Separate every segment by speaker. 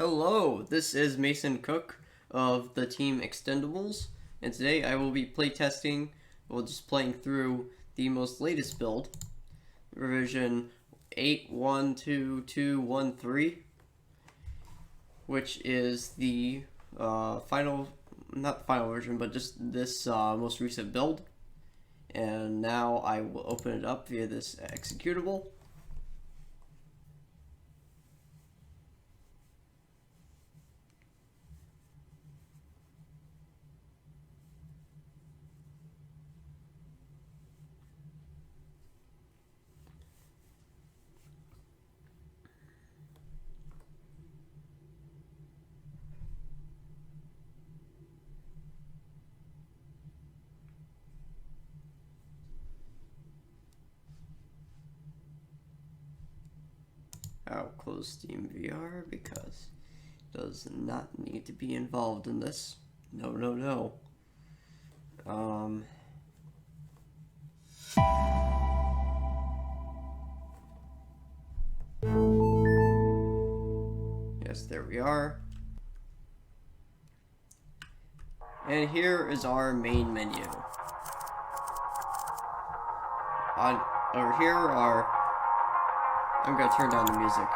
Speaker 1: Hello, this is Mason Cook of the team Extendables, and today I will be playtesting, just playing through the most latest build, revision 8.12213, which is the not final version, but just this most recent build. And now I will open it up via this executable. I'll close Steam VR because it does not need to be involved in this. No, no, no. Yes, there we are. And here is our main menu. Over here are... I'm gonna turn down the music.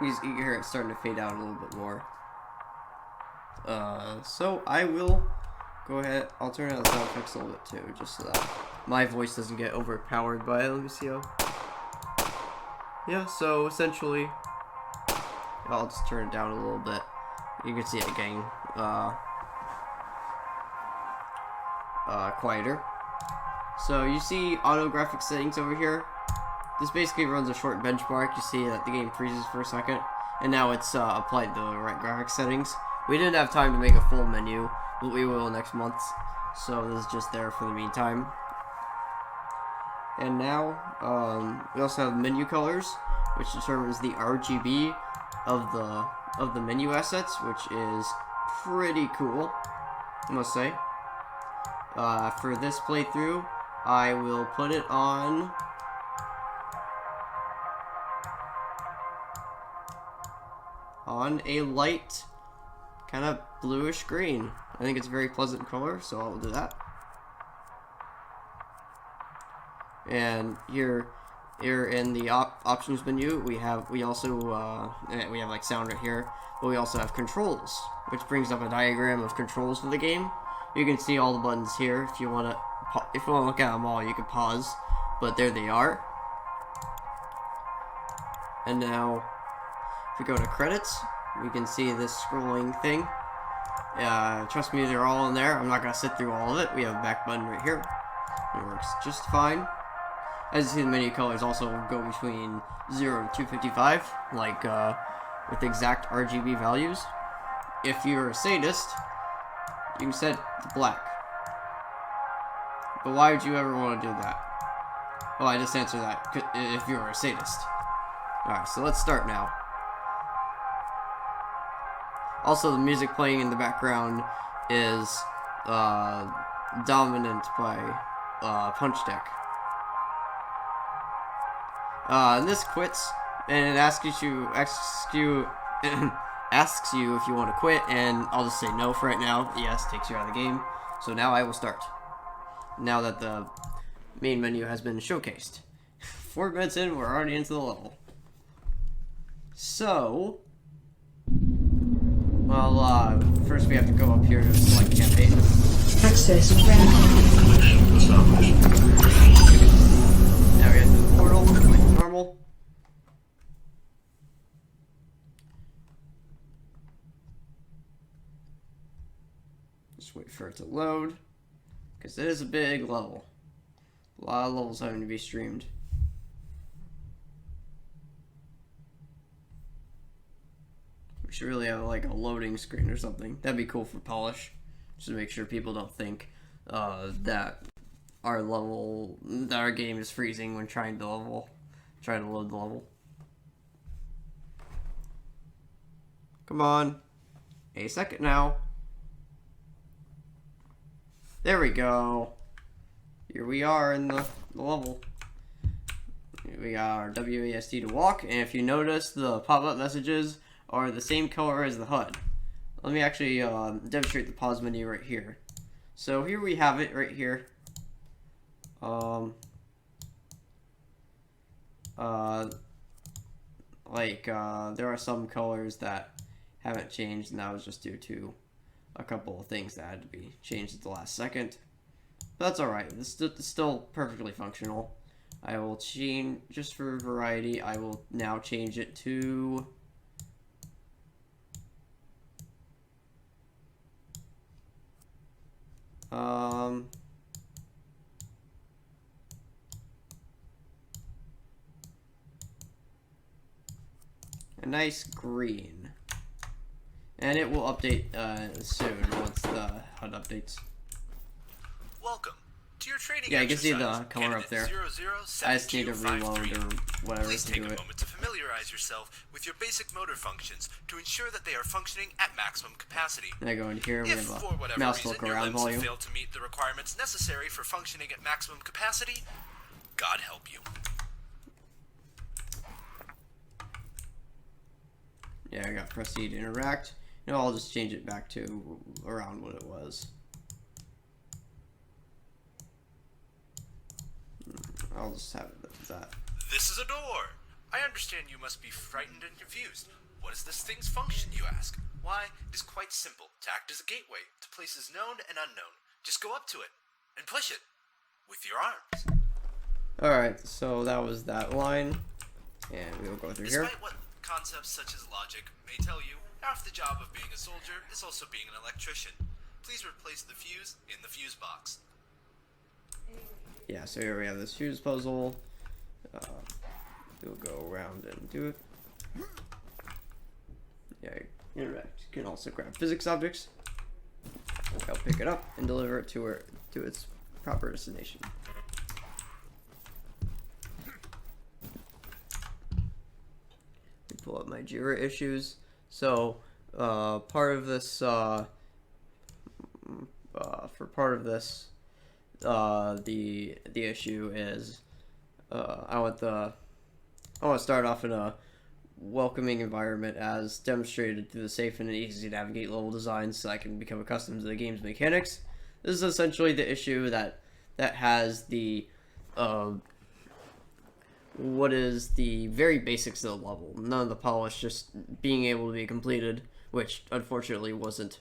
Speaker 1: You can hear it starting to fade out a little bit more. So I will go ahead. I'll turn down the sound effects a little bit too, just so that my voice doesn't get overpowered by it. Let me see how. Yeah. So essentially, I'll just turn it down a little bit. You can see it getting quieter. So you see auto graphics settings over here. This basically runs a short benchmark. You see that the game freezes for a second, and now it's applied the right graphics settings. We didn't have time to make a full menu, but we will next month. So this is just there for the meantime. And now we also have menu colors, which determines the RGB of the menu assets, which is pretty cool, I must say. For this playthrough, I will put it on a light kind of bluish green. I think it's a very pleasant color, so I'll do that. And here in the options menu, we also have like sound right here, but we also have controls, which brings up a diagram of controls for the game. You can see all the buttons here. If you want to look at them all, you can pause, but there they are. And now, if we go to credits, we can see this scrolling thing. Trust me, they're all in there. I'm not going to sit through all of it. We have a back button right here. It works just fine. As you see, the menu colors also go between 0 to 255, like with exact RGB values. If you're a sadist, you can set to black. But why would you ever want to do that? Well, I just answered that if you're a sadist. Alright, so let's start now. Also, the music playing in the background is Dominant by Punch Deck. And this quits, and it asks you if you want to quit, and I'll just say no for right now. Yes, takes you out of the game. So now I will start. Now that the main menu has been showcased. 4 minutes in, we're already into the level. So, well, first we have to go up here to select campaign.
Speaker 2: Access
Speaker 1: Now we get to the portal, like normal. Just wait for it to load, because it is a big level. A lot of levels having to be streamed. We should really have like a loading screen or something. That'd be cool for polish, just to make sure people don't think that our game is freezing when trying to load the level. Come on, a second now. There we go. Here we are in the level. we got our WASD to walk, and if you notice, the pop-up messages are the same color as the HUD. Let me actually demonstrate the pause menu right here. So here we have it right here. There are some colors that haven't changed, and that was just due to a couple of things that had to be changed at the last second. But that's alright, it's still perfectly functional. I will change, just for variety, I will now change it to a nice green. And it will update soon once the HUD updates.
Speaker 2: Welcome to your training
Speaker 1: Yeah, you can see the
Speaker 2: exercise,
Speaker 1: color up there.
Speaker 2: candidate
Speaker 1: I just need to reload or whatever
Speaker 2: Please
Speaker 1: to
Speaker 2: take
Speaker 1: do
Speaker 2: a
Speaker 1: it.
Speaker 2: moment to familiarize yourself with your basic motor functions to ensure that they are functioning at maximum capacity.
Speaker 1: And I go into here, we
Speaker 2: If
Speaker 1: have
Speaker 2: for
Speaker 1: a
Speaker 2: whatever
Speaker 1: mouse
Speaker 2: reason
Speaker 1: look
Speaker 2: your
Speaker 1: around
Speaker 2: limbs
Speaker 1: volume.
Speaker 2: fail to meet the requirements necessary for functioning at maximum capacity, God help you.
Speaker 1: Yeah, I got proceed interact. You know, I'll just change it back to around what it was. I'll just have it as that.
Speaker 2: This is a door. I understand you must be frightened and confused. What is this thing's function, you ask? Why, it is quite simple to act as a gateway to places known and unknown. Just go up to it and push it with your arms.
Speaker 1: Alright, so that was that line. And we'll go through here.
Speaker 2: Despite what concepts such as logic may tell you, half the job of being a soldier is also being an electrician. Please replace the fuse in the fuse box.
Speaker 1: Yeah, so here we have this fuse puzzle. We'll go around and do it. Yeah, interact. You can also grab physics objects. I'll pick it up and deliver it to its proper destination. Let me pull up my Jira issues. So, part of this, the issue is I want to start off in a welcoming environment as demonstrated through the safe and easy to navigate level design, so I can become accustomed to the game's mechanics. This is essentially the issue that has the what is the very basics of the level. None of the polish, just being able to be completed, which unfortunately wasn't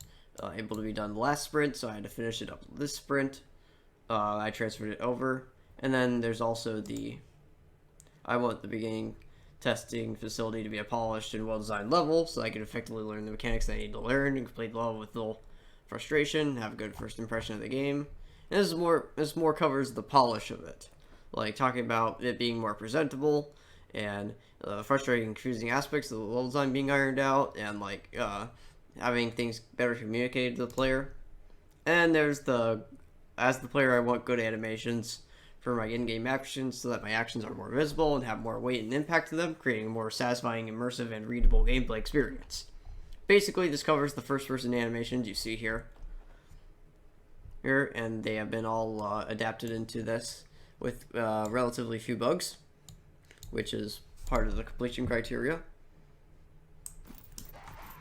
Speaker 1: able to be done the last sprint, so I had to finish it up this sprint. I transferred it over, and then there's also I want the beginning testing facility to be a polished and well-designed level, so I can effectively learn the mechanics that I need to learn and complete the level with little frustration, have a good first impression of the game. And this more covers the polish of it, like talking about it being more presentable and frustrating and confusing aspects of the level design being ironed out, and like having things better communicated to the player. And there's as the player, I want good animations for my in-game actions so that my actions are more visible and have more weight and impact to them, creating a more satisfying, immersive, and readable gameplay experience. Basically, this covers the first-person animations you see here, and they have been all adapted into this with relatively few bugs, which is part of the completion criteria.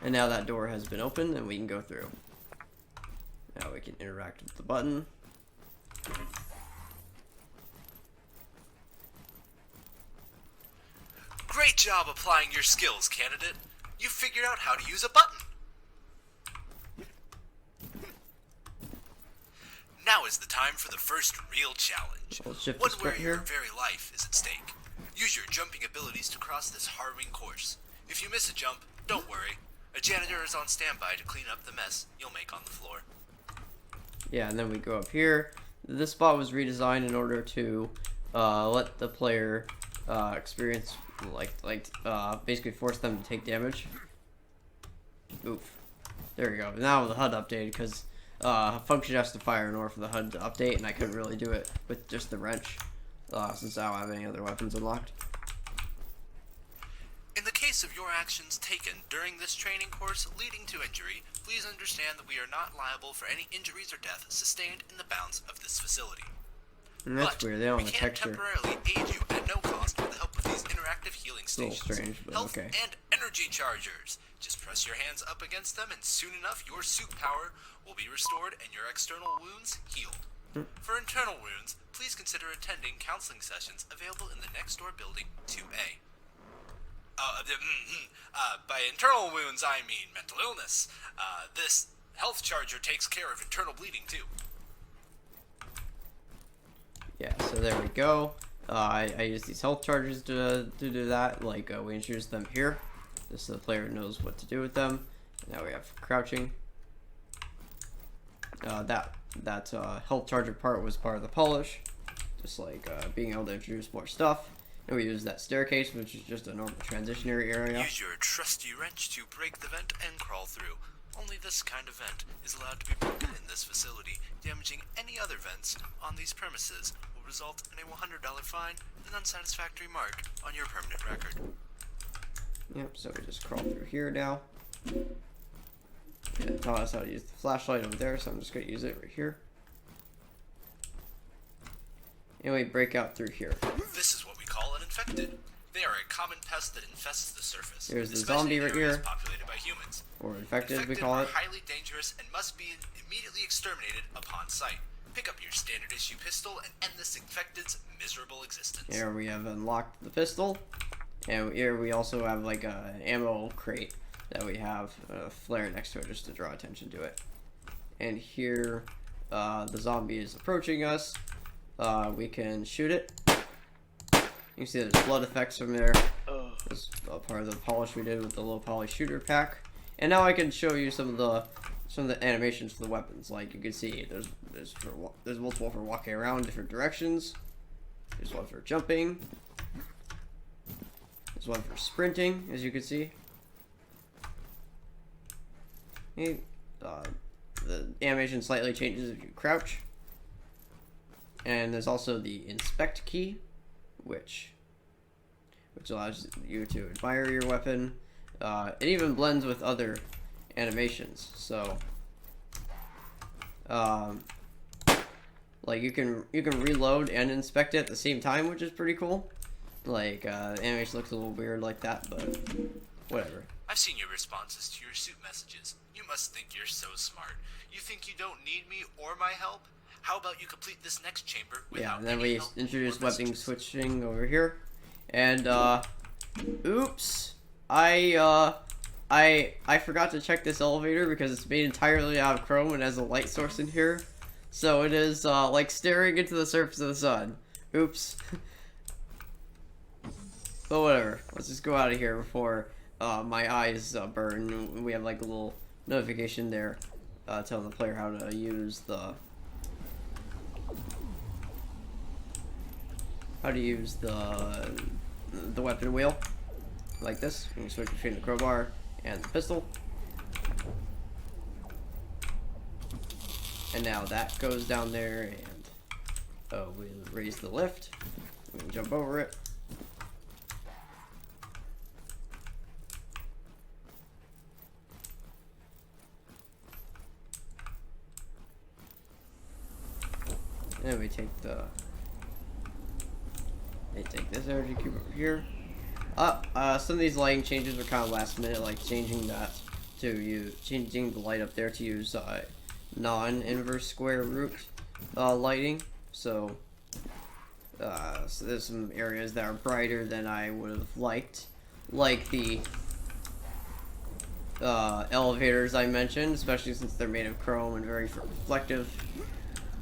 Speaker 1: And now that door has been opened, and we can go through. Now we can interact with the button.
Speaker 2: Great job applying your skills, candidate. You figured out how to use a button. Now is the time for the first real challenge. One where your very life is at stake. Use your jumping abilities to cross this harrowing course. If you miss a jump, don't worry. A janitor is on standby to clean up the mess you'll make on the floor.
Speaker 1: Yeah, and then we go up here. This spot was redesigned in order to let the player experience, basically force them to take damage. Oof. There we go. Now the HUD updated, because function has to fire in order for the HUD to update, and I couldn't really do it with just the wrench, since I don't have any other weapons unlocked.
Speaker 2: In the case of your actions taken during this training course leading to injury, please understand that we are not liable for any injuries or death sustained in the bounds of this facility.
Speaker 1: And that's
Speaker 2: But
Speaker 1: weird, they don't
Speaker 2: we
Speaker 1: have a
Speaker 2: can
Speaker 1: texture.
Speaker 2: temporarily aid you at no cost with the help active healing
Speaker 1: It's a little
Speaker 2: stations,
Speaker 1: strange, but
Speaker 2: health
Speaker 1: okay.
Speaker 2: and energy chargers. Just press your hands up against them and soon enough your suit power will be restored and your external wounds healed. For internal wounds, please consider attending counseling sessions available in the next door building 2A. By internal wounds I mean mental illness. This health charger takes care of internal bleeding too.
Speaker 1: Yeah, so there we go. I use these health chargers to do that. Like, we introduce them here, just so the player knows what to do with them. Now we have crouching. That health charger part was part of the polish, just like being able to introduce more stuff. And we use that staircase, which is just a normal transitionary area.
Speaker 2: Use your trusty wrench to break the vent and crawl through. Only this kind of vent is allowed to be broken in this facility. Damaging any other vents on these premises will result in a $100 fine and unsatisfactory mark on your permanent record.
Speaker 1: Yep, so we just crawl through here now. It taught us how to use the flashlight over there, so I'm just going to use it right here. And we break out through here.
Speaker 2: This is what we call an infected. They are a common pest that infests the surface.
Speaker 1: There's the
Speaker 2: especially
Speaker 1: zombie right
Speaker 2: in areas
Speaker 1: here.
Speaker 2: populated by humans.
Speaker 1: Or infected, we
Speaker 2: Infected
Speaker 1: call
Speaker 2: are
Speaker 1: it.
Speaker 2: highly dangerous and must be immediately exterminated upon sight. Pick up your standard issue pistol and end this infected's miserable existence.
Speaker 1: Here we have unlocked the pistol. And here we also have like an ammo crate that we have a flare next to it just to draw attention to it. And here the zombie is approaching us. We can shoot it. You can see there's blood effects from there. That's part of the polish we did with the low poly shooter pack. And now I can show you some of the animations for the weapons. Like you can see, there's multiple for walking around different directions. There's one for jumping. There's one for sprinting, as you can see. And, the animation slightly changes if you crouch. And there's also the inspect key, which allows you to admire your weapon. It even blends with other animations, so like you can reload and inspect it at the same time, which is pretty cool. Like animation looks a little weird like that, but whatever.
Speaker 2: I've seen your responses to your suit messages. You must think you're so smart. You think you don't need me or my help? How about you complete this next chamber without
Speaker 1: Yeah, and then
Speaker 2: any
Speaker 1: we
Speaker 2: help
Speaker 1: introduce
Speaker 2: or
Speaker 1: weapon
Speaker 2: messages?
Speaker 1: switching over here. And oops. I forgot to check this elevator because it's made entirely out of chrome and has a light source in here. So it is like staring into the surface of the sun. Oops. But whatever. Let's just go out of here before my eyes burn. We have like a little notification there telling the player how to use the weapon wheel, like this. You can switch between the crowbar and the pistol. And now that goes down there, and we raise the lift. We can jump over it. And then we take this energy cube over here. Some of these lighting changes were kind of last minute, like changing the light up there to use non-inverse square root lighting. So there's some areas that are brighter than I would have liked, like the elevators I mentioned, especially since they're made of chrome and very reflective.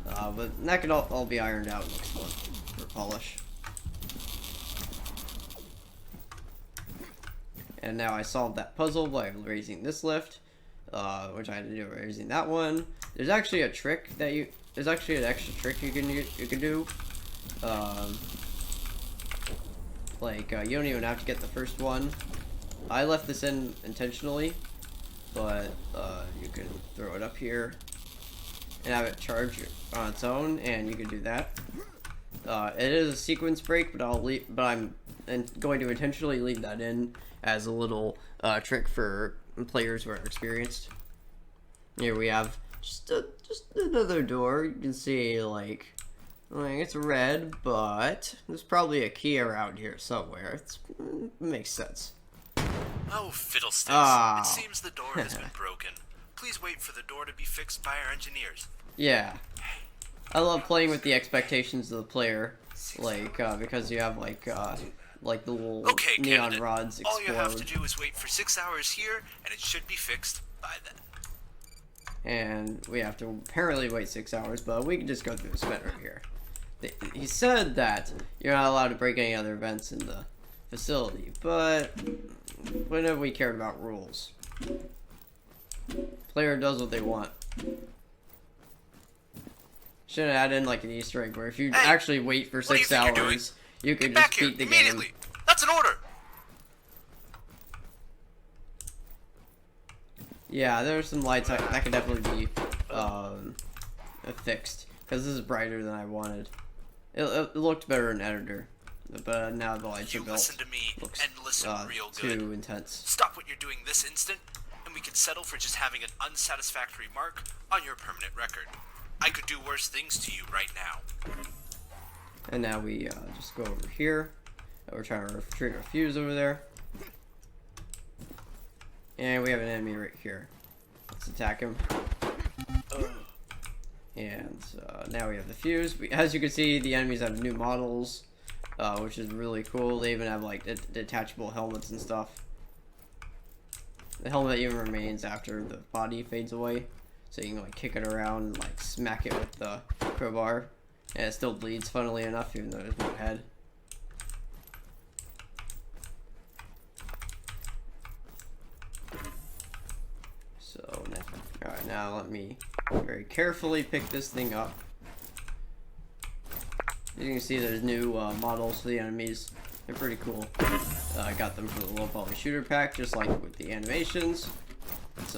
Speaker 1: But that could all be ironed out next month for polish. And now I solved that puzzle by raising this lift, which I had to do raising that one. There's actually a trick there's actually an extra trick you can do. Like you don't even have to get the first one. I left this in intentionally, but you can throw it up here and have it charge on its own, and you can do that. It is a sequence break, but I'm going to intentionally leave that in as a little trick for players who are experienced. Here we have just another door. You can see like Like, it's red, but there's probably a key around here somewhere. It makes sense.
Speaker 2: Oh, fiddlesticks.
Speaker 1: Oh.
Speaker 2: It seems the door has been broken. Please wait for the door to be fixed by our engineers.
Speaker 1: Yeah. I love playing with the expectations of the player. Like, because you have, like the little neon
Speaker 2: candidate.
Speaker 1: rods explode.
Speaker 2: All you have to do is wait for 6 hours here, and it should be fixed by then.
Speaker 1: And we have to apparently wait 6 hours, but we can just go through this vent right here. He said that you're not allowed to break any other vents in the facility, but when have we cared about rules? Player does what they want. Should have added in like an Easter egg where if you actually wait for 6 hours, you can just beat the game.
Speaker 2: That's an order.
Speaker 1: Yeah, there's some lights that could definitely be fixed because this is brighter than I wanted. It looked better in editor, but now the lights are built.
Speaker 2: Listen to me and listen real
Speaker 1: too
Speaker 2: good.
Speaker 1: Intense.
Speaker 2: Stop what you're doing this instant, and we can settle for just having an unsatisfactory mark on your permanent record. I could do worse things to you right now.
Speaker 1: And now we just go over here. We're trying to trigger a fuse over there. And we have an enemy right here. Let's attack him. And now we have the fuse. As you can see, the enemies have new models, which is really cool. They even have like detachable helmets and stuff. The helmet even remains after the body fades away, so you can like kick it around and like smack it with the crowbar, and it still bleeds. Funnily enough, even though there's no head. So now, alright, now let me very carefully pick this thing up. As you can see, there's new models for the enemies. They're pretty cool. I got them for the low poly shooter pack, just like with the animations. Let's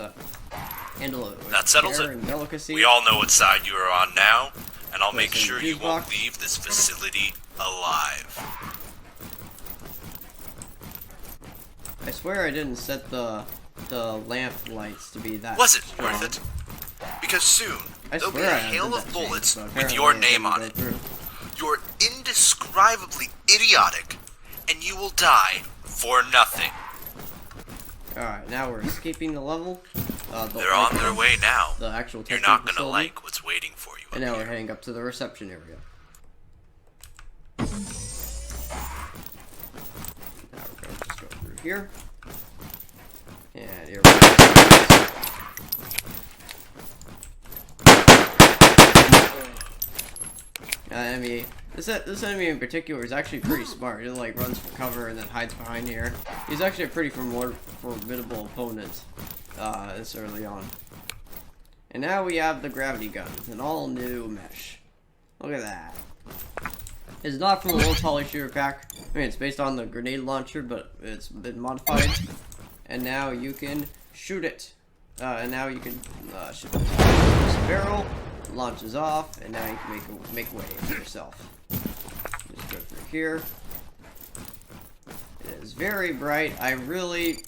Speaker 1: handle it with
Speaker 2: that settles
Speaker 1: care
Speaker 2: it.
Speaker 1: And delicacy.
Speaker 2: We all know what side you are on now, and I'll make
Speaker 1: Place in
Speaker 2: sure
Speaker 1: the
Speaker 2: you
Speaker 1: fuse
Speaker 2: won't
Speaker 1: box.
Speaker 2: leave this facility alive.
Speaker 1: I swear I didn't set the lamp lights to be that
Speaker 2: Was it
Speaker 1: strong.
Speaker 2: worth it? Because soon,
Speaker 1: I
Speaker 2: there'll be
Speaker 1: swear
Speaker 2: a
Speaker 1: I
Speaker 2: hail
Speaker 1: did
Speaker 2: of
Speaker 1: that
Speaker 2: bullets
Speaker 1: change, but
Speaker 2: with
Speaker 1: apparently
Speaker 2: your
Speaker 1: it
Speaker 2: name
Speaker 1: didn't
Speaker 2: on
Speaker 1: go
Speaker 2: it.
Speaker 1: through.
Speaker 2: You're indescribably idiotic, and you will die for nothing.
Speaker 1: Alright, now we're escaping the level.
Speaker 2: They're on their way now.
Speaker 1: The actual
Speaker 2: You're
Speaker 1: testing
Speaker 2: not gonna
Speaker 1: facility.
Speaker 2: like what's waiting for you.
Speaker 1: And now
Speaker 2: up
Speaker 1: we're
Speaker 2: here.
Speaker 1: heading up to the reception area. Now we're going to just go through here. And here we go. Enemy. This enemy in particular is actually pretty smart. He like runs for cover and then hides behind here. He's actually a pretty formidable opponent this early on. And now we have the gravity gun, an all new mesh. Look at that. It's not from the low poly shooter pack. I mean, it's based on the grenade launcher, but it's been modified. And now you can shoot it. And now you can shoot this barrel. Launches off, and now you can make way for yourself. Just go through here. It is very bright. I'm really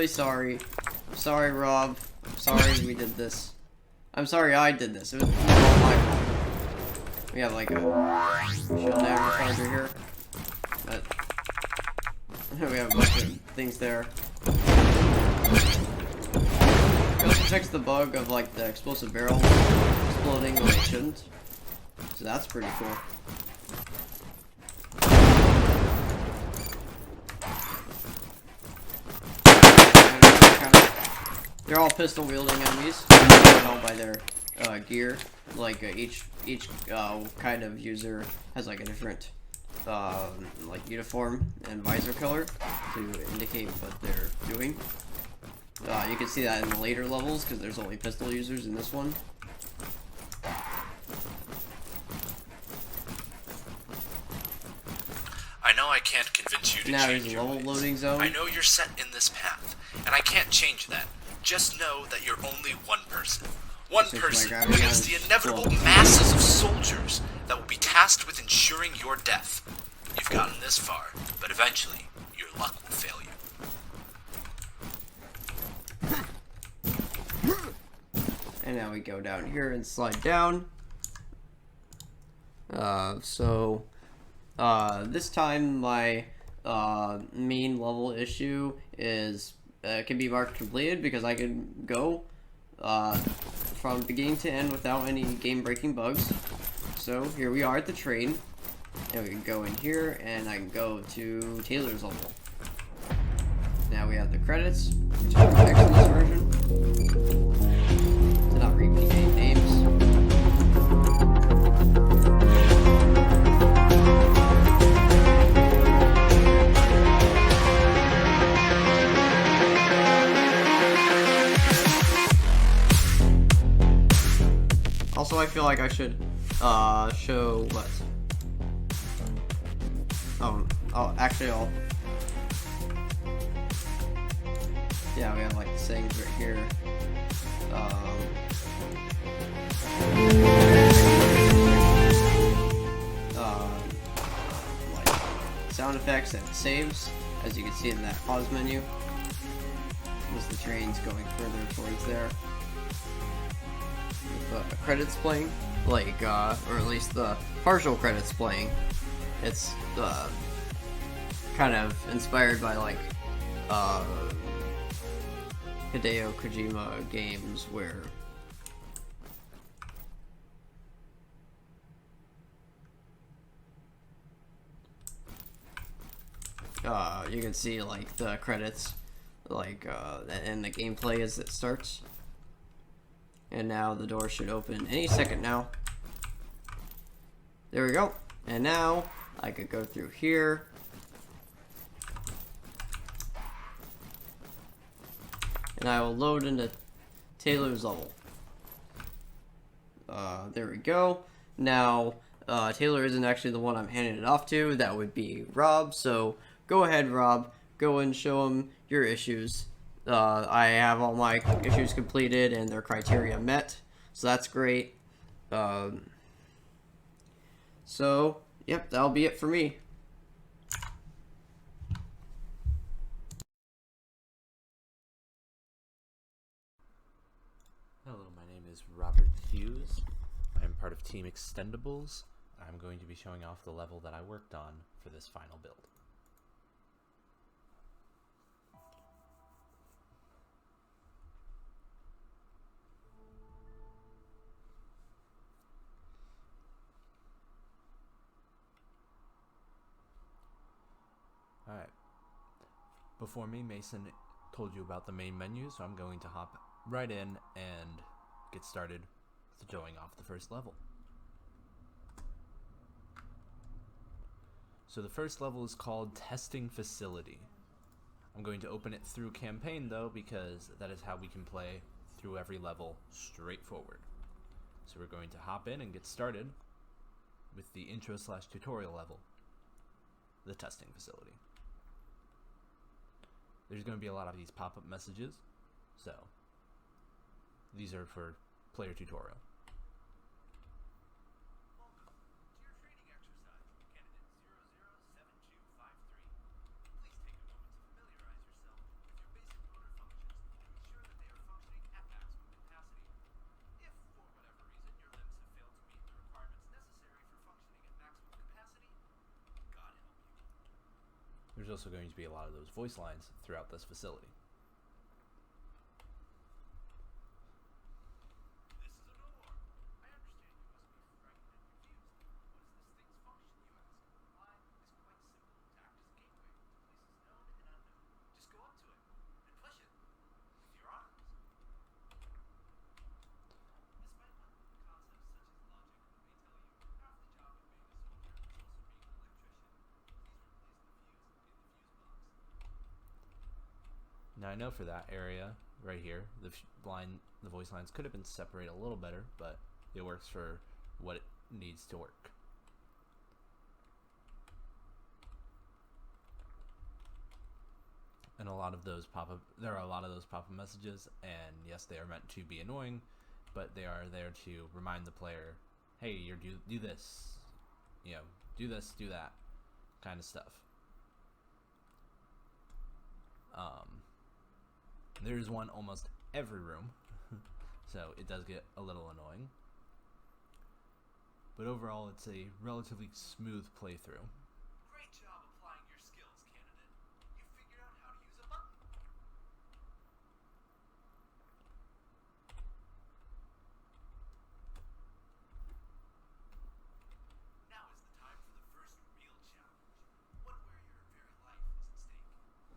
Speaker 1: sorry. I'm sorry, Rob. I'm sorry we did this. I'm sorry I did this. It was all my fault. We have like a shield charger here. But we have a bunch of things there. It also checks the bug of like the explosive barrel exploding when it shouldn't. So that's pretty cool. They're all pistol wielding enemies. You can tell by their gear. Like each kind of user has like a different like uniform and visor color to indicate what they're doing. You can see that in the later levels because there's only pistol users in this one.
Speaker 2: I know I can't convince you to
Speaker 1: Now
Speaker 2: change
Speaker 1: there's a
Speaker 2: your
Speaker 1: level
Speaker 2: ways.
Speaker 1: loading zone.
Speaker 2: I know you're set in this path, and I can't change that. Just know that you're only one person. One
Speaker 1: Switch my
Speaker 2: person
Speaker 1: gravity
Speaker 2: against
Speaker 1: on.
Speaker 2: the inevitable
Speaker 1: Cool.
Speaker 2: masses of soldiers that will be tasked with ensuring your death. You've gotten this far, but eventually, your luck will fail you.
Speaker 1: And now we go down here and slide down. This time my main level issue is can be marked completed because I can go from beginning to end without any game-breaking bugs. So here we are at the train, and we can go in here, and I can go to Taylor's level. Now we have the credits, which are text in this version. To not repeat any names. Also, I feel like I should show what? Yeah, we have like the settings right here. Like sound effects and saves, as you can see in that pause menu. As the train's going further towards there. The credits playing, like, or at least the partial credits playing. It's kind of inspired by like Hideo Kojima games where you can see like the credits like and the gameplay as it starts. And now the door should open any second now. There we go. And now I could go through here. And I will load into Taylor's level. There we go. Now, Taylor isn't actually the one I'm handing it off to. That would be Rob. So go ahead, Rob. Go and show him your issues. I have all my issues completed and their criteria met, so that's great. So, yep, that'll be it for me.
Speaker 3: Hello, my name is Robert Hughes. I am part of Team Extendables. I'm going to be showing off the level that I worked on for this final build. Alright. Before me, Mason told you about the main menu, so I'm going to hop right in and get started showing off the first level. So the first level is called Testing Facility. I'm going to open it through campaign though, because that is how we can play through every level straightforward. So we're going to hop in and get started with the intro/tutorial level, the testing facility. There's going to be a lot of these pop-up messages, so these are for player tutorial. There's also going to be a lot of those voice lines throughout this facility. Now I know for that area right here, the voice lines could have been separated a little better, but it works for what it needs to work. And there are a lot of those pop-up messages, and yes, they are meant to be annoying, but they are there to remind the player, hey, do this, do this, do that, kind of stuff. There's one almost every room, so it does get a little annoying. but overall it's a relatively smooth playthrough.
Speaker 2: Great job applying your skills, candidate. You figured out how to use a button. Now is the time for the first real challenge. One where your very life is at stake.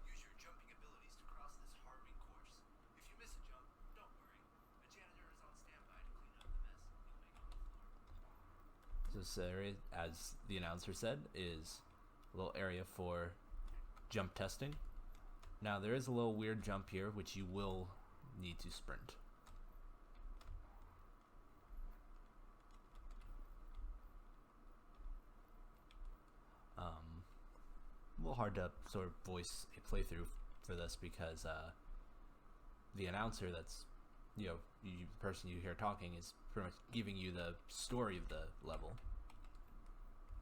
Speaker 2: Use your jumping abilities to cross this harrowing course. If you miss a jump, don't worry. A janitor is on standby to clean up the mess you'll make on the floor.
Speaker 3: So this area, as the announcer said, is a little area for jump testing. Now there is a little weird jump here which you will need to sprint. A little hard to sort of voice a playthrough for this because the announcer that's, the person you hear talking is pretty much giving you the story of the level.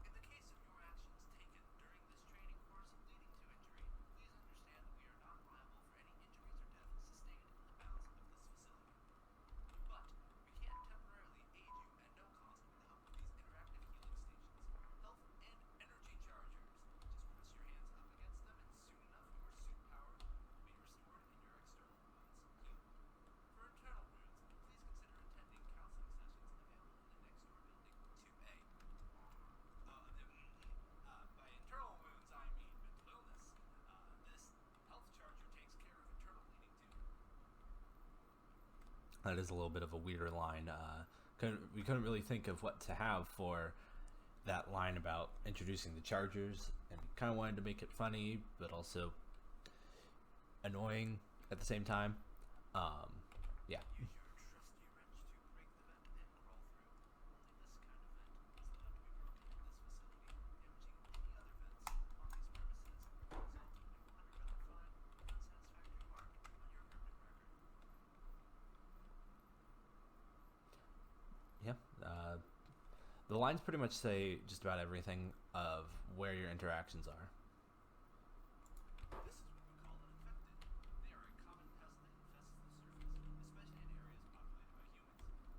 Speaker 2: In the case of your actions taken during this training course leading to injury, please understand that we are not liable for any injuries or death sustained in the bounds of this facility. But we can temporarily aid you at no cost with the help of these interactive healing stations, health and energy chargers. Just press your hands up against them and soon enough your suit power will be restored and your external wounds healed. For internal wounds, please consider attending counseling sessions available in the next door building 2A. By internal wounds, I mean mental illness. This health charger takes care of internal bleeding too.
Speaker 3: That is a little bit of a weirder line. We couldn't really think of what to have for that line about introducing the chargers, and kind of wanted to make it funny, but also annoying at the same time. Yeah.
Speaker 2: Use your trusty wrench to break the vent and crawl through. Only this kind of vent is allowed to be broken in this facility, damaging any other vents on these premises, resulting in a $100 fine and unsatisfactory mark on your permanent record.
Speaker 3: Yeah. The lines pretty much say just about everything of where your interactions are.
Speaker 2: This is what we call an infected. They are a common pest that infests the surface, especially in areas populated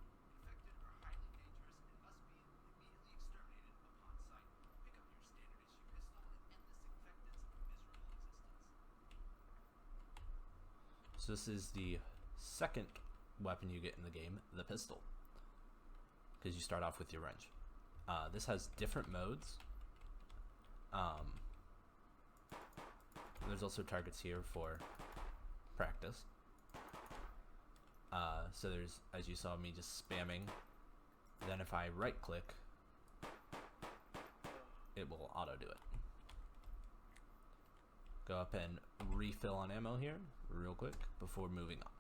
Speaker 2: by humans. Infected are highly dangerous and must be immediately exterminated upon sight. Pick up your standard issue pistol and end this infected's miserable existence.
Speaker 3: So this is the second weapon you get in the game, the pistol, because you start off with your wrench. This has different modes. There's also targets here for practice. So there's, as you saw me just spamming, then if I right click, it will auto do it. Go up and refill on ammo here real quick before moving on.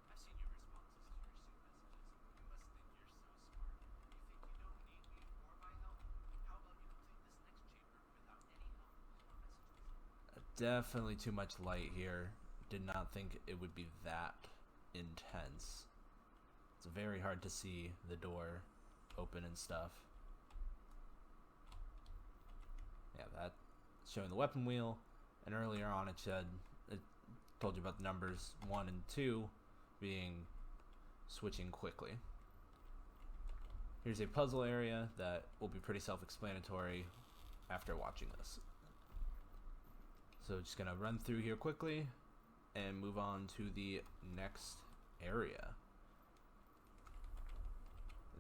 Speaker 2: I've seen your responses to your suit messages. You must think you're so smart. You think you don't need me or my help? How about you complete this next chamber without any help or messages?
Speaker 3: Definitely too much light here. Did not think it would be that intense. It's very hard to see the door open and stuff. Yeah, that's showing the weapon wheel, and earlier on it told you about the numbers 1 and 2 being switching quickly. Here's a puzzle area that will be pretty self-explanatory after watching this. So just gonna run through here quickly and move on to the next area.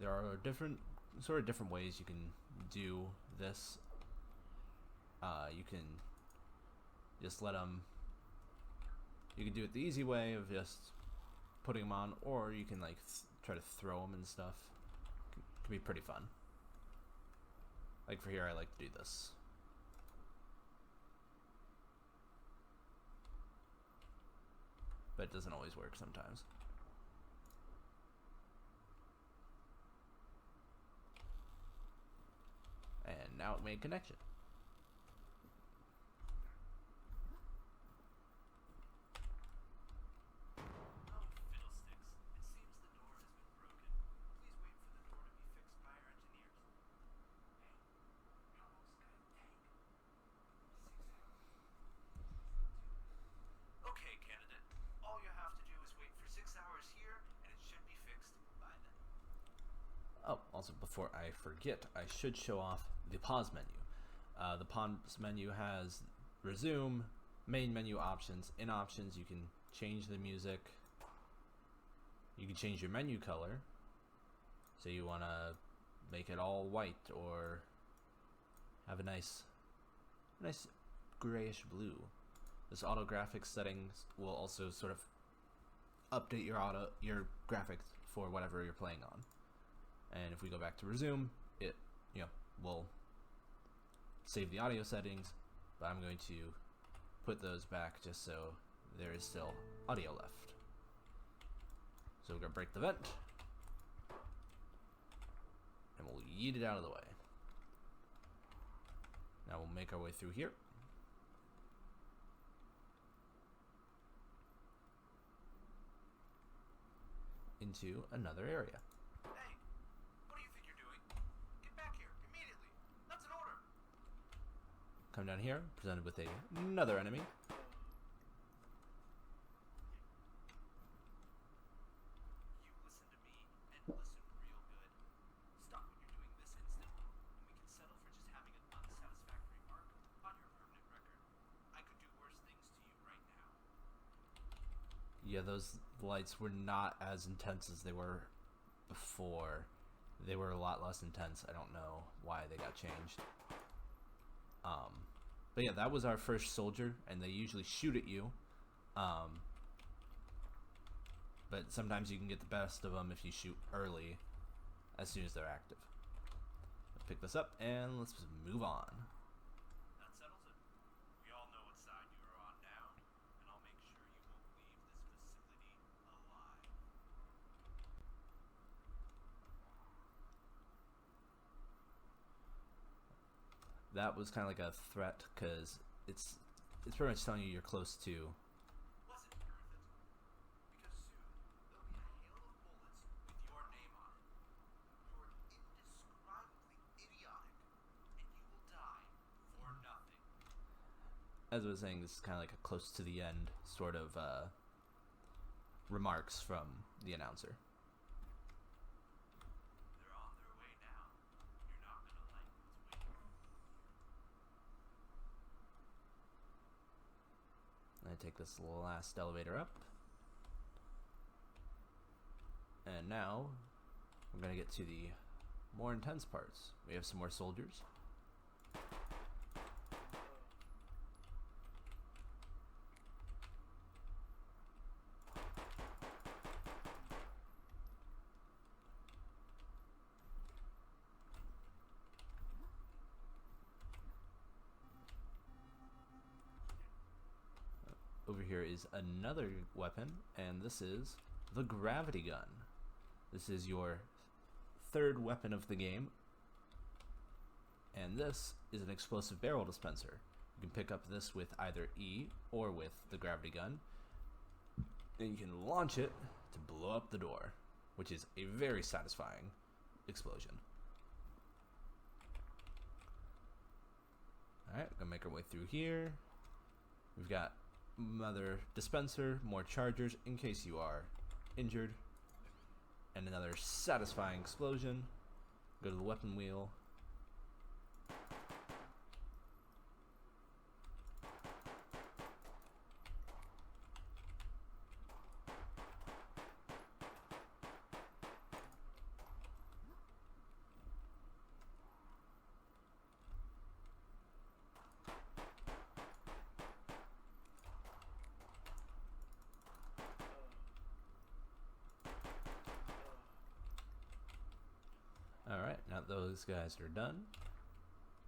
Speaker 3: There are different ways you can do this. You can just let them. You can do it the easy way of just putting them on, or you can like try to throw them and stuff. Can be pretty fun. Like for here, I like to do this. But it doesn't always work sometimes. And now it made connection.
Speaker 2: Oh, fiddlesticks. It seems the door has been broken. Please wait for the door to be fixed by our engineers. Hey, we almost got a tank. Okay, candidate. All you have to do is wait for 6 hours
Speaker 3: Oh, also before I forget, I should show off the pause menu. The pause menu has resume, main menu options. In options, you can change the music. You can change your menu color. So you want to make it all white or have a nice grayish blue. This auto graphics settings will also sort of update your graphics for whatever you're playing on. And if we go back to resume, it will save the audio settings, but I'm going to put those back just so there is still audio left. So we're gonna break the vent, and we'll yeet it out of the way. Now we'll make our way through here. Into another area.
Speaker 2: Hey, what do you think you're doing? Get back here, immediately. That's an order.
Speaker 3: Come down here, presented with another enemy.
Speaker 2: You listen to me, and listen real good. Stop what you're doing this instant, and we can settle for just having an unsatisfactory mark on your permanent record. I could do worse things to you right now.
Speaker 3: Yeah, those lights were not as intense as they were before. They were a lot less intense. I don't know why they got changed. But yeah, that was our first soldier, and they usually shoot at you. But sometimes you can get the best of them if you shoot early, as soon as they're active. Let's pick this up, and let's move on.
Speaker 2: That settles it. We all know what side you are on now, and I'll make sure you won't leave this facility alive.
Speaker 3: That was kind of like a threat, because it's pretty much telling you you're close to.
Speaker 2: Wasn't worth it. Because soon, there'll be a hail of bullets with your name on it. You're indescribably idiotic, and you will die for nothing.
Speaker 3: As I was saying, this is kind of like a close to the end sort of remarks from the announcer.
Speaker 2: They're on their way now. You're not gonna like what's waiting for you.
Speaker 3: I take this last elevator up. And now we're going to get to the more intense parts. We have some more soldiers. Over here is another weapon, and this is the gravity gun. This is your third weapon of the game, and this is an explosive barrel dispenser. You can pick up this with either E or with the gravity gun, and you can launch it to blow up the door, which is a very satisfying explosion. Alright, we're gonna make our way through here. We've got another dispenser, more chargers in case you are injured, and another satisfying explosion. Go to the weapon wheel. Alright, now those guys are done,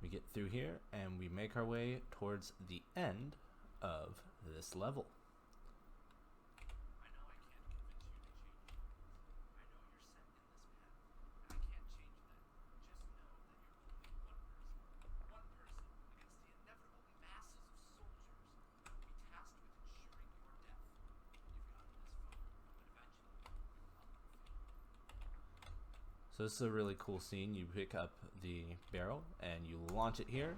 Speaker 3: we get through here and we make our way towards the end of this level.
Speaker 2: I know I can't convince you to change your ways. I know you're set in this path, and I can't change that. Just know that you're only one person against the inevitable masses of soldiers who will be tasked with ensuring your death. You've gotten this far, but eventually you will unfurl.
Speaker 3: So this is a really cool scene. You pick up the barrel and you launch it here,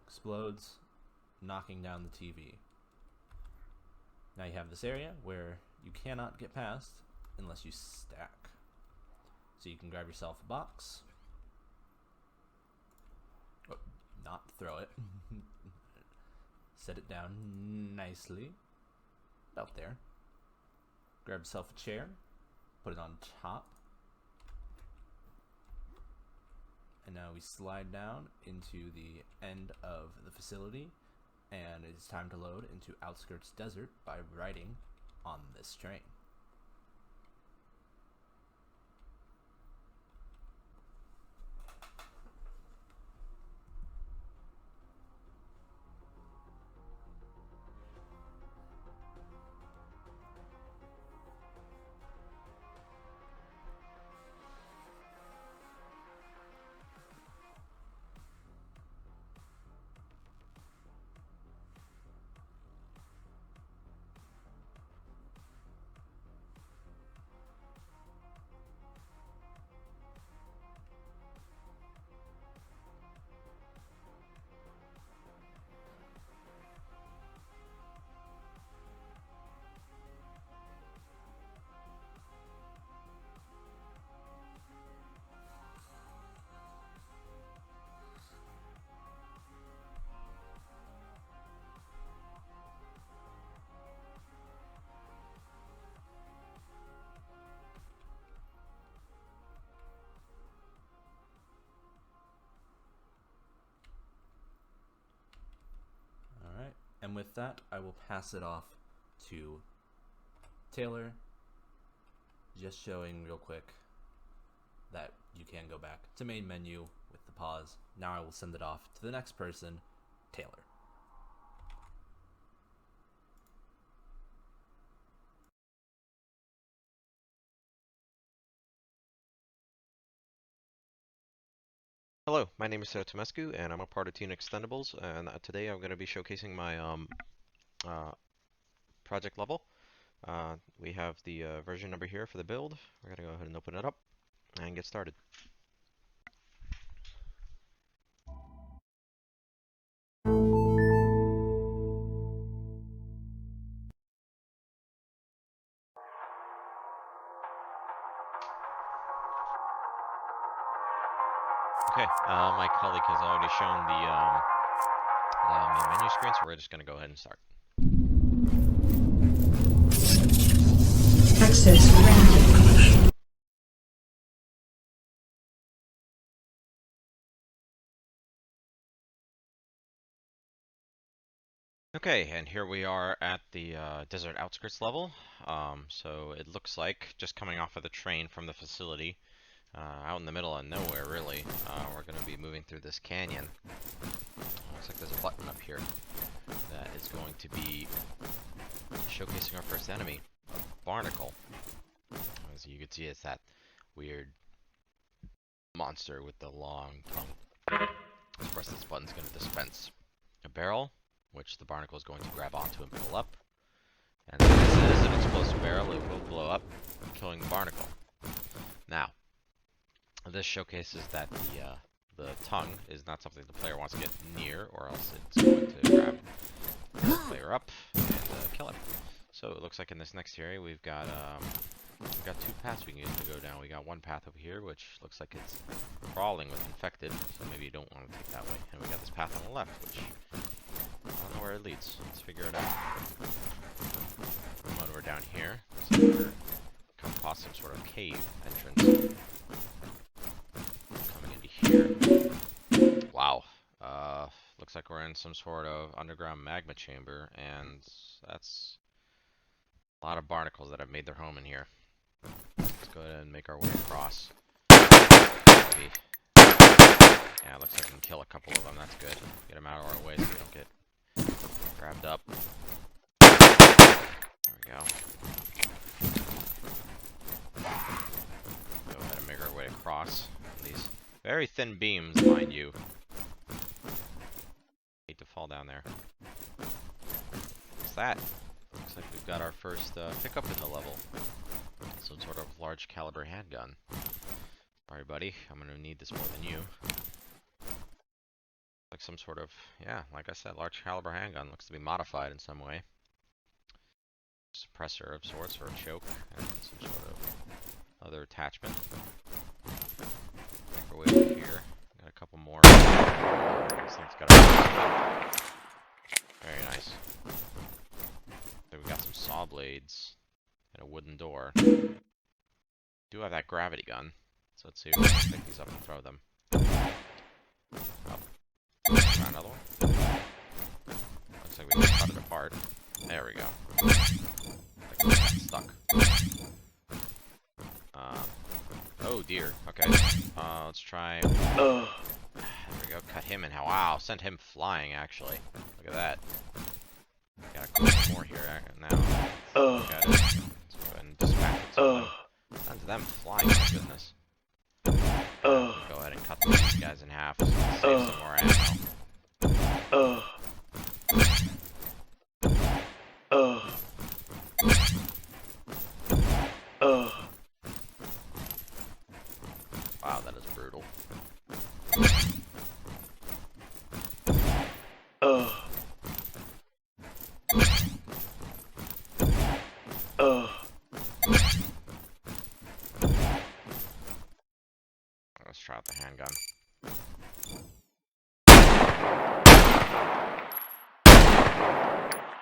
Speaker 3: explodes, knocking down the TV. Now you have this area where you cannot get past unless you stack. So you can grab yourself a box. Oh, not throw it. Set it down nicely. About there. Grab yourself a chair. Put it on top. And now we slide down into the end of the facility. And it's time to load into Outskirts Desert by riding on this train. Alright, and with that, I will pass it off to Taylor, just showing real quick that you can go back to main menu with the pause. Now I will send it off to the next person, Taylor.
Speaker 4: Hello, my name is Tomescu, and I'm a part of Teen Extendables, and today I'm going to be showcasing my project level. We have the version number here for the build. We're going to go ahead and open it up and get started. Okay, my colleague has already shown the main menu screen, so we're just going to go ahead and start.
Speaker 5: Access granted.
Speaker 4: Okay, and here we are at the desert outskirts level. So it looks like, just coming off of the train from the facility, out in the middle of nowhere, really. We're going to be moving through this canyon. Looks like there's a button up here that is going to be showcasing our first enemy, a barnacle. As you can see, it's that weird monster with the long tongue. Let's press this button's going to dispense a barrel, which the barnacle is going to grab onto and pull up. And since it is an explosive barrel, it will blow up, killing the barnacle. Now, this showcases that the tongue is not something the player wants to get near, or else it's going to grab the player up and kill him. So it looks like in this next area we've got two paths we can use to go down. We got one path over here, which looks like it's crawling with infected, so maybe you don't want to take that way. And we got this path on the left, which I don't know where it leads. Let's figure it out. Come over down here. So we're come past some sort of cave entrance. Coming into here. Wow. Looks like we're in some sort of underground magma chamber, and that's a lot of barnacles that have made their home in here. Let's go ahead and make our way across. Maybe. Yeah, it looks like we can kill a couple of them. That's good. Get them out of our way so we don't get grabbed up. There we go. Go ahead and make our way across. These very thin beams, mind you. Hate to fall down there. What's that? Looks like we've got our first pickup in the level. Some sort of large caliber handgun. Alright, buddy, I'm gonna need this more than you. Like some sort of, yeah, like I said, large caliber handgun. Looks to be modified in some way. Suppressor of sorts, or a choke, and some sort of other attachment. Make our way over here. Got a couple more. This thing's got a... Very nice. So we got some saw blades and a wooden door. Do have that gravity gun. So let's see if we can pick these up and throw them. Up. Try another one. Looks like we just cut it apart. There we go. Like we got stuck. Oh dear. Okay. Let's try. There we go. Cut him in half. Wow. Sent him flying. Actually. Look at that. Got a couple more here now. Got it. Let's go ahead and dispatch it. Send them flying. My goodness. Go ahead and cut these guys in half. Save some more ammo. Wow, that is brutal. Let's try out the handgun.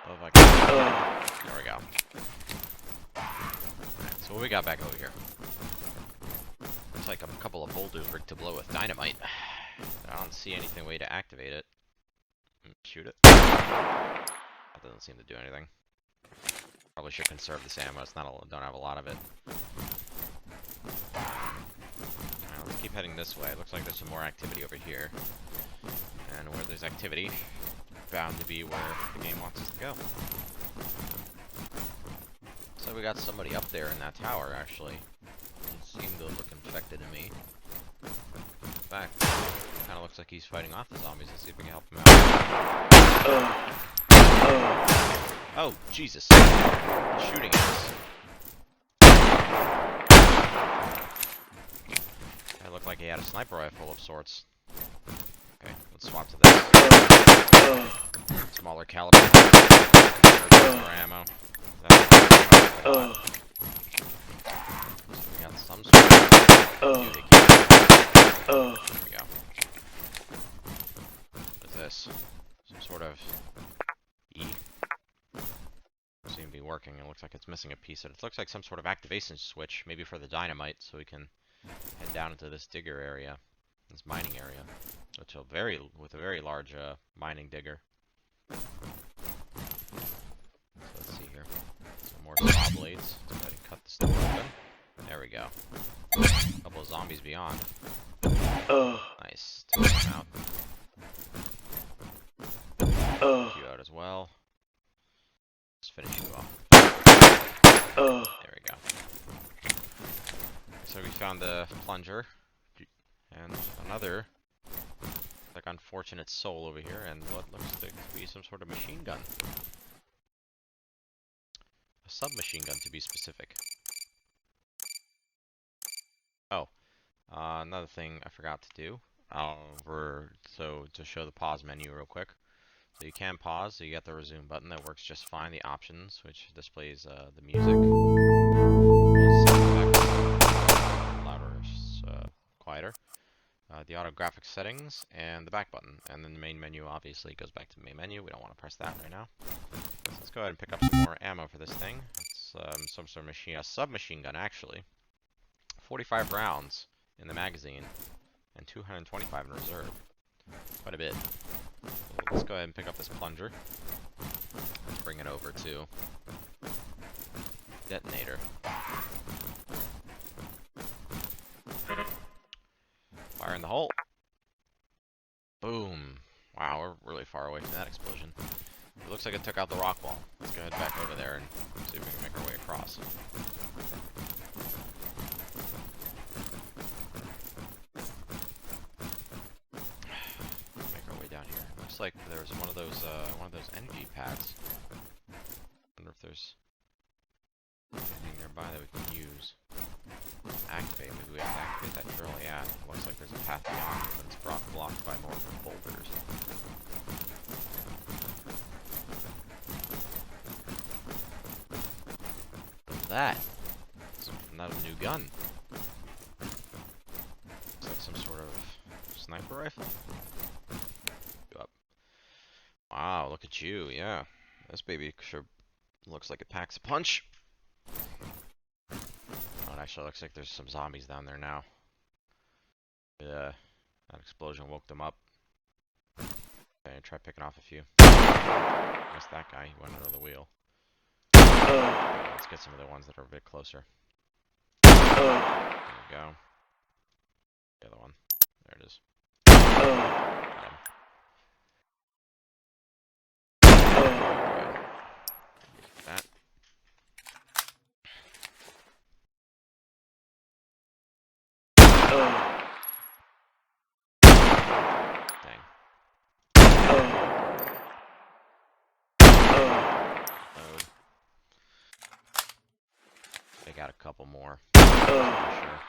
Speaker 4: Oh, if I can. There we go. Alright, so what we got back over here? Looks like a couple of boulders rigged to blow with dynamite. I don't see anything way to activate it. Shoot it. That doesn't seem to do anything. Probably should conserve this ammo. It's not don't have a lot of it. Alright, let's keep heading this way. It looks like there's some more activity over here. And where there's activity, bound to be where the game wants us to go. So we got somebody up there in that tower, actually. Doesn't seem to look infected to me. In fact, kind of looks like he's fighting off the zombies. Let's see if we can help him out. Oh, Jesus. He's shooting at us. That looked like he had a sniper rifle of sorts. Okay, let's swap to this. Smaller caliber. More ammo. So we got some sort of there we go. What is this? Some sort of E. Doesn't seem to be working. It looks like it's missing a piece. It looks like some sort of activation switch, maybe for the dynamite, so we can head down into this digger area, this mining area, which with a very large mining digger. So let's see here. Some more saw blades. Let's go ahead and cut this door open. There we go. A couple of zombies beyond. Nice. Take them out. You out as well. Let's finish you off. There we go. So we found the plunger and another like unfortunate soul over here, and what looks to be some sort of machine gun. A submachine gun, to be specific. Oh, another thing I forgot to do. So to show the pause menu real quick. So you can pause, so you get the resume button that works just fine. The options, which displays the music. Louder, quieter. The auto graphics settings, and the back button. And then the main menu obviously goes back to the main menu. We don't want to press that right now. So let's go ahead and pick up some more ammo for this thing. It's some sort of machine, a submachine gun actually. 45 rounds in the magazine, and 225 in reserve. Quite a bit. So let's go ahead and pick up this plunger. Let's bring it over to detonator. Fire in the hole. Boom. Wow, we're really far away from that explosion. It looks like it took out the rock wall. Let's go head back over there and see if we can make our way across. Make our way down here. Looks like there's one of those energy pads. Wonder if there's anything nearby that we can use. Activate. Maybe we have to activate that drill. Yeah, looks like there's a path beyond it, but it's blocked by more boulders. What's that? It's not a new gun. sniper rifle. Go up. Wow, look at you. Yeah, this baby sure looks like it packs a punch. Oh, it actually looks like there's some zombies down there now. Yeah, that explosion woke them up. Okay, try picking off a few. Missed that guy. He went under the wheel. Let's get some of the ones that are a bit closer. There we go. The other one. There it is. Got him. That. Dang. Load. They got a couple more. For sure.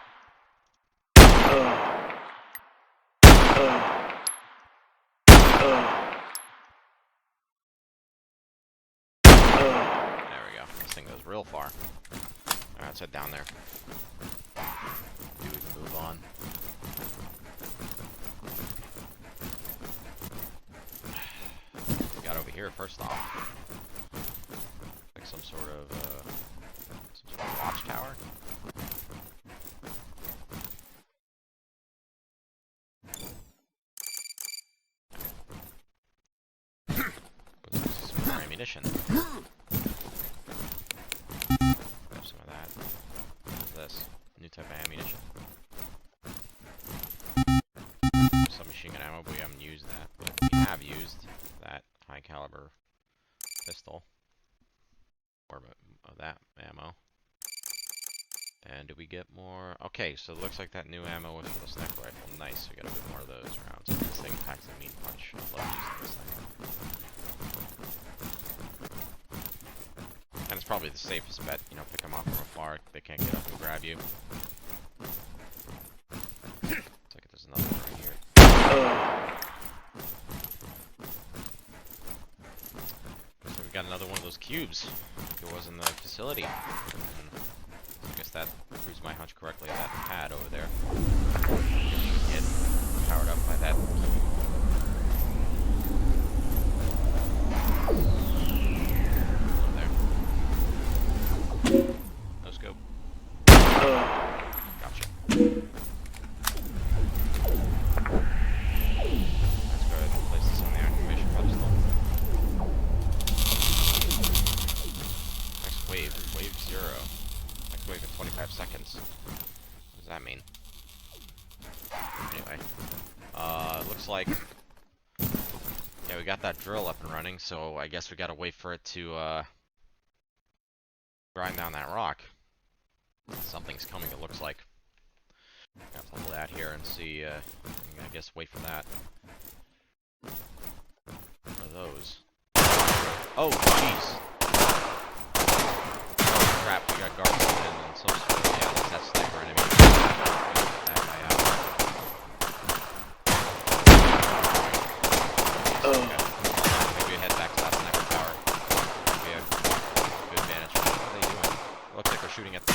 Speaker 4: There we go. This thing goes real far. Alright, let's head down there. Maybe we can move on. We got over here first off. Like some sort of watchtower. Some more ammunition. Grab some of that. What's this? New type of ammunition. Submachine gun ammo, but we haven't used that. But we have used that high caliber pistol. More of that ammo. And do we get more? Okay, so it looks like that new ammo was for the sniper rifle. Nice, we got a bit more of those rounds. This thing packs a mean punch. I love using this thing. And it's probably the safest bet, you know, pick them off from afar. They can't get up and grab you. Looks like there's another one right here. So we got another one of those cubes, like it was in the facility. And I guess that proves my hunch correctly. That pad over there should get powered up by that. There. No scope. Gotcha. Let's go ahead and place this on the activation pedestal. Next wave. Wave 0. Next wave in 25 seconds. What does that mean? Anyway. Looks like... Yeah, we got that drill up and running, so I guess we gotta wait for it to, grind down that rock. Something's coming, it looks like. Got to hold that here and see, I guess wait for that. What are those? Oh, jeez! Oh, crap, we got guards and some sort of, yeah, that's that sniper enemy. That guy out. Okay. Maybe we head back to that sniper tower. We have good advantage. What are they doing? Looks like they're shooting at the...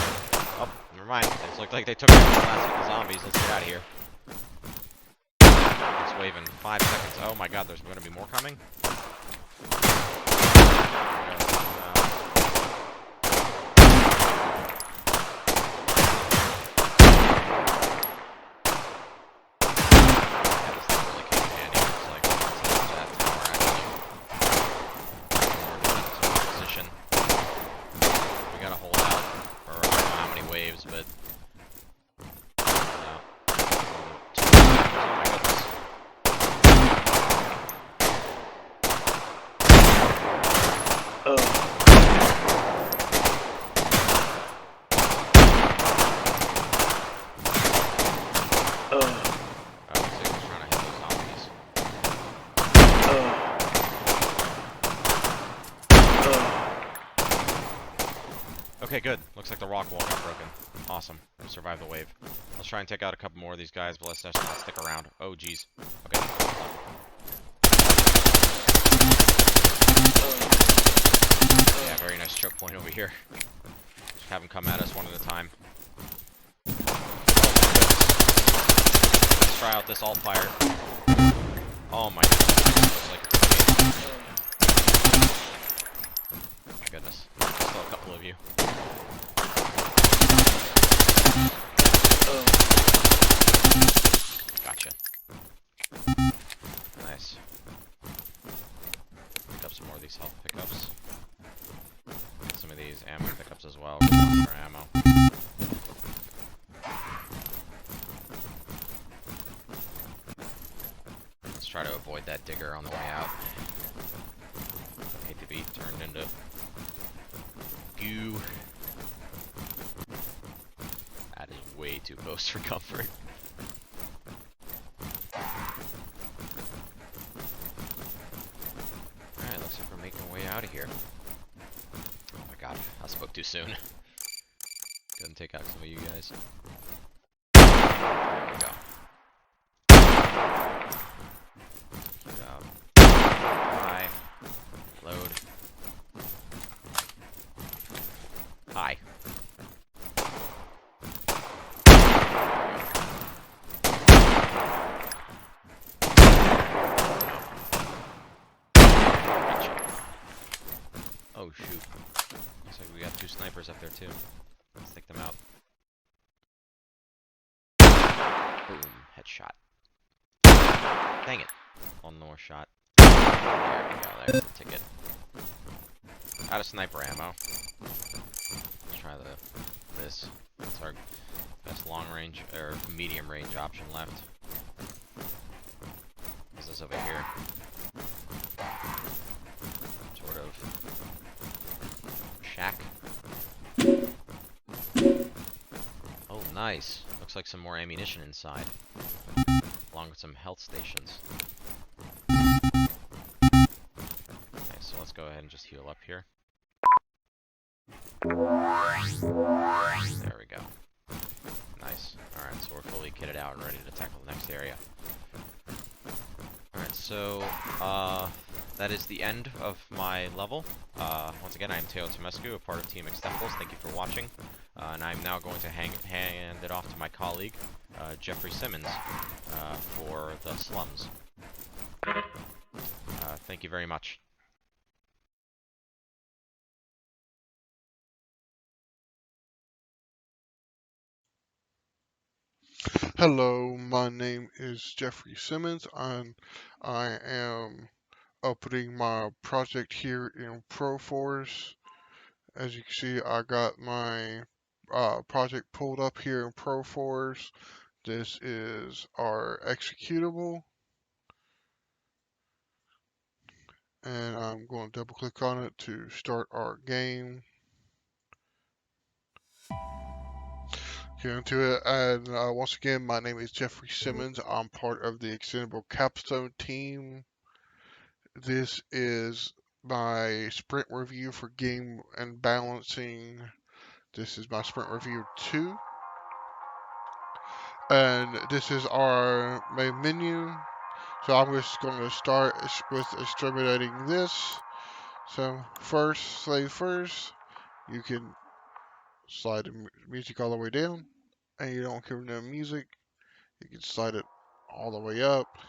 Speaker 4: Oh, never mind. It looked like they took out the last of the zombies. Let's get out of here. Next wave in 5 seconds. Oh my god, there's going to be more coming? Okay, good. Looks like the rock wall got broken. Awesome. We survived the wave. Let's try and take out a couple more of these guys, but let's just not stick around. Oh, jeez. Okay. Yeah, very nice choke point over here. Just have them come at us one at a time. Let's try out this alt fire. Oh my goodness. Looks like it's oh my goodness. Still a couple of you. Gotcha. Nice. Pick up some more of these health pickups. Get some of these ammo pickups as well. For ammo. Let's try to avoid that digger on the way out. Hate to be turned into goo. That is way too close for comfort. Alright, looks like we're making our way out of here. Oh my god, I spoke too soon. Go and take out some of you guys. There we go. Hi. Load. Hi. Oh shoot. Looks like we got 2 snipers up there too. Let's take them out. Boom. Headshot. Dang it. One more shot. There we go. There's the ticket. Out of sniper ammo. Let's try this. It's our best long range or medium range option left. What's this over here? Sort of shack. Oh, nice. Looks like some more ammunition inside, along with some health stations. Okay, so let's go ahead and just heal up here. There we go. Nice. Alright, so we're fully kitted out and ready to tackle the next area. Alright, so, that is the end of my level. Once again, I'm Teo Tomescu, a part of Team Extemporis. Thank you for watching. And I'm now going to hand it off to my colleague, Jeffrey Simmons, for the slums. Thank you very much.
Speaker 6: Hello, my name is Jeffrey Simmons, and I am opening my project here in ProForce. As you can see, I got my project pulled up here in ProForce. This is our executable, and I'm going to double click on it to start our game. Get into it, and once again, my name is Jeffrey Simmons. I'm part of the Extendable Capstone team. This is my sprint review for game and balancing. This is my sprint review 2. And this is our main menu. So I'm just going to start with exterminating this. So first, you can slide the music all the way down. And you don't hear no music. You can slide it all the way up.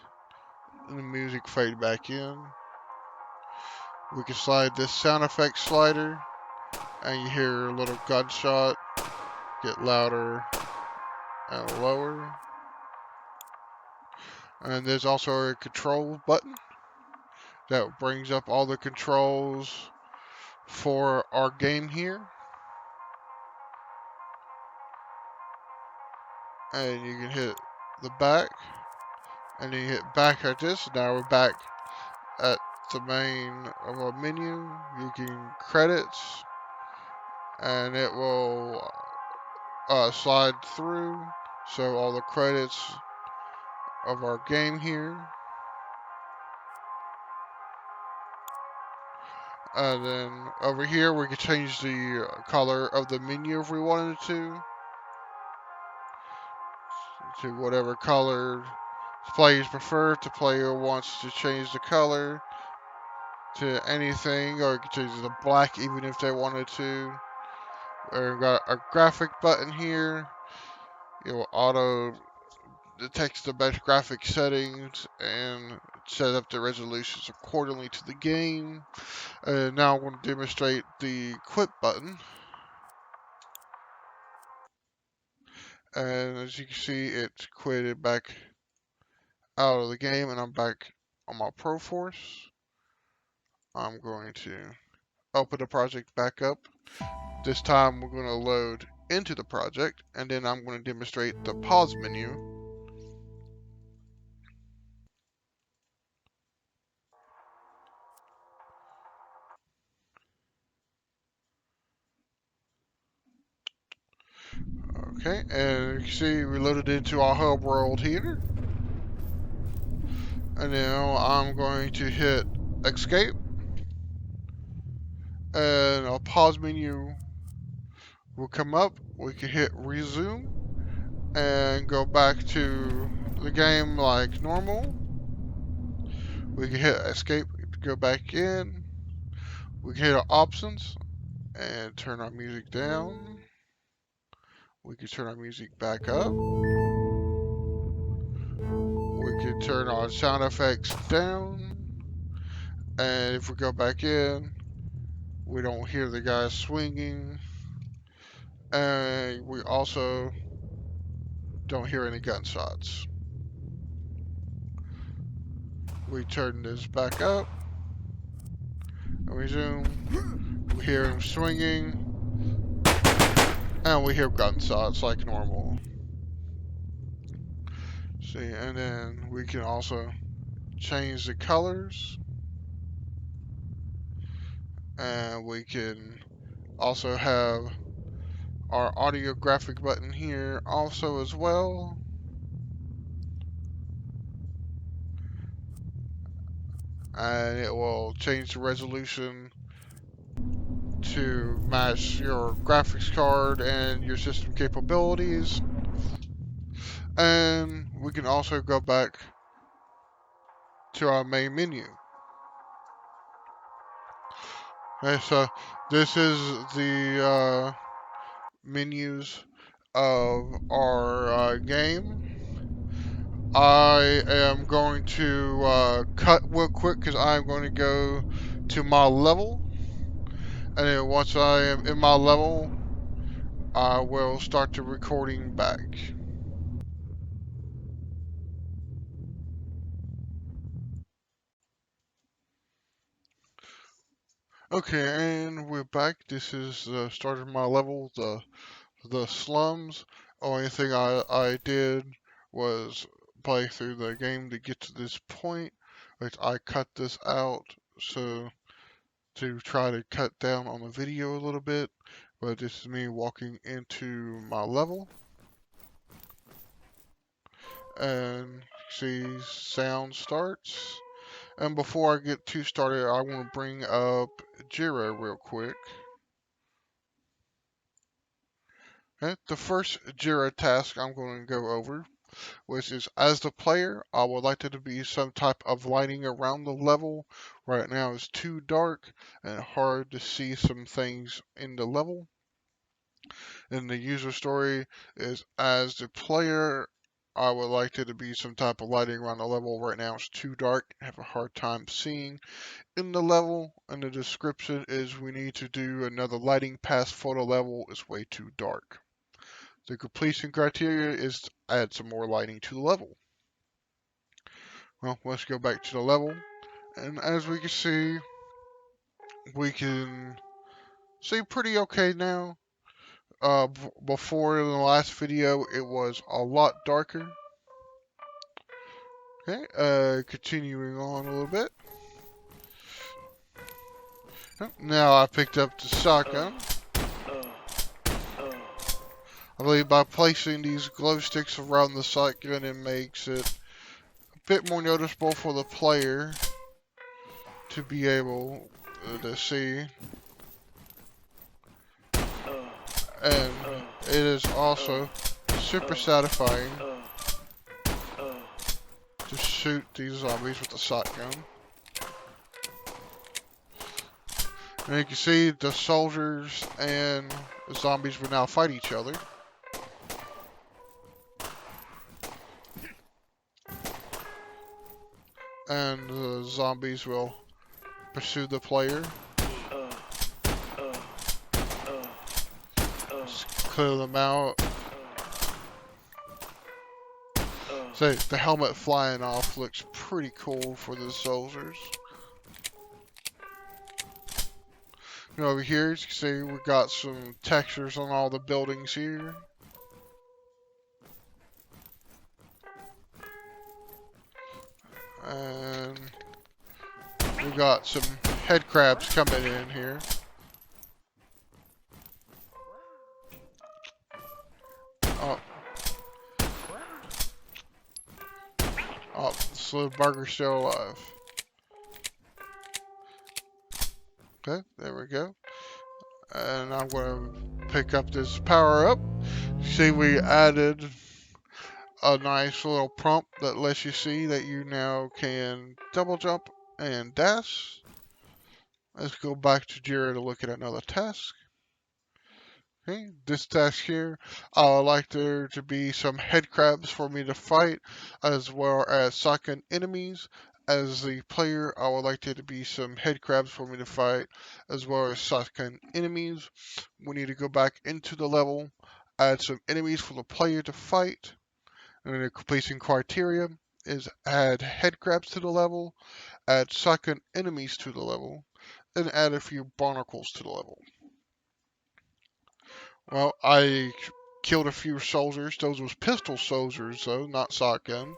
Speaker 6: And the music fade back in. We can slide this sound effect slider, and you hear a little gunshot get louder and lower. And there's also a control button that brings up all the controls for our game here. And you can hit the back, and then you hit back at this. Now we're back at the main of our menu. You can credits, and it will slide through, so all the credits of our game here. And then over here we can change the color of the menu if we wanted to whatever color the players prefer. If the player wants to change the color to anything, or you can change it to black even if they wanted to. We've got a graphic button here. It will auto detects the best graphic settings and set up the resolutions accordingly to the game. Now I'm going to demonstrate the quit button. And as you can see, it's quitted back out of the game, and I'm back on my Proforce. I'm going to open the project back up. This time we're going to load into the project, and then I'm going to demonstrate the pause menu. Okay, and you can see we loaded into our hub world here. And now I'm going to hit escape, and a pause menu will come up. We can hit resume and go back to the game like normal. We can hit escape to go back in. We can hit our options and turn our music down. We can turn our music back up. We can turn our sound effects down. And if we go back in, we don't hear the guys swinging. And we also don't hear any gunshots. We turn this back up. And resume. We hear him swinging. And we hear gunshots like normal. See, and then we can also change the colors. And we can also have our audio graphic button here also as well. And it will change the resolution to match your graphics card and your system capabilities. And we can also go back to our main menu. Okay, so this is the menus of our game. I am going to cut real quick because I'm going to go to my level. And then once I am in my level, I will start the recording back. Okay, and we're back. This is the start of my level, the slums. Only thing I did was play through the game to get to this point. Like, I cut this out so to try to cut down on the video a little bit. But this is me walking into my level. And see, sound starts. And before I get too started, I want to bring up Jira real quick. Okay, the first Jira task I'm going to go over, which is as the player, I would like there to be some type of lighting around the level. Right now it's too dark and hard to see some things in the level. And the user story is as the player, I would like there to be some type of lighting around the level. Right now it's too dark, I have a hard time seeing in the level. And the description is we need to do another lighting past photo level, it's way too dark. The completion criteria is to add some more lighting to the level. Well, let's go back to the level. And as we can see pretty okay now. Before in the last video, it was a lot darker. Okay, continuing on a little bit. Now I picked up the shotgun. I believe by placing these glow sticks around the shotgun, it makes it a bit more noticeable for the player to be able to see. And it is also super satisfying to shoot these zombies with a shotgun. And you can see the soldiers and the zombies will now fight each other. and the zombies will pursue the player. Just clear them out. So the helmet flying off looks pretty cool for the soldiers. And over here, as you can see, we got some textures on all the buildings here. And we got some head crabs coming in here. Oh. Oh, this little burger's still alive. Okay, there we go. And I'm going to pick up this power up. See, we added a nice little prompt that lets you see that you now can double jump and dash. Let's go back to Jira to look at another task. Okay, this task here, I would like there to be some head crabs for me to fight, as well as sucking enemies. As the player, I would like there to be some head crabs for me to fight, as well as sucking enemies. We need to go back into the level, add some enemies for the player to fight. And the completion criteria is add head crabs to the level, add sucking enemies to the level, and add a few barnacles to the level. Well, I killed a few soldiers. Those was pistol soldiers, though, not shotgun.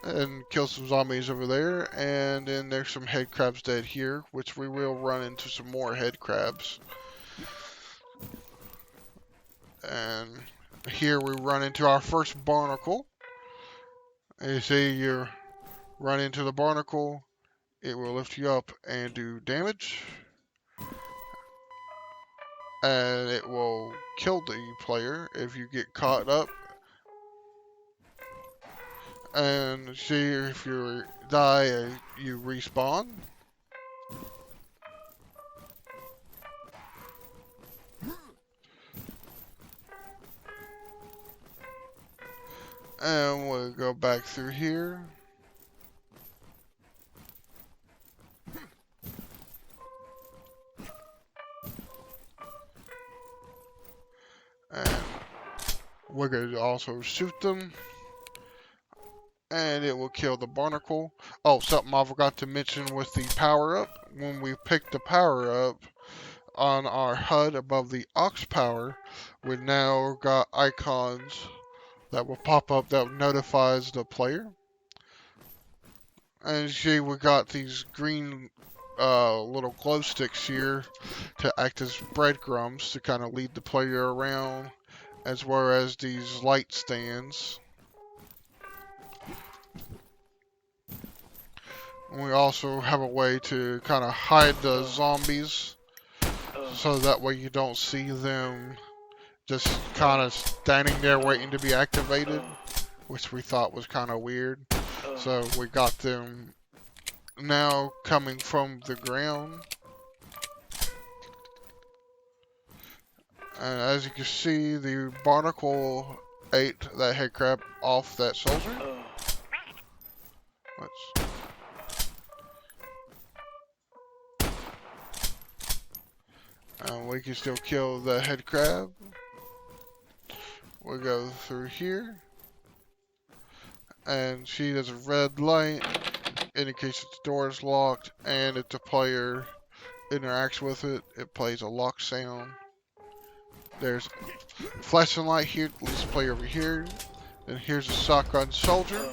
Speaker 6: And killed some zombies over there. And then there's some head crabs dead here, which we will run into some more head crabs. And here we run into our first barnacle. And you see, you run into the barnacle, it will lift you up and do damage. And it will kill the player if you get caught up. And see, if you die, you respawn. And we'll go back through here. And we're going to also shoot them. And it will kill the barnacle. Oh, something I forgot to mention with the power up. When we pick the power up on our HUD above the aux power, we now got icons that will pop up that notifies the player. And you see, we got these green little glow sticks here to act as breadcrumbs to kind of lead the player around, as well as these light stands. And we also have a way to kind of hide the zombies, so that way you don't see them just kind of standing there waiting to be activated, which we thought was kind of weird. So we got them now coming from the ground. And as you can see, the barnacle ate that head crab off that soldier. And we can still kill the head crab. We'll go through here. And see, there's a red light indicates that the door is locked, and if the player interacts with it, it plays a lock sound. There's a flashing light here, leads the player over here. And here's a shotgun soldier.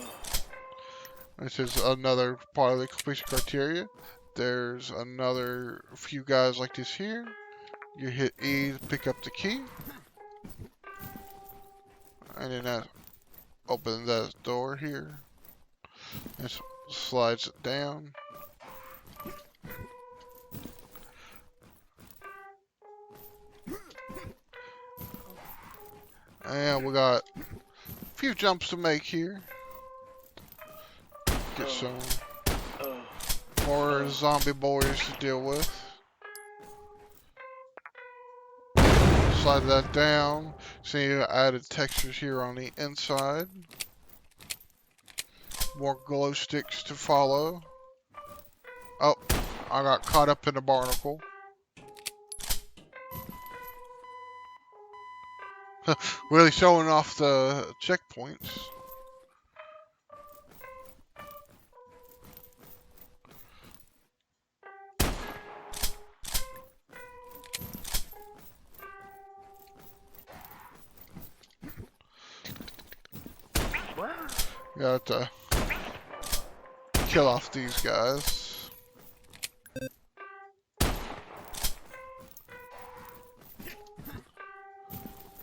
Speaker 6: This is another part of the completion criteria. There's another few guys like this here. You hit E to pick up the key. And then that opens that door here. And slides it down. And we got a few jumps to make here. Get some more zombie boys to deal with. Slide that down. See, added textures here on the inside. More glow sticks to follow. Oh, I got caught up in a barnacle. Really showing off the checkpoints. Got to kill off these guys.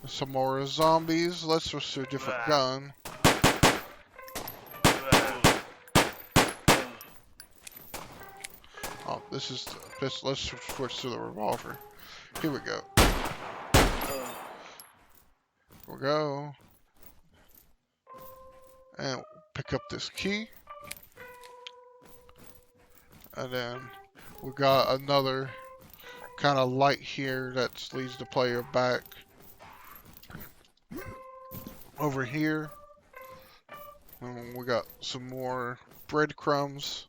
Speaker 6: Some more zombies. Let's switch to a different gun. Oh, this is this. Let's switch to the revolver. Here we go. We'll go and pick up this key, and then we got another kind of light here that leads the player back over here. And we got some more breadcrumbs,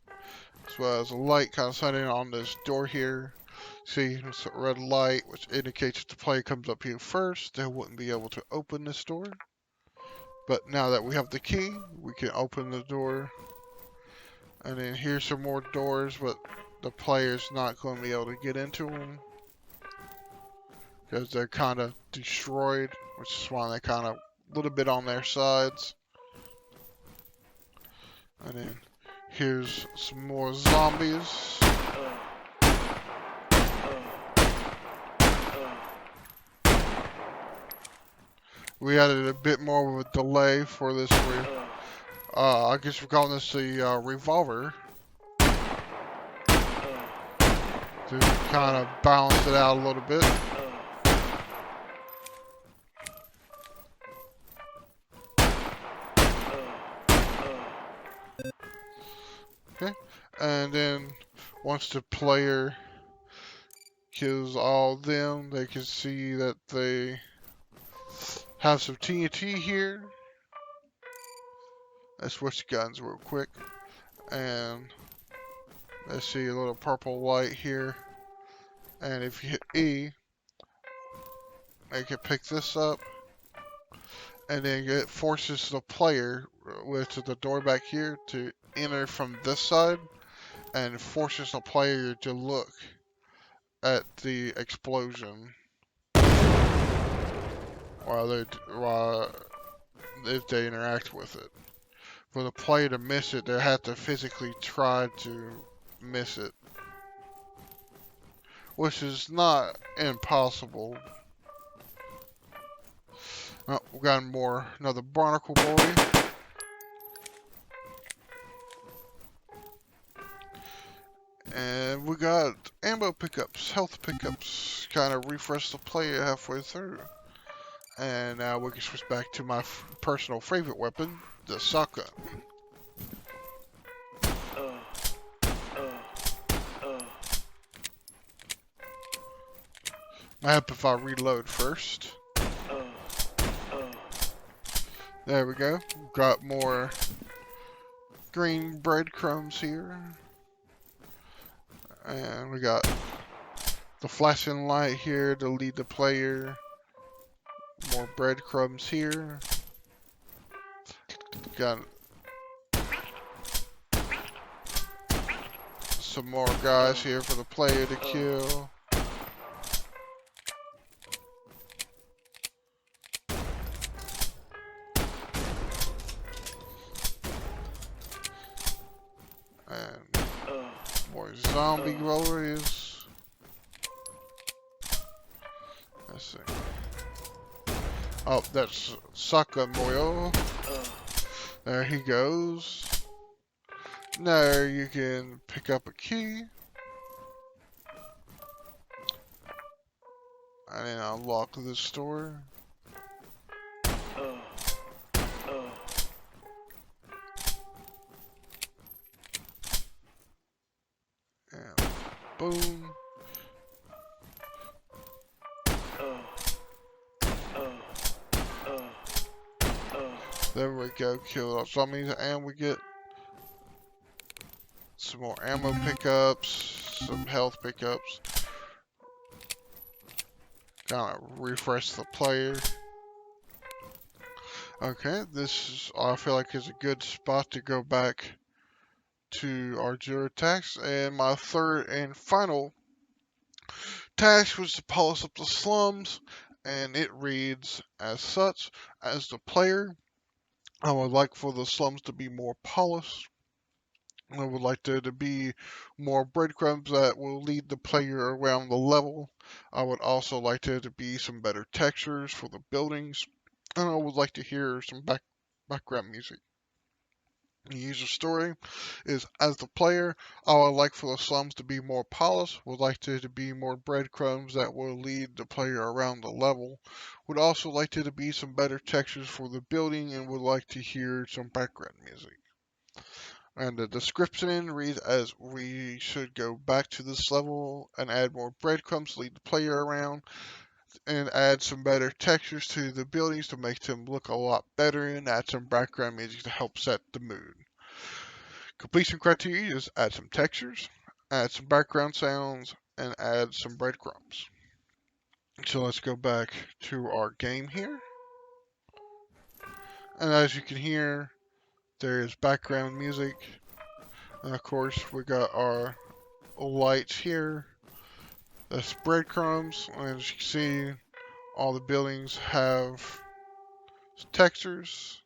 Speaker 6: as well as a light kind of shining on this door here. See, it's a red light, which indicates if the player comes up here first, they wouldn't be able to open this door. But now that we have the key, we can open the door. And then here's some more doors, but the player's not going to be able to get into them, because they're kind of destroyed, which is why they're kind of a little bit on their sides. And then here's some more zombies. We added a bit more of a delay for this. I guess we're calling this the revolver, to kind of balance it out a little bit. Okay, and then once the player kills all of them, they can see that they have some TNT here. Let's switch guns real quick, and let's see a little purple light here. And if you hit E, they can pick this up, and then it forces the player with the door back here to enter from this side, and forces the player to look at the explosion if they interact with it. For the player to miss it, they have to physically try to miss it, which is not impossible. Oh, we got another barnacle boy. And we got ammo pickups, health pickups, kind of refresh the player halfway through. And now we can switch back to my personal favorite weapon, the shotgun. I hope if I reload first. There we go. Got more green breadcrumbs here. And we got the flashing light here to lead the player. More breadcrumbs here. Got some more guys here for the player to kill. And more zombie warriors. Let's see. Oh, that's Sakamoyo. There he goes. Now you can pick up a key. And then unlock this door. And boom. There we go, kill those zombies, and we get some more ammo pickups, some health pickups. Kind of refresh the player. Okay, this is, I feel like is a good spot to go back to our Jira tasks. And my third and final task was to polish up the slums, and it reads as such. As the player, I would like for the slums to be more polished. I would like there to be more breadcrumbs that will lead the player around the level. I would also like there to be some better textures for the buildings. And I would like to hear some background music. The user story is, as the player, I would like for the slums to be more polished, would like there to be more breadcrumbs that will lead the player around the level, would also like there to be some better textures for the building, and would like to hear some background music. And the description reads as, we should go back to this level and add more breadcrumbs to lead the player around, and add some better textures to the buildings to make them look a lot better, and add some background music to help set the mood. Completion criteria is add some textures, add some background sounds, and add some breadcrumbs. So let's go back to our game here. And as you can hear, there is background music. And of course, we got our lights here. That's breadcrumbs. And as you can see, all the buildings have textures.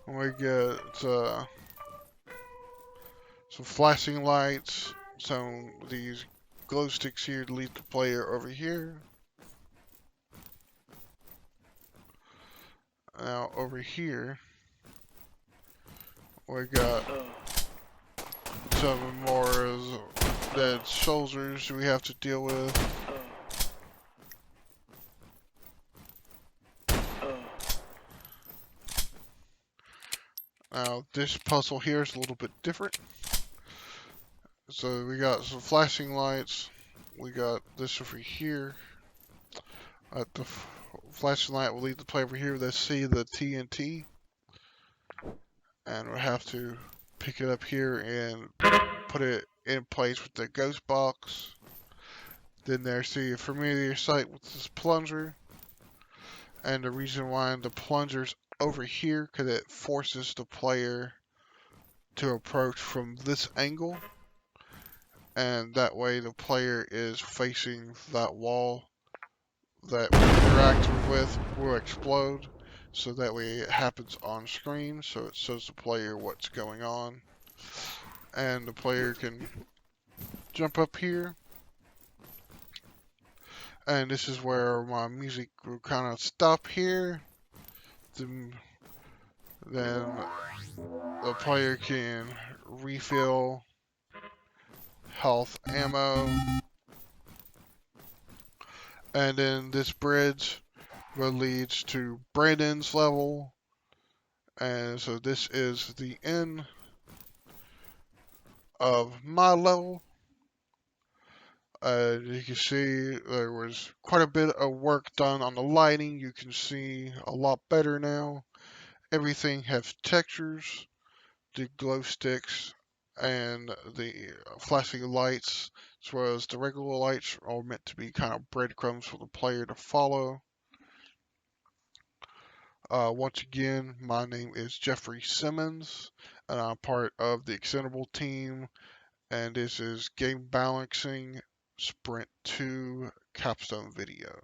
Speaker 6: And we get some flashing lights. So these glow sticks here to lead the player over here. Now over here, we got some more dead soldiers we have to deal with. Now this puzzle here is a little bit different. So we got some flashing lights. We got this over here. The flashing light will lead the player over here. Let's see the TNT. And we'll have to pick it up here and put it in place with the ghost box. Then there's the familiar sight with this plunger. And the reason why the plunger's over here, because it forces the player to approach from this angle. And that way the player is facing that wall that we interact with will explode. So that way it happens on screen, so it shows the player what's going on. And the player can jump up here. And this is where my music will kind of stop here. Then the player can refill health ammo. And then this bridge will lead to Brandon's level. And so this is the end of my level. You can see there was quite a bit of work done on the lighting. You can see a lot better now. Everything has textures, the glow sticks, and the flashing lights, as well as the regular lights, are meant to be kind of breadcrumbs for the player to follow. Once again, my name is Jeffrey Simmons, and I'm part of the Extendable team, and this is Game Balancing Sprint 2 Capstone Video.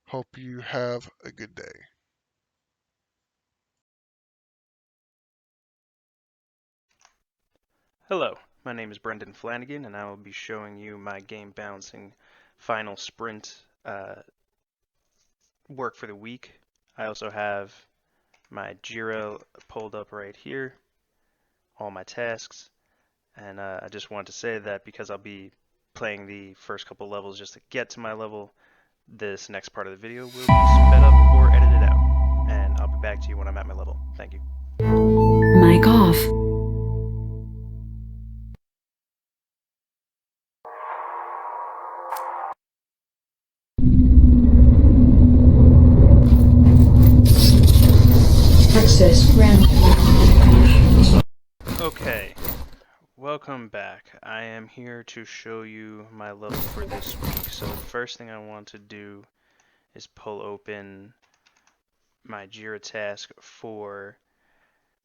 Speaker 6: Hope you have a good day.
Speaker 7: Hello, my name is Brendan Flanagan, and I will be showing you my game balancing final sprint work for the week. I also have my Jira pulled up right here, all my tasks, and I just wanted to say that because I'll be playing the first couple levels just to get to my level, this next part of the video will be sped up or edited out, and I'll be back to you when I'm at my level. Thank you.
Speaker 5: Mic off. Access granted.
Speaker 7: Okay, welcome back. I am here to show you my level for this week. So the first thing I want to do is pull open my Jira task for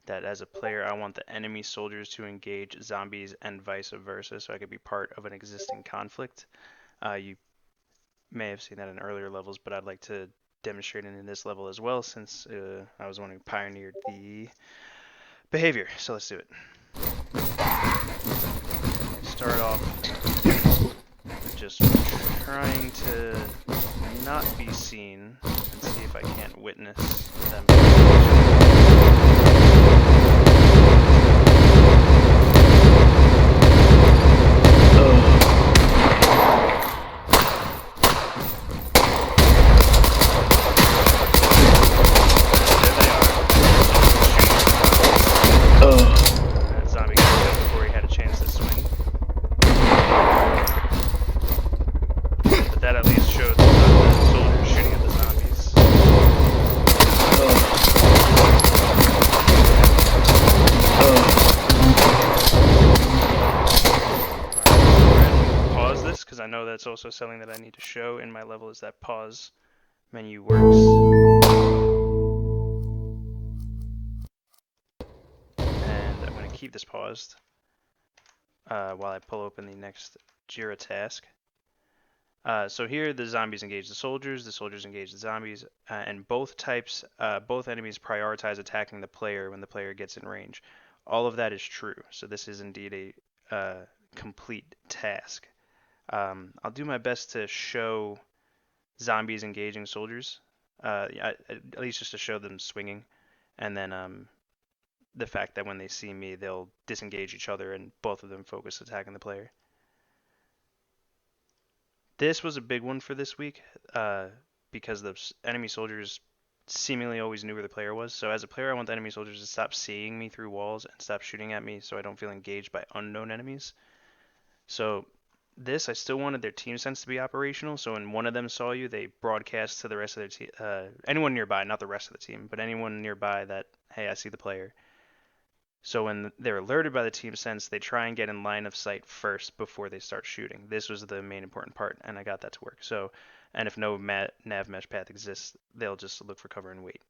Speaker 7: that. As a player, I want the enemy soldiers to engage zombies and vice versa, so I could be part of an existing conflict. You may have seen that in earlier levels, but I'd like to demonstrate it in this level as well, since I was the one who pioneered the behavior. So let's do it. Start off just trying to not be seen and see if I can't witness them. That zombie got killed before he had a chance to swing. But that at least showed the soldiers shooting at the zombies. Pause this, because I know that's also something that I need to show in my level, is that pause menu works. And I'm going to keep this paused while I pull open the next Jira task. So here the zombies engage the soldiers engage the zombies, and both enemies prioritize attacking the player when the player gets in range. All of that is true, so this is indeed a complete task. I'll do my best to show zombies engaging soldiers, at least just to show them swinging, and then the fact that when they see me, they'll disengage each other and both of them focus attacking the player. This was a big one for this week because the enemy soldiers seemingly always knew where the player was. So as a player, I want the enemy soldiers to stop seeing me through walls and stop shooting at me so I don't feel engaged by unknown enemies. So this, I still wanted their team sense to be operational. So when one of them saw you, they broadcast to the rest of their team, anyone nearby, not the rest of the team, but anyone nearby that, hey, I see the player. So when they're alerted by the team sense, they try and get in line of sight first before they start shooting. This was the main important part, and I got that to work. So, and if no nav mesh path exists, they'll just look for cover and wait.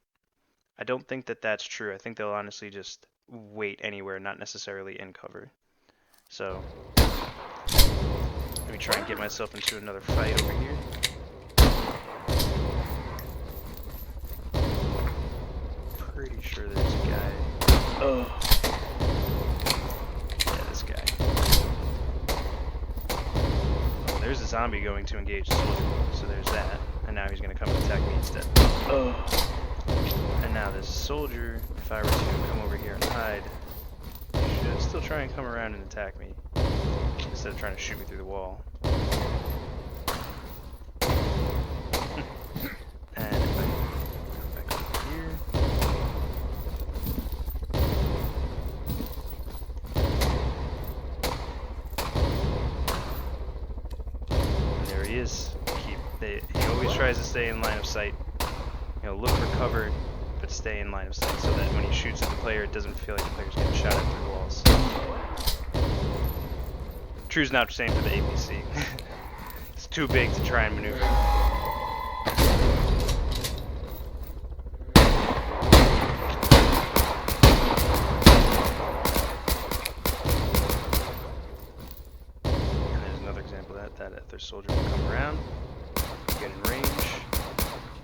Speaker 7: I don't think that that's true. I think they'll honestly just wait anywhere, not necessarily in cover. So, let me try and get myself into another fight over here. Pretty sure there's a guy. Oh. Yeah, this guy. Oh, there's a zombie going to engage the soldier, so there's that. And now he's going to come and attack me instead. Oh. And now this soldier, if I were to come over here and hide, should still try and come around and attack me, instead of trying to shoot me through the wall. And if I come back over here. He is. He always tries to stay in line of sight. Look for cover, but stay in line of sight so that when he shoots at the player, it doesn't feel like the player's getting shot at through the walls. True's not the same for the APC. It's too big to try and maneuver. That their soldier will come around, get in range,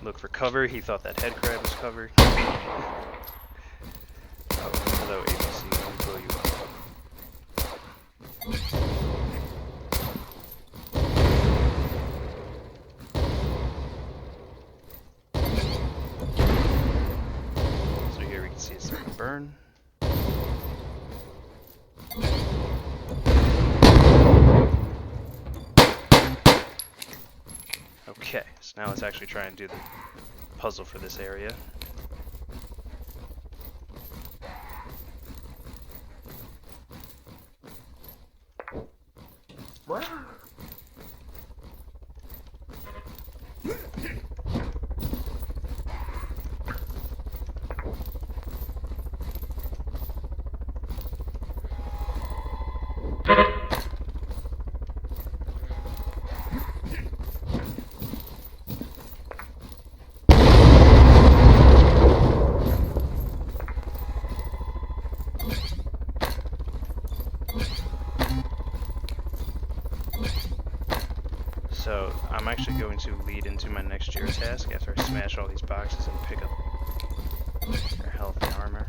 Speaker 7: look for cover. He thought that head crab was covered. Oh, hello ABC, let me blow you up. So here we can see it starting to burn. Okay, so now let's actually try and do the puzzle for this area. So I'm actually going to lead into my next Jira task after I smash all these boxes and pick up their health and armor.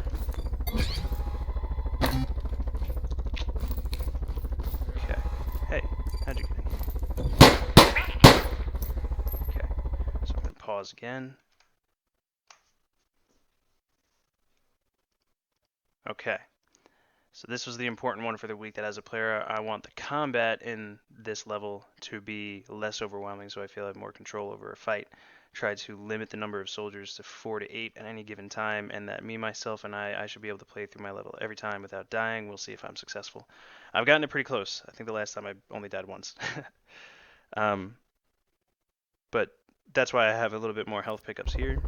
Speaker 7: Okay. Hey, how'd you get in here? Okay. So I'm gonna pause again. Okay. So this was the important one for the week, that as a player, I want the combat in this level to be less overwhelming so I feel I have more control over a fight. Try to limit the number of soldiers to 4 to 8 at any given time, and that me, myself, and I should be able to play through my level every time without dying. We'll see if I'm successful. I've gotten it pretty close. I think the last time I only died once. But that's why I have a little bit more health pickups here.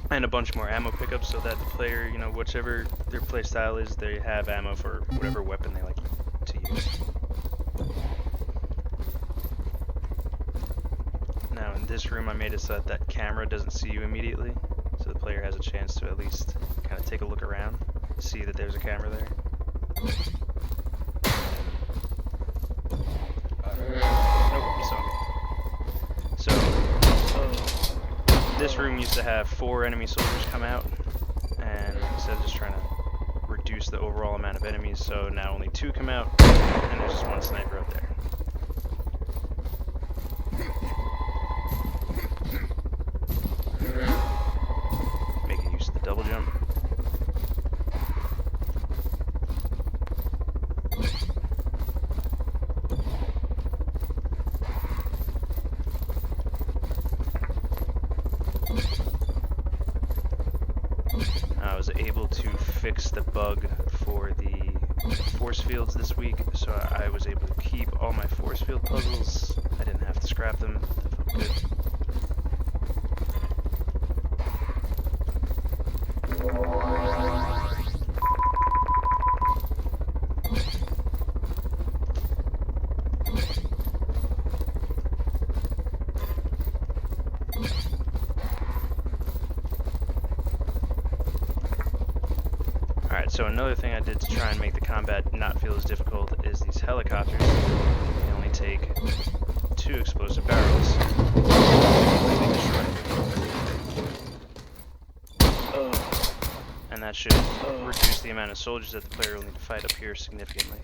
Speaker 7: And a bunch more ammo pickups so that the player, you know, whichever their play style is, they have ammo for whatever weapon they like to use. Now in this room I made it so that that camera doesn't see you immediately, so the player has a chance to at least kind of take a look around, see that there's a camera there. Nope, he saw me. So, this room used to have 4 enemy soldiers come out, and instead of just trying to reduce the overall amount of enemies, so now only 2 come out, and there's just 1 sniper up there. Making use of the double jump. I was able to fix the bug for the force fields this week, so I was able to keep all my force field puzzles. I didn't have to scrap them. That felt good. Alright, so another thing I did to try and make the combat not feel as difficult is these helicopters. They only take 2 explosive barrels. And that should reduce the amount of soldiers that the player will need to fight up here significantly.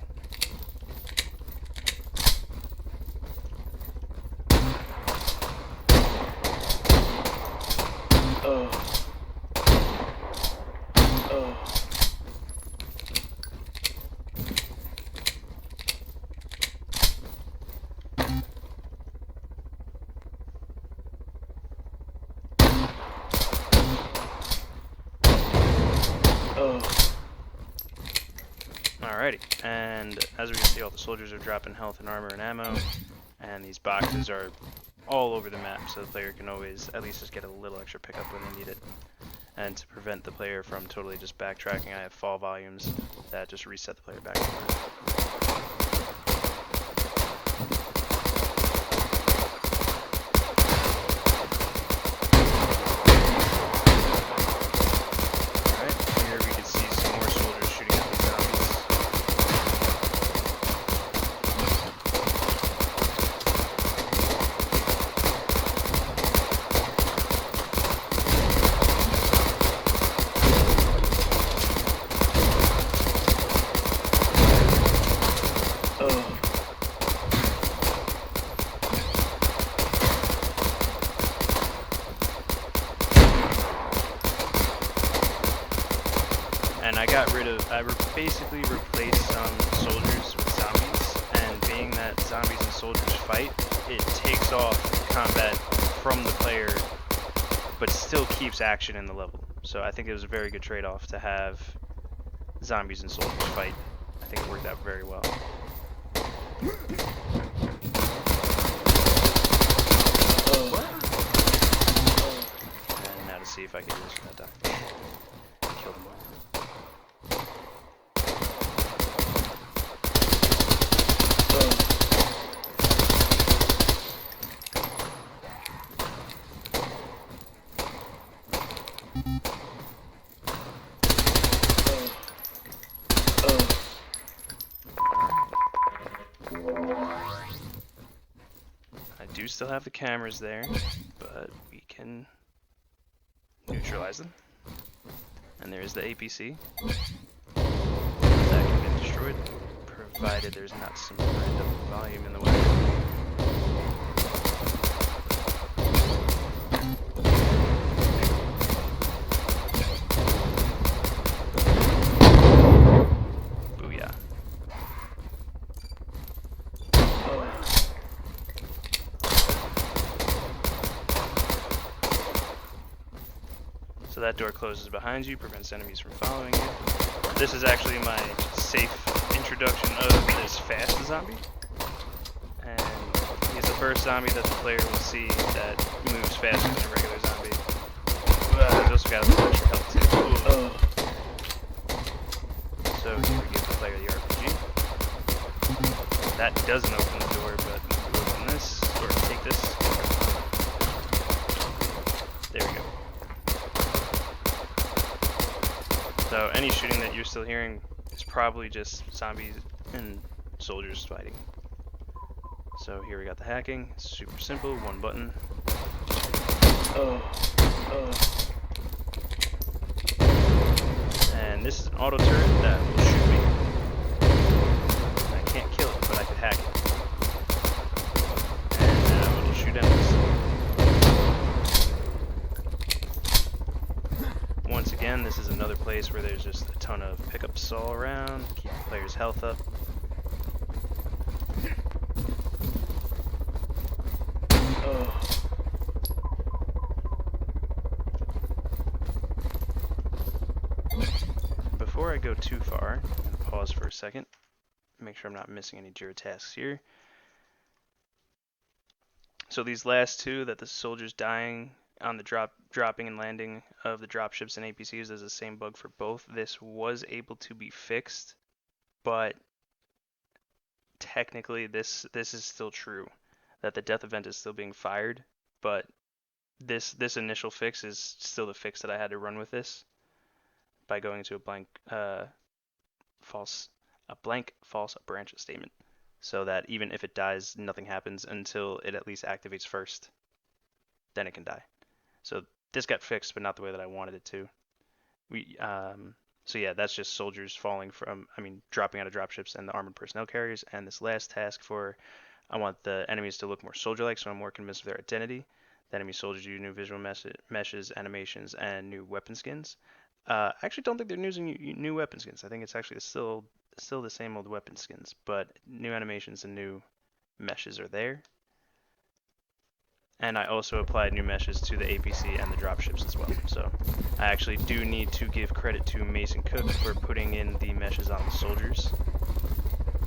Speaker 7: Alrighty, and as we can see, all the soldiers are dropping health and armor and ammo, and these boxes are all over the map, so the player can always at least just get a little extra pickup when they need it. And to prevent the player from totally just backtracking, I have fall volumes that just reset the player back to normal. And I basically replaced some soldiers with zombies, and being that zombies and soldiers fight, it takes off combat from the player, but still keeps action in the level. So I think it was a very good trade-off to have zombies and soldiers fight. I think it worked out very well. And now to see if I can do this without dying. Kill them all. I do still have the cameras there, but we can neutralize them. And there's the APC. That can get destroyed, provided there's not some random volume in the way. Booyah. So that door closes behind you, prevents enemies from following you. This is actually my safe introduction of this fast zombie. And he's the first zombie that the player will see that moves faster than a regular zombie. He's also got a little extra health too. So here we give the player the RPG. That doesn't open the door, but we open this, or take this. There we go. So any shooting that you're still hearing is probably just zombies and soldiers fighting. So here we got the hacking, super simple, one button. And this is an auto turret that will shoot me. I can't kill it, but I could hack it. And it'll shoot enemies. Once again, this is another place where there's just a ton of pickups all around, keep the player's health up. Before I go too far, I'm going to pause for a second, make sure I'm not missing any Jira tasks here. So these last two, that the soldiers dying on the dropping and landing of the dropships and APCs, is the same bug for both. This was able to be fixed, but technically this is still true, that the death event is still being fired, but this initial fix is still the fix that I had to run with this by going to a blank false branch statement, so that even if it dies, nothing happens until it at least activates first. Then it can die. So this got fixed, but not the way that I wanted it to. So yeah, that's just soldiers dropping out of dropships and the armored personnel carriers. And this last task for, I want the enemies to look more soldier-like, so I'm more convinced of their identity. The enemy soldiers use new visual meshes, animations, and new weapon skins. I actually don't think they're using new weapon skins. I think it's actually still the same old weapon skins, but new animations and new meshes are there. And I also applied new meshes to the APC and the dropships as well. So I actually do need to give credit to Mason Cook for putting in the meshes on the soldiers.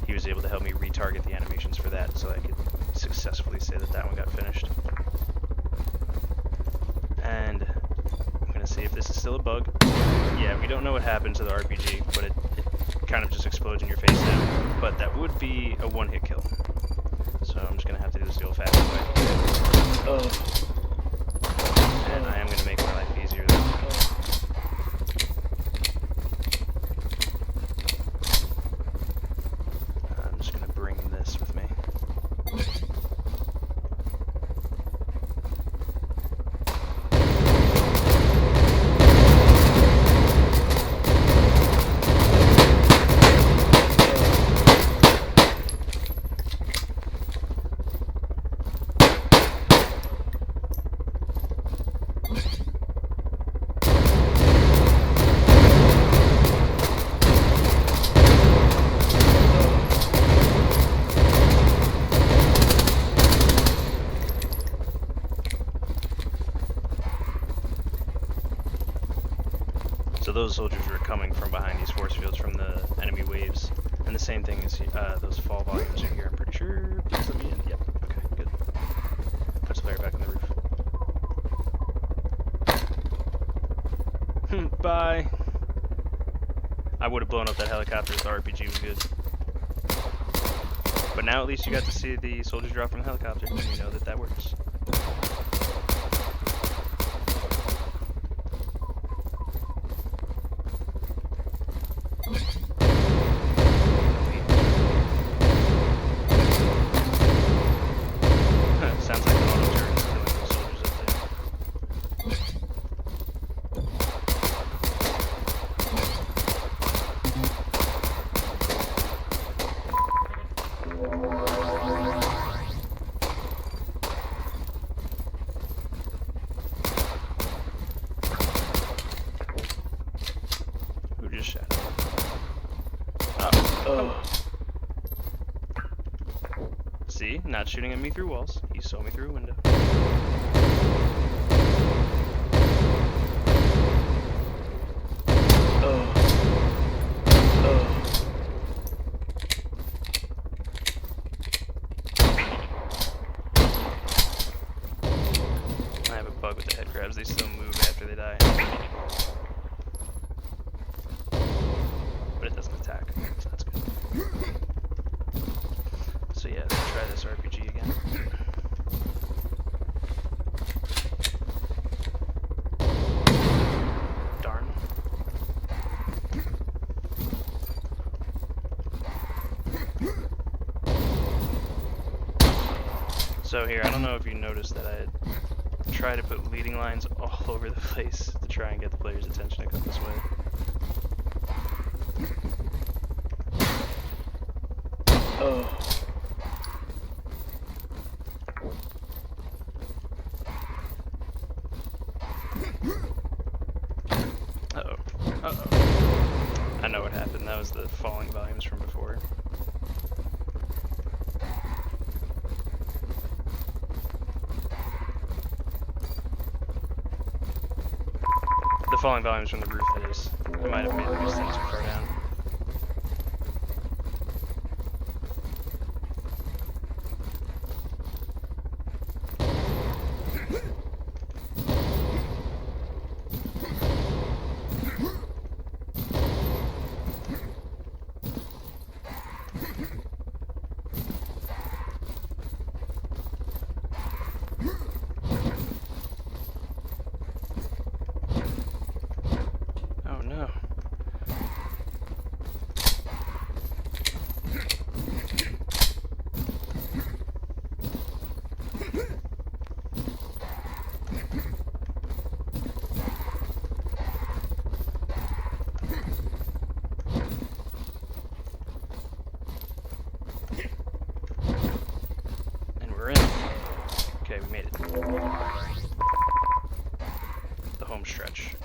Speaker 7: He was able to help me retarget the animations for that, so I could successfully say that that one got finished. And I'm gonna see if this is still a bug. Yeah, we don't know what happened to the RPG, but it kind of just explodes in your face now. But that would be a one-hit kill. So I'm just gonna have to do this the old-fashioned way. And I am gonna make my life easier though. I'm just gonna bring this with me. So those soldiers were coming from behind these force fields from the enemy waves. And the same thing is those fall volumes are here, I'm pretty sure. Please let me in. Yep, okay, good. Puts the player back on the roof. Bye. I would have blown up that helicopter if the RPG was good. But now at least you got to see the soldiers drop from the helicopter, and you know that that works. See? Not shooting at me through walls. He saw me through a window. I have a bug with the head crabs. They still move after they die. But it doesn't attack, so that's good. So yeah, let's try this RPG again. Darn. So here, I don't know if you noticed that I try to put leading lines all over the place to try and get the player's attention to come this way. Uh-oh. Uh-oh. I know what happened. That was the falling volumes from before. The falling volumes from the roof, that is. I might have made the thing too far down. Oh no. And we're in. Okay, we made it. The home stretch.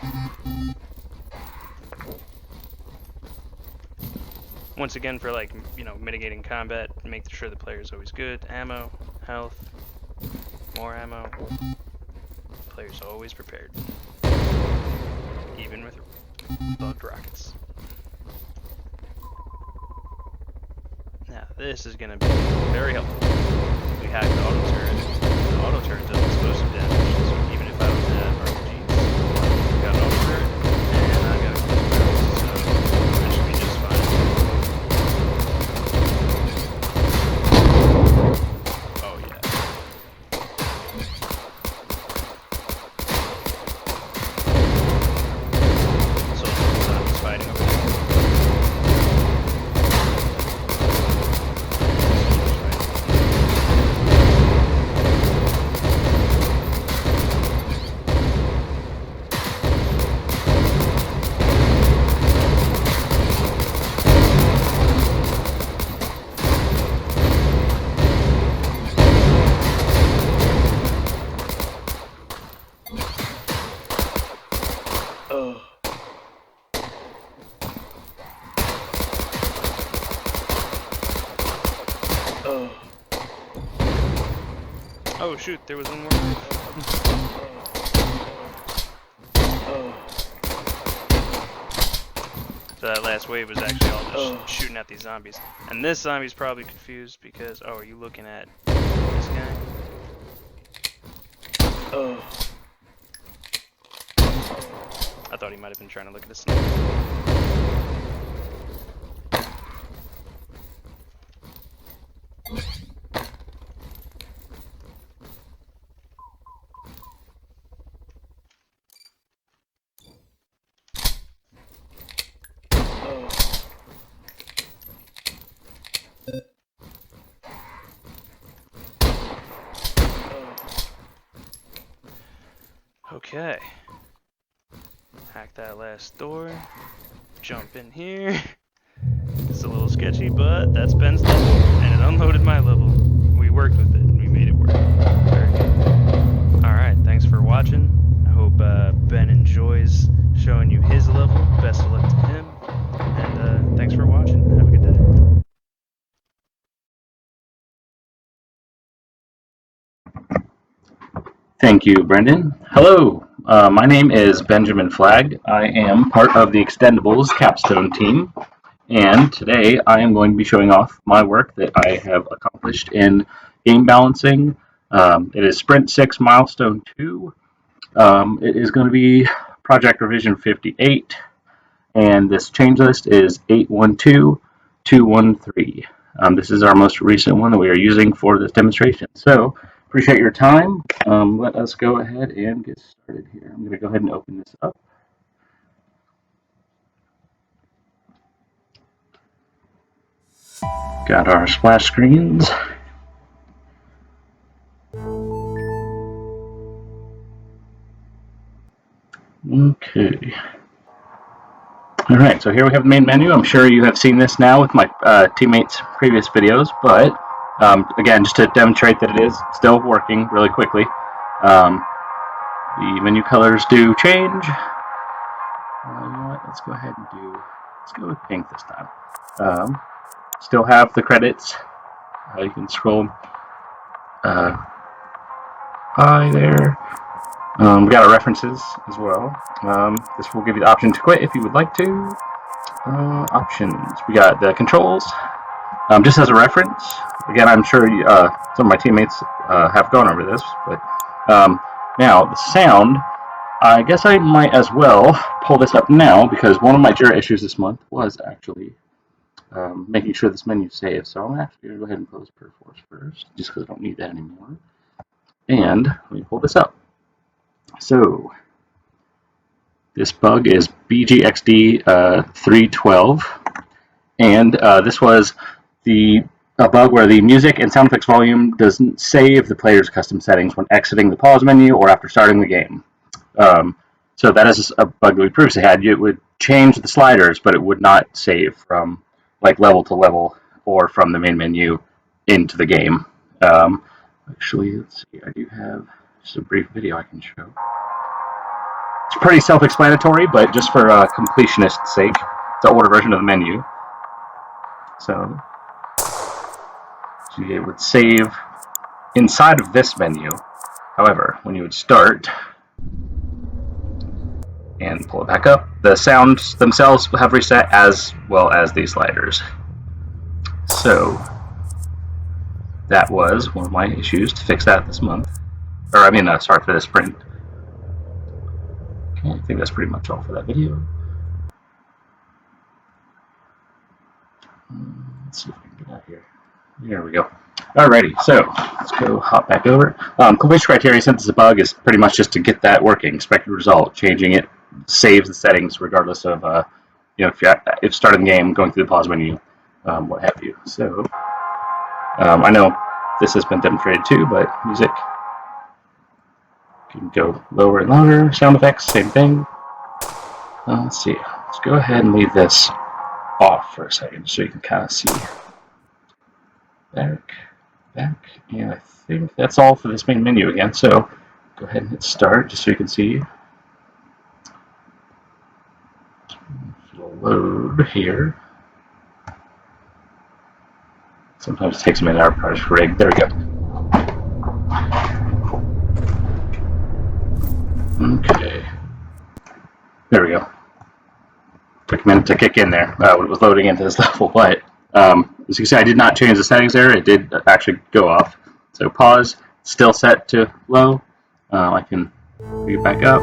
Speaker 7: Once again, for like, you know, mitigating combat, make sure the player is always good. Ammo, health, more ammo. Player's always prepared. Even with bugged rockets. Now, this is going to be very helpful. We hacked the auto turret. The auto turret does explosive damage, so even if I don't have RPGs, I got an auto turret, and I got explosive barrels, so that should be just fine. Oh yeah. So zombies fighting over there. Oh shoot, there was one more. So that last wave was actually all just shooting at these zombies. And this zombie's probably confused because, oh, are you looking at this guy? I thought he might have been trying to look at the sniper. Okay. Hack that last door. Jump in here. It's a little sketchy, but that's Ben's level, and it unloaded my level. We worked with it, and we made it work. Very good. Alright, thanks for watching. I hope Ben enjoys showing you his level. Best of luck to him. And thanks for watching. Have a good day.
Speaker 8: Thank you, Brendan. Hello, my name is Benjamin Flagg. I am part of the Extendables capstone team, and today I am going to be showing off my work that I have accomplished in game balancing. It is Sprint 6 Milestone 2. It is going to be Project Revision 58, and this change list is 812213. This is our most recent one that we are using for this demonstration. So, appreciate your time. Let us go ahead and get started here. I'm going to go ahead and open this up. Got our splash screens. Okay. Alright, so here we have the main menu. I'm sure you have seen this now with my teammates' previous videos, but again, just to demonstrate that it is still working really quickly. The menu colors do change. You know what? Let's go ahead and let's go with pink this time. Still have the credits. You can scroll by there. We got our references as well. This will give you the option to quit if you would like to. Options. We got the controls. Just as a reference, again, I'm sure some of my teammates have gone over this, but now the sound, I guess I might as well pull this up now because one of my Jira issues this month was actually making sure this menu saves. So I'm actually going to go ahead and close Perforce first, just because I don't need that anymore. And let me pull this up. So this bug is BGXD 312, and this was a bug where the music and sound effects volume doesn't save the player's custom settings when exiting the pause menu or after starting the game. So that is a bug that we previously had. It would change the sliders, but it would not save from like level to level or from the main menu into the game. Actually, let's see. I do have just a brief video I can show. It's pretty self-explanatory, but just for completionist's sake, it's an older version of the menu. So it would save inside of this menu. However, when you would start and pull it back up, the sounds themselves have reset as well as these sliders. So that was one of my issues to fix that this month. Or I mean, sorry, for this sprint. Okay, I think that's pretty much all for that video. Let's see if we can get out here. There we go. Alrighty, so let's go hop back over. Completion criteria, since it's a bug, is pretty much just to get that working. Expected result, changing it saves the settings regardless of if starting the game, going through the pause menu, what have you. So I know this has been demonstrated too, but music can go lower and louder. Sound effects, same thing. Let's see. Let's go ahead and leave this off for a second so you can kind of see. Back, and I think that's all for this main menu again. So go ahead and hit start just so you can see. It'll load here. Sometimes it takes a minute. Our project rig. There we go. Okay. There we go. Took a minute to kick in there when it was loading into this level, but as you can see, I did not change the settings there. It did actually go off. So pause, still set to low. I can bring it back up.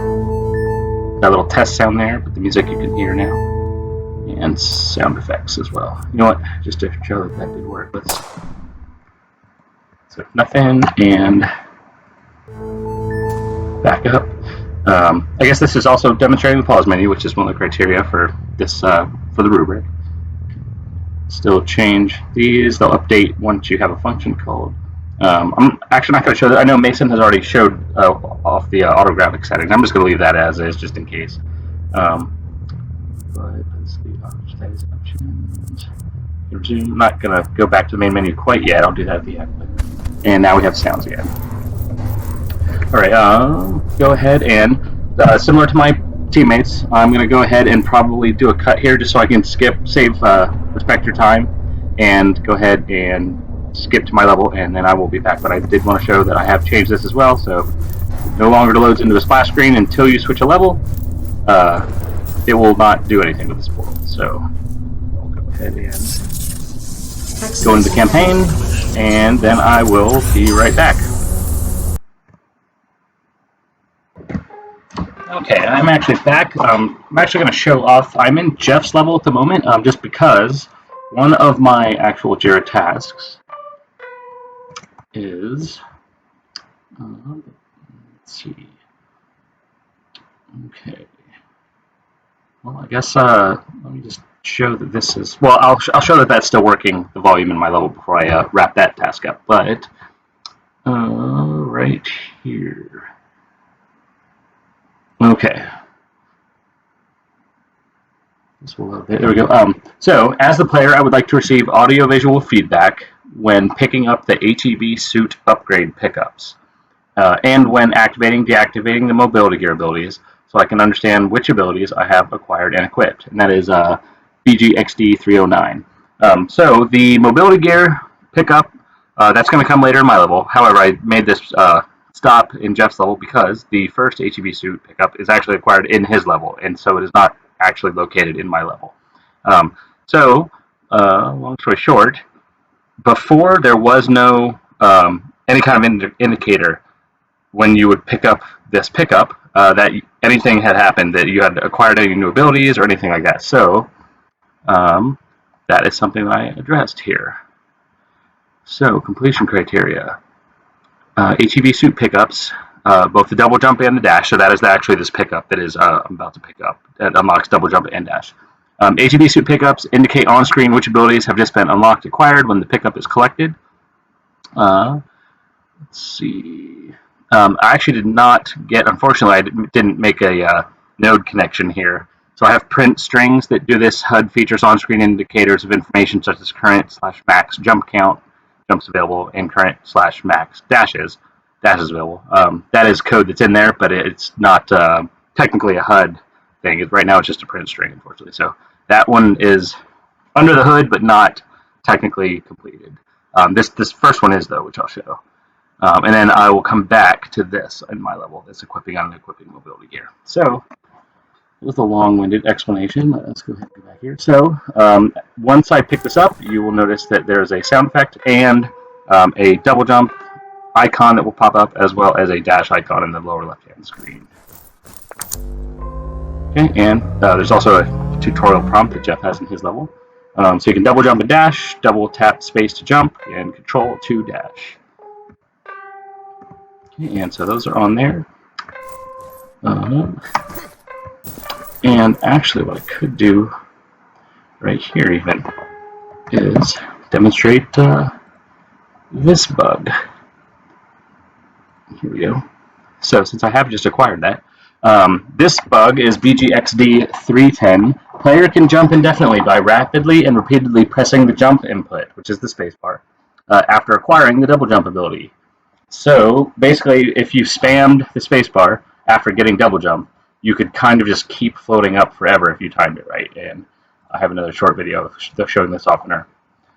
Speaker 8: Got a little test sound there, but the music you can hear now. And sound effects as well. You know what? Just to show that did work, let's. So nothing, and back up. I guess this is also demonstrating the pause menu, which is one of the criteria for this for the rubric. Still change these. They'll update once you have a function called. I'm actually not going to show that. I know Mason has already showed off the autographic settings. I'm just going to leave that as is, just in case. But let's see. Options. I'm not going to go back to the main menu quite yet. I'll do that at the end. And now we have sounds again. All right. Go ahead and similar to my teammates, I'm going to go ahead and probably do a cut here just so I can save, respect your time, and go ahead and skip to my level, and then I will be back. But I did want to show that I have changed this as well, so no longer loads into a splash screen until you switch a level. It will not do anything with this portal. So I'll go ahead and go into the campaign, and then I will be right back. Okay, I'm actually back. I'm actually going to show off. I'm in Jeff's level at the moment, just because one of my actual Jira tasks is, let's see. Okay. Well, I guess let me just show that this is. Well, I'll show that that's still working, the volume in my level, before I wrap that task up. But right here. Okay. There we go. So, as the player, I would like to receive audio-visual feedback when picking up the HEV suit upgrade pickups, and when activating, deactivating the mobility gear abilities, so I can understand which abilities I have acquired and equipped. And that is BGXD 309. So, the mobility gear pickup, that's going to come later in my level. However, I made this stop in Jeff's level because the first HEV suit pickup is actually acquired in his level, and so it is not actually located in my level. Long story short, before there was no any kind of indicator when you would pick up this pickup that anything had happened, that you had acquired any new abilities or anything like that. So that is something that I addressed here. So completion criteria. HEV suit pickups, both the double jump and the dash. So that is actually this pickup that is I'm about to pick up. That unlocks double jump and dash. HEV suit pickups indicate on screen which abilities have just been unlocked acquired when the pickup is collected. Let's see. I actually did not get, unfortunately, I didn't make a node connection here. So I have print strings that do this. HUD features on-screen indicators of information such as current/max jump count, jumps available, and current/max dashes available. That is code that's in there, but it's not technically a HUD thing. Right now it's just a print string, unfortunately. So that one is under the hood, but not technically completed. This first one is, though, which I'll show. And then I will come back to this in my level, this equipping on equipping mobility gear. So, with a long-winded explanation, let's go ahead and go back here. So, once I pick this up, you will notice that there's a sound effect and a double jump icon that will pop up, as well as a dash icon in the lower left-hand screen. Okay, and there's also a tutorial prompt that Jeff has in his level. So you can double jump and dash, double tap space to jump, and control to dash. Okay, and so those are on there. And actually what I could do right here even is demonstrate this bug. Here we go. So since I have just acquired that, this bug is BGXD 310. Player can jump indefinitely by rapidly and repeatedly pressing the jump input, which is the spacebar, after acquiring the double jump ability. So basically, if you spammed the spacebar after getting double jump, you could kind of just keep floating up forever if you timed it right. And I have another short video showing this off in our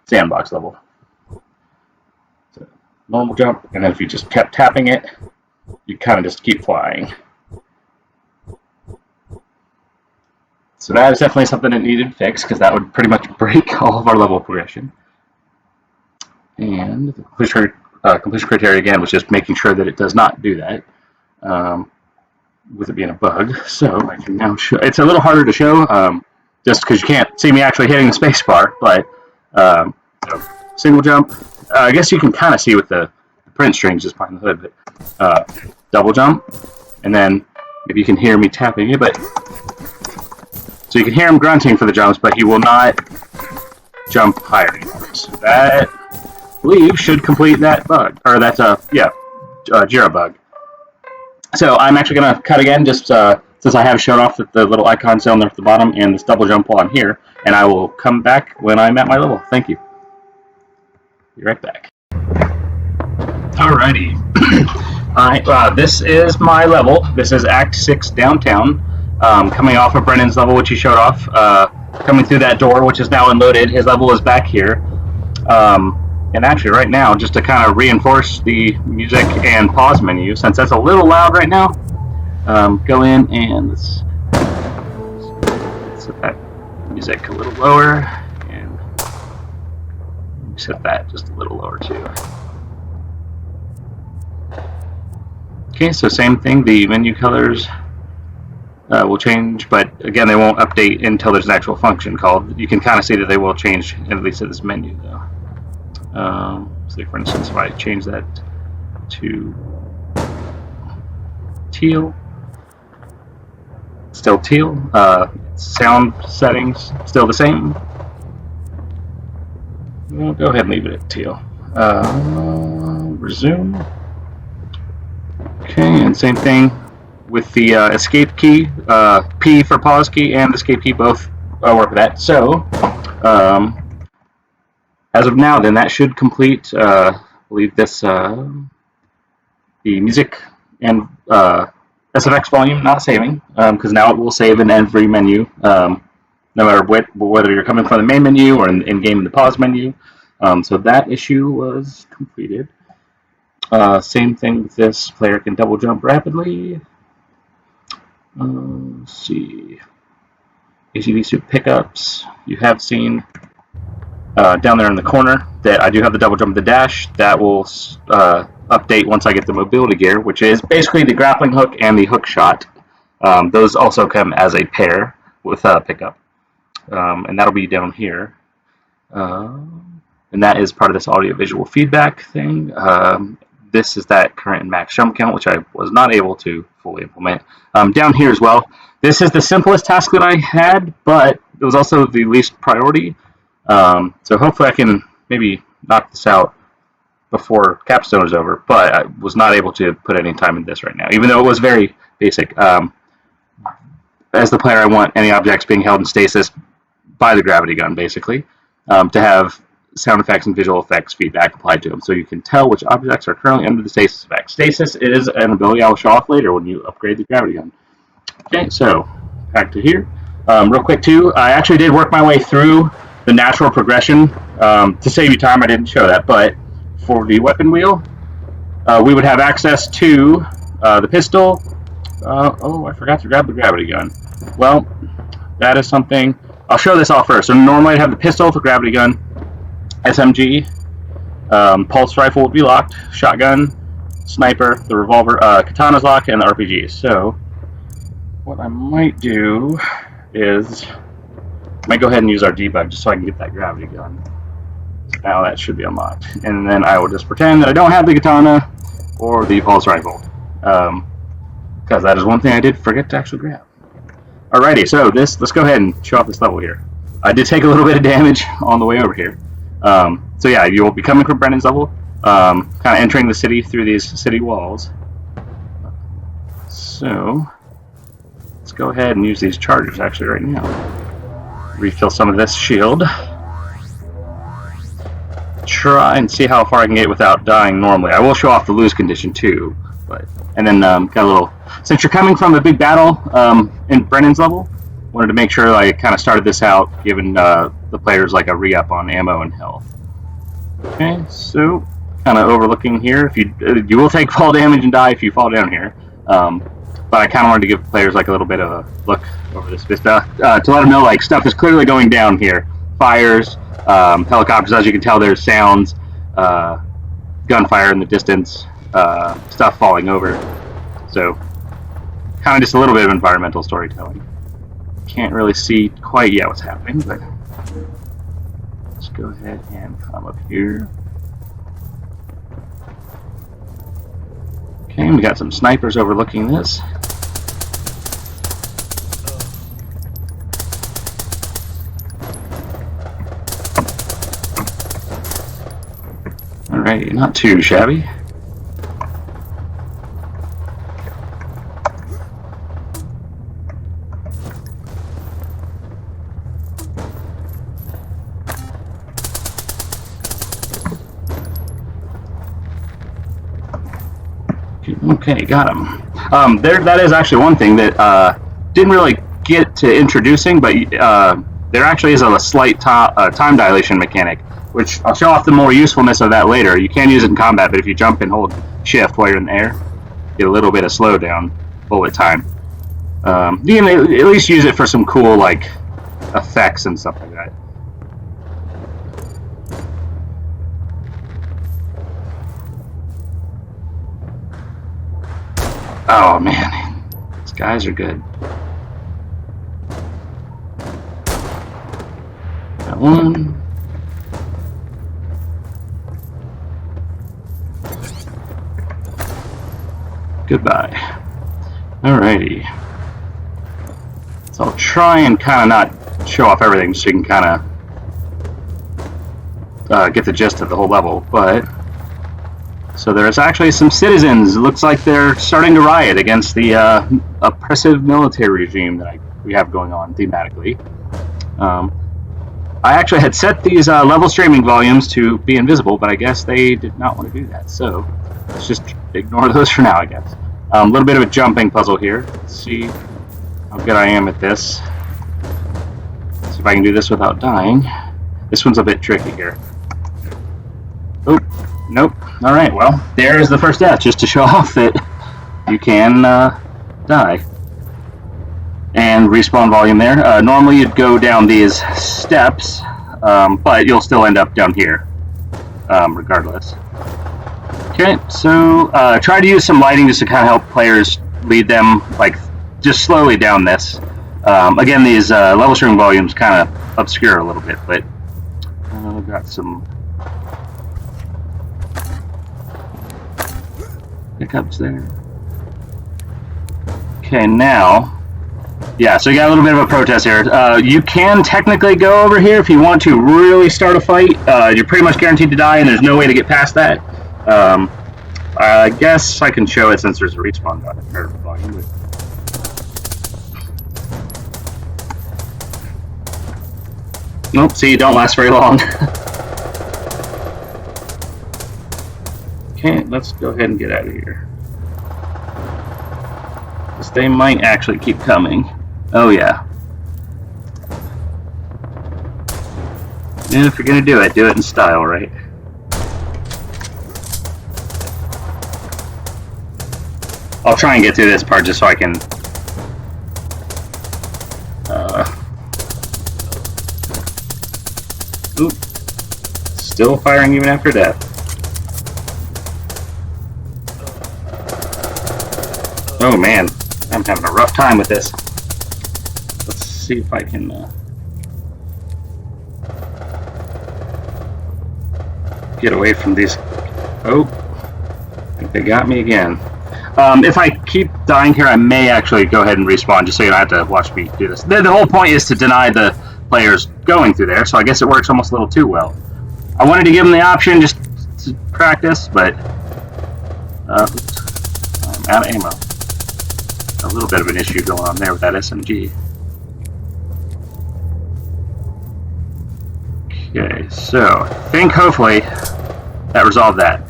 Speaker 8: sandbox level. So, normal jump, and then if you just kept tapping it, you kind of just keep flying. So that is definitely something that needed fixed, because that would pretty much break all of our level progression. And the completion criteria again was just making sure that it does not do that, with it being a bug. So I can now show. It's a little harder to show, just because you can't see me actually hitting the space bar. But so single jump. I guess you can kind of see with the print strings just behind the hood. But double jump, and then maybe you can hear me tapping it, but. So you can hear him grunting for the jumps, but he will not jump higher anymore. So that, I believe, should complete that bug. Or that's Jira bug. So I'm actually going to cut again, just since I have shown off the little icons down there at the bottom and this double jump while I'm here. And I will come back when I'm at my level. Thank you. Be right back. Alrighty. Alright, this is my level. This is Act 6 Downtown. Coming off of Brennan's level, which he showed off, coming through that door, which is now unloaded. His level is back here. And actually, right now, just to kind of reinforce the music and pause menu, since that's a little loud right now, go in and let's set that music a little lower, and set that just a little lower too. Okay, so same thing, the menu colors will change, but again, they won't update until there's an actual function called. You can kind of see that they will change, at least at this menu though. So for instance, if I change that to teal, still teal. Sound settings still the same. We'll go ahead and leave it at teal. Resume. Okay, and same thing with the escape key. P for pause key and escape key both work with that. So, as of now, then that should complete. I believe this the music and SFX volume not saving, because now it will save in every menu, no matter whether you're coming from the main menu or in game in the pause menu. So that issue was completed. Same thing with this. Player can double jump rapidly. Let's see. ACV suit pickups. You have seen down there in the corner that I do have the double jump, the dash. That will update once I get the mobility gear, which is basically the grappling hook and the hook shot. Those also come as a pair with pickup, and that'll be down here. And that is part of this audio-visual feedback thing. This is that current and max jump count, which I was not able to fully implement. Down here as well, this is the simplest task that I had, but it was also the least priority. So hopefully I can maybe knock this out before Capstone is over, but I was not able to put any time in this right now, even though it was very basic. As the player, I want any objects being held in stasis by the gravity gun, basically, to have sound effects and visual effects feedback applied to them, so you can tell which objects are currently under the stasis effect. Stasis is an ability I will show off later when you upgrade the gravity gun. Okay, so back to here. Real quick too, I actually did work my way through the natural progression. To save you time, I didn't show that, but for the weapon wheel, we would have access to the pistol. Oh, I forgot to grab the gravity gun. Well, that is something. I'll show this off first. So normally I'd have the pistol, the gravity gun, SMG, pulse rifle would be locked, shotgun, sniper, the revolver, katana's locked, and the RPGs. So what I might do is I might go ahead and use our debug just so I can get that gravity gun. So now that should be unlocked. And then I will just pretend that I don't have the katana or the pulse rifle, because that is one thing I did forget to actually grab. Alrighty, so let's go ahead and show off this level here. I did take a little bit of damage on the way over here. So yeah, you will be coming from Brennan's level, kind of entering the city through these city walls. So let's go ahead and use these chargers actually right now. Refill some of this shield. Try and see how far I can get without dying normally. I will show off the lose condition too, and then got a little. Since you're coming from a big battle in Brennan's level, wanted to make sure I kind of started this out, giving the players like a re-up on ammo and health. Okay, so kind of overlooking here. If you will take fall damage and die if you fall down here, but I kind of wanted to give players like a little bit of a look over this vista to let them know like stuff is clearly going down here. Fires, helicopters. As you can tell, there's sounds, gunfire in the distance, stuff falling over. So kind of just a little bit of environmental storytelling. Can't really see quite yet what's happening, but let's go ahead and come up here. Okay, we got some snipers overlooking this. Alright, not too shabby. Okay, got him. That is actually one thing that didn't really get to introducing, but there actually is a slight time dilation mechanic which I'll show off the more usefulness of that later. You can use it in combat, but if you jump and hold shift while you're in the air, you get a little bit of slowdown bullet time. You can at least use it for some cool like effects and stuff like that. Oh man, these guys are good. Got one. Goodbye. Alrighty. So I'll try and kind of not show off everything so you can kind of get the gist of the whole level, but so there's actually some citizens. It looks like they're starting to riot against the oppressive military regime that we have going on thematically. I actually had set these level streaming volumes to be invisible, but I guess they did not want to do that, so let's just ignore those for now, I guess. A little bit of a jumping puzzle here. Let's see how good I am at this. See if I can do this without dying. This one's a bit tricky here. Oop. Nope. Alright, well, there's the first death, just to show off that you can die. And respawn volume there. Normally you'd go down these steps, but you'll still end up down here, regardless. Okay, so try to use some lighting just to kind of help players lead them, like, just slowly down this. Again, these level streaming volumes kind of obscure a little bit, but I've got some pickups there. Okay, now, yeah, so you got a little bit of a protest here. You can technically go over here if you want to really start a fight. You're pretty much guaranteed to die, and there's no way to get past that. I guess I can show it since there's a respawn volume. Nope, see, you don't last very long. Okay, let's go ahead and get out of here. Because they might actually keep coming. Oh yeah. And if you're gonna do it in style, right? I'll try and get through this part just so I can oop. Still firing even after death. Oh man, I'm having a rough time with this. Let's see if I can get away from these. Oh, I think they got me again. If I keep dying here, I may actually go ahead and respawn just so you don't have to watch me do this. The whole point is to deny the players going through there, so I guess it works almost a little too well. I wanted to give them the option just to practice, but oops, I'm out of ammo. A little bit of an issue going on there with that SMG. Okay, so I think hopefully that resolved that.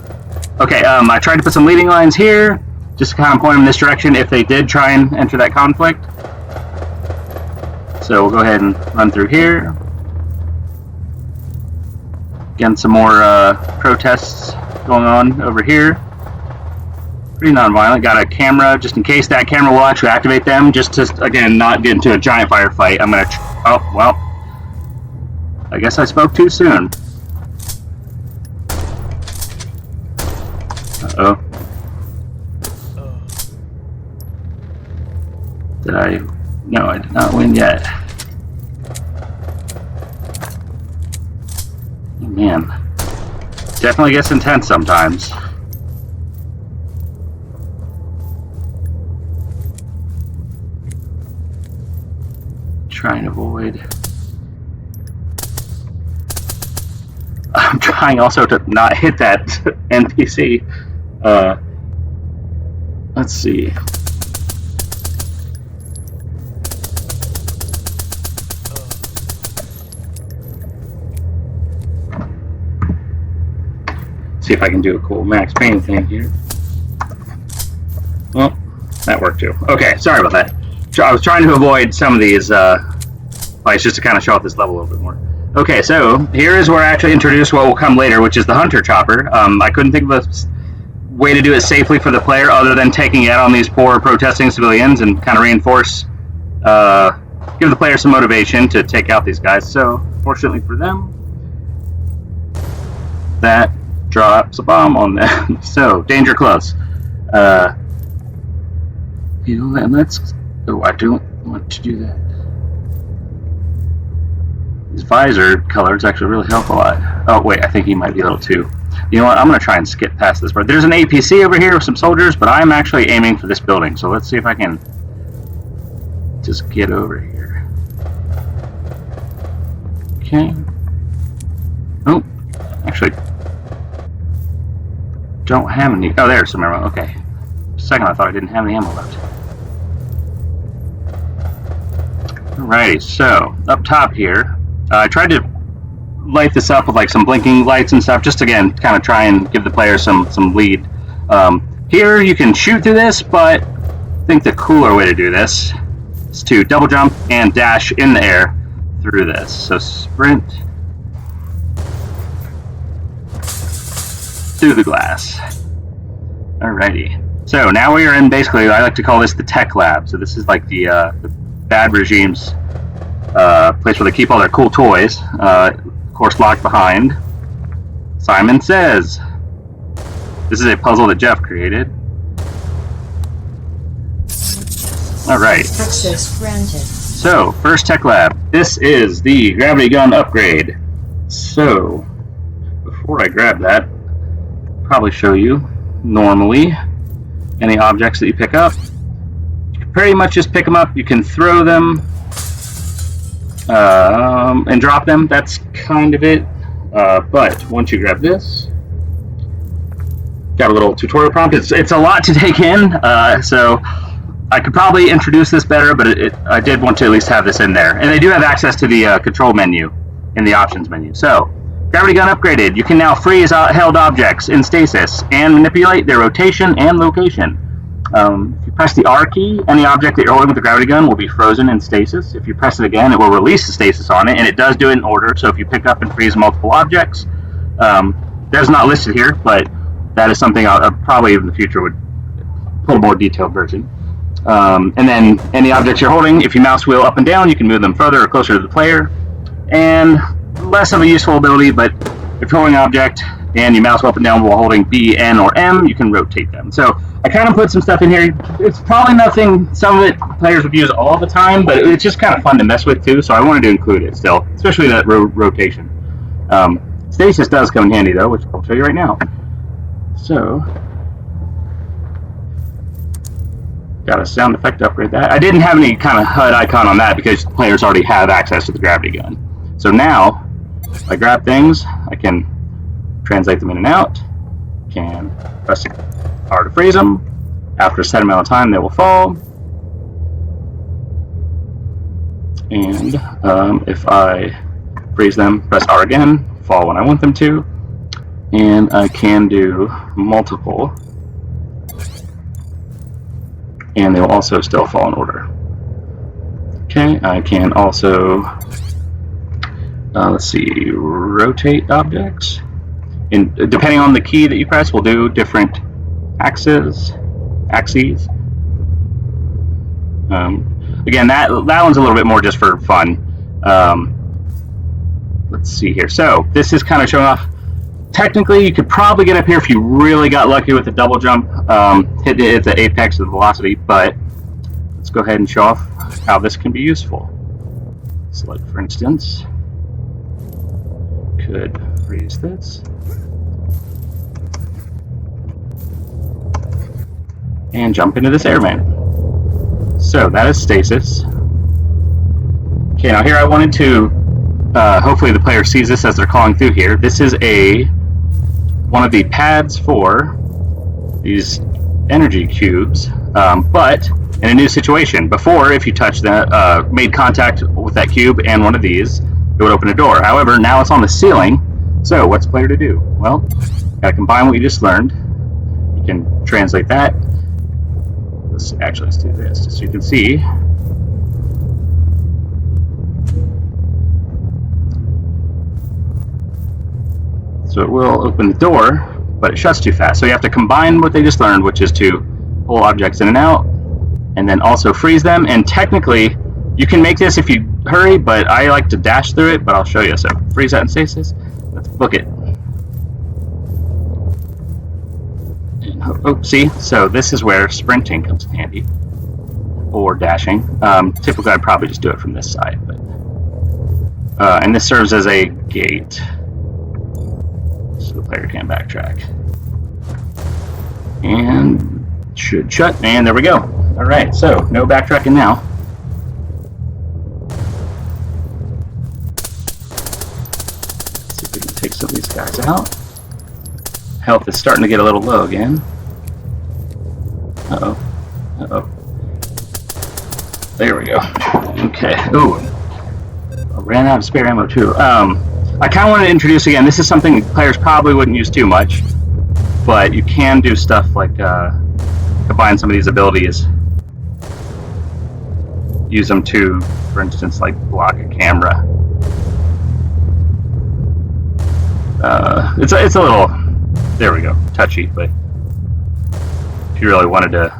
Speaker 8: Okay, I tried to put some leading lines here, just to kind of point them in this direction if they did try and enter that conflict. So we'll go ahead and run through here. Again, some more protests going on over here. Pretty non-violent. Got a camera just in case that camera will actually activate them, just to, again, not get into a giant firefight. I'm gonna oh, well, I guess I spoke too soon. Uh-oh. Did I? No, I did not win yet. Oh, man. Definitely gets intense sometimes. Try and avoid. I'm trying also to not hit that NPC. Let's see. See if I can do a cool Max Payne thing here. Well, that worked too. Okay, sorry about that. I was trying to avoid some of these fights just to kind of show off this level a little bit more. Okay, so here is where I actually introduce what will come later, which is the Hunter Chopper. I couldn't think of a way to do it safely for the player other than taking it out on these poor protesting civilians and kind of reinforce, give the player some motivation to take out these guys. So, fortunately for them, that drops a bomb on them. So, danger close. Let's... Oh, I don't want to do that. His visor colors actually really help a lot. Oh, wait, I think he might be a little too... You know what, I'm going to try and skip past this part. There's an APC over here with some soldiers, but I'm actually aiming for this building. So let's see if I can just get over here. Okay. Oh, actually, don't have any... Oh, there's some ammo. Okay. For a second, I thought I didn't have any ammo left. Alrighty, so, up top here, I tried to light this up with like some blinking lights and stuff, just again, kind of try and give the player some lead. Here you can shoot through this, but I think the cooler way to do this is to double jump and dash in the air through this. So sprint through the glass. Alrighty. So now we are in basically, I like to call this the tech lab. So this is like the bad regime's place where they keep all their cool toys. Of course, locked behind. Simon Says. This is a puzzle that Jeff created. Alright.
Speaker 5: Access granted.
Speaker 8: So, first tech lab. This is the gravity gun upgrade. So, before I grab that, I'll probably show you normally any objects that you pick up. You can pretty much just pick them up. You can throw them and drop them. That's kind of it. But once you grab this, got a little tutorial prompt. It's a lot to take in, so I could probably introduce this better, but I did want to at least have this in there. And they do have access to the control menu in the options menu. So, gravity gun upgraded. You can now freeze held objects in stasis and manipulate their rotation and location. If you press the R key, any object that you're holding with the gravity gun will be frozen in stasis. If you press it again, it will release the stasis on it, and it does do it in order. So if you pick up and freeze multiple objects, that's not listed here, but that is something I'll probably in the future would put a more detailed version. And then any objects you're holding, if you mouse wheel up and down, you can move them further or closer to the player. And less of a useful ability, but if you're holding an object and you mouse up and down while holding B, N, or M, you can rotate them. So I kind of put some stuff in here. It's probably nothing some of it players would use all the time, but it's just kind of fun to mess with too, so I wanted to include it still, especially that rotation. Stasis does come in handy though, which I'll show you right now. So, got a sound effect to upgrade that. I didn't have any kind of HUD icon on that because players already have access to the gravity gun. So now, if I grab things, I can translate them in and out, can press R to freeze them. After a set amount of time, they will fall. And if I freeze them, press R again, fall when I want them to. And I can do multiple. And they will also still fall in order. Okay, I can also, let's see, rotate objects. And depending on the key that you press, we'll do different axes. Again, that one's a little bit more just for fun. Let's see here. So this is kind of showing off. Technically, you could probably get up here if you really got lucky with the double jump, hit the apex of the velocity. But let's go ahead and show off how this can be useful. So, like for instance, could freeze this. And jump into this airman. So that is stasis. Okay, now here I wanted to, hopefully the player sees this as they're calling through here. This is one of the pads for these energy cubes, but in a new situation. Before, if you touched that, made contact with that cube and one of these, it would open a door. However, now it's on the ceiling, so what's the player to do? Well, gotta combine what you just learned. You can translate that. Let's do this, just so you can see. So it will open the door, but it shuts too fast. So you have to combine what they just learned, which is to pull objects in and out, and then also freeze them. And technically, you can make this if you hurry, but I like to dash through it, but I'll show you. So freeze that in stasis. Let's book it. And, oh, see? So this is where sprinting comes in handy, or dashing. Typically, I'd probably just do it from this side, but and this serves as a gate, so the player can backtrack. And should shut, and there we go. All right, so no backtracking now. Let's see if we can take some of these guys out. Health is starting to get a little low again. Uh-oh. Uh-oh. There we go. Okay. Ooh. I ran out of spare ammo too. I kind of want to introduce again, this is something players probably wouldn't use too much, but you can do stuff like combine some of these abilities. Use them to, for instance, like block a camera. It's a little, there we go, touchy, but if you really wanted to,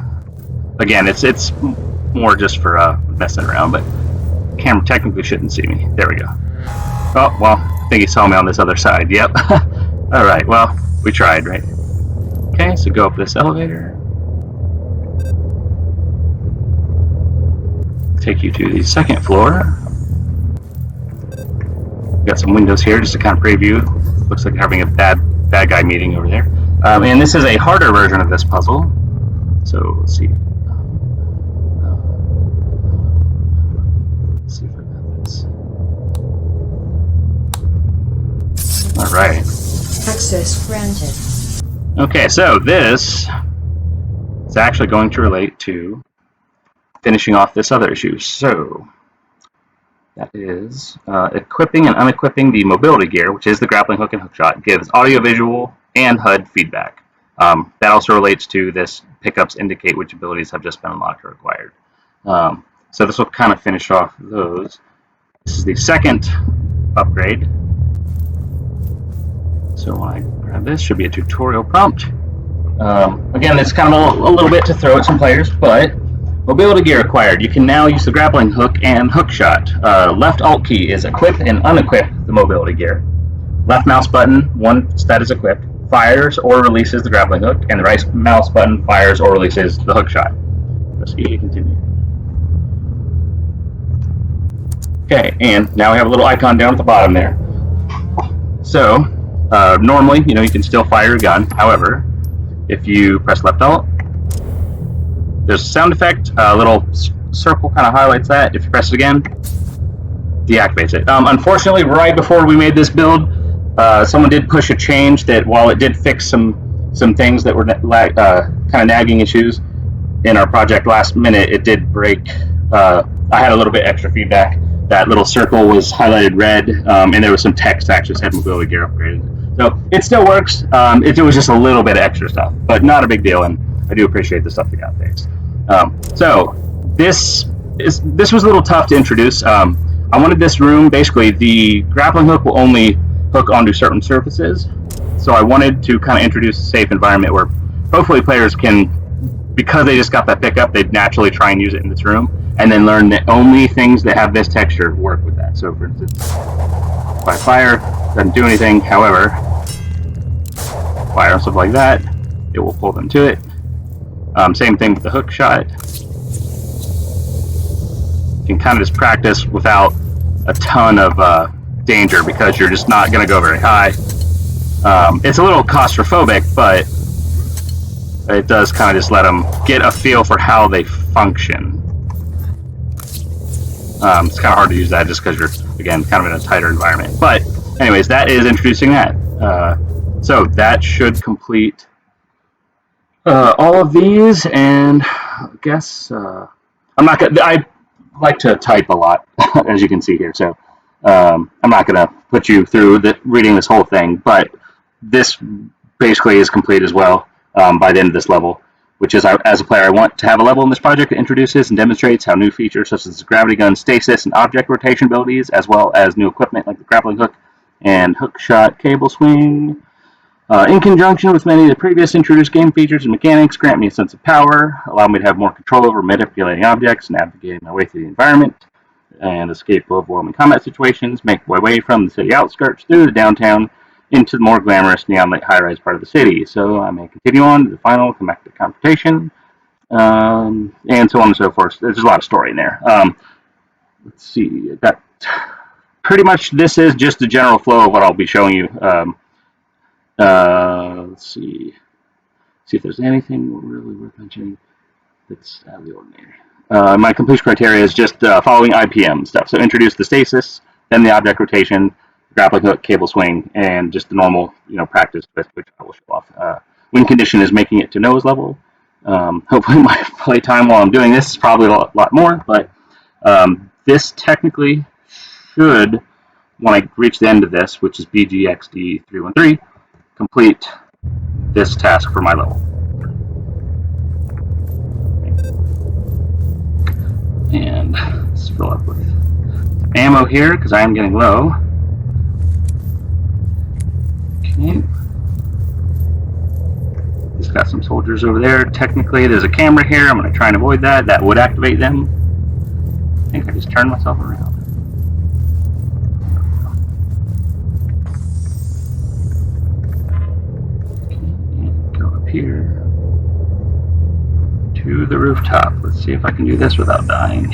Speaker 8: again, it's more just for messing around, but the camera technically shouldn't see me. There we go. Oh, well, I think he saw me on this other side. Yep. All right, well, we tried, right? Okay, so go up this elevator. Take you to the second floor. Got some windows here just to kind of preview. Looks like having a bad guy meeting over there. And this is a harder version of this puzzle. So let's see. Let's see if I got this. All right.
Speaker 5: Access granted.
Speaker 8: Okay, so this is actually going to relate to finishing off this other issue. So that is equipping and unequipping the mobility gear, which is the grappling hook and hookshot, gives audiovisual and HUD feedback. That also relates to this pickups indicate which abilities have just been unlocked or acquired. So this will kind of finish off those. This is the second upgrade. So when I grab this, should be a tutorial prompt. Again, it's kind of a little bit to throw at some players, but mobility gear acquired. You can now use the grappling hook and hookshot. Left alt key is equip and unequip the mobility gear. Left mouse button, once that is equipped, fires or releases the grappling hook, and the right mouse button fires or releases the hookshot. Press E to continue. Okay, and now we have a little icon down at the bottom there. So, normally, you can still fire your gun. However, if you press left alt, there's a sound effect. A little circle kind of highlights that. If you press it again, deactivates it. Unfortunately, right before we made this build, someone did push a change that, while it did fix some things that were kind of nagging issues in our project last minute, it did break. I had a little bit extra feedback. That little circle was highlighted red, and there was some text that actually said mobility gear upgraded. So it still works. It was just a little bit of extra stuff, but not a big deal, and I do appreciate the stuff that got fixed. So this was a little tough to introduce. I wanted this room, basically the grappling hook will only hook onto certain surfaces, so I wanted to kind of introduce a safe environment where hopefully players can, because they just got that pickup, they'd naturally try and use it in this room, and then learn that only things that have this texture work with that. So for instance, if I fire, doesn't do anything. However, fire and stuff like that, it will pull them to it. Same thing with the hook shot. You can kind of just practice without a ton of danger, because you're just not going to go very high. It's a little claustrophobic, but it does kind of just let them get a feel for how they function. It's kind of hard to use that just because you're, again, kind of in a tighter environment. But anyways, that is introducing that. So that should complete all of these, and I guess I like to type a lot, as you can see here. So I'm not going to put you through reading this whole thing, but this basically is complete as well by the end of this level. Which is, as a player, I want to have a level in this project that introduces and demonstrates how new features such as gravity gun, stasis, and object rotation abilities, as well as new equipment like the grappling hook, and hookshot cable swing. In conjunction with many of the previous introduced game features and mechanics, grant me a sense of power, allow me to have more control over manipulating objects, navigating my way through the environment, and escape overwhelming combat situations, make my way from the city outskirts through the downtown into the more glamorous neon-lit high-rise part of the city. So I may continue on to the final climactic confrontation, and so on and so forth. There's a lot of story in there. Let's see. That pretty much this is just the general flow of what I'll be showing you. Let's see if there's anything really worth mentioning that's out of the ordinary. My completion criteria is just following IPM stuff. So introduce the stasis, then the object rotation, grappling hook, cable swing, and just the normal, practice with which I will show off. Win condition is making it to nose level. Hopefully my play time while I'm doing this is probably a lot more, but this technically should, when I reach the end of this, which is BGXD 313, complete this task for my level. And let's fill up with ammo here because I am getting low. Okay. Just got some soldiers over there. Technically, there's a camera here. I'm going to try and avoid that. That would activate them. I think I just turned myself around. Here to the rooftop. Let's see if I can do this without dying.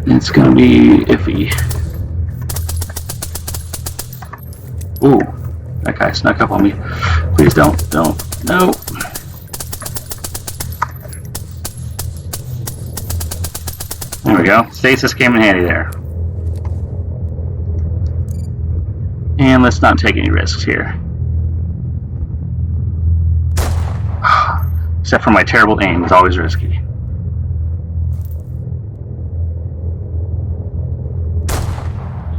Speaker 8: It's gonna be iffy. Ooh, that guy snuck up on me. Please don't, no. There we go. Stasis came in handy there. And let's not take any risks here. Except for my terrible aim, it's always risky.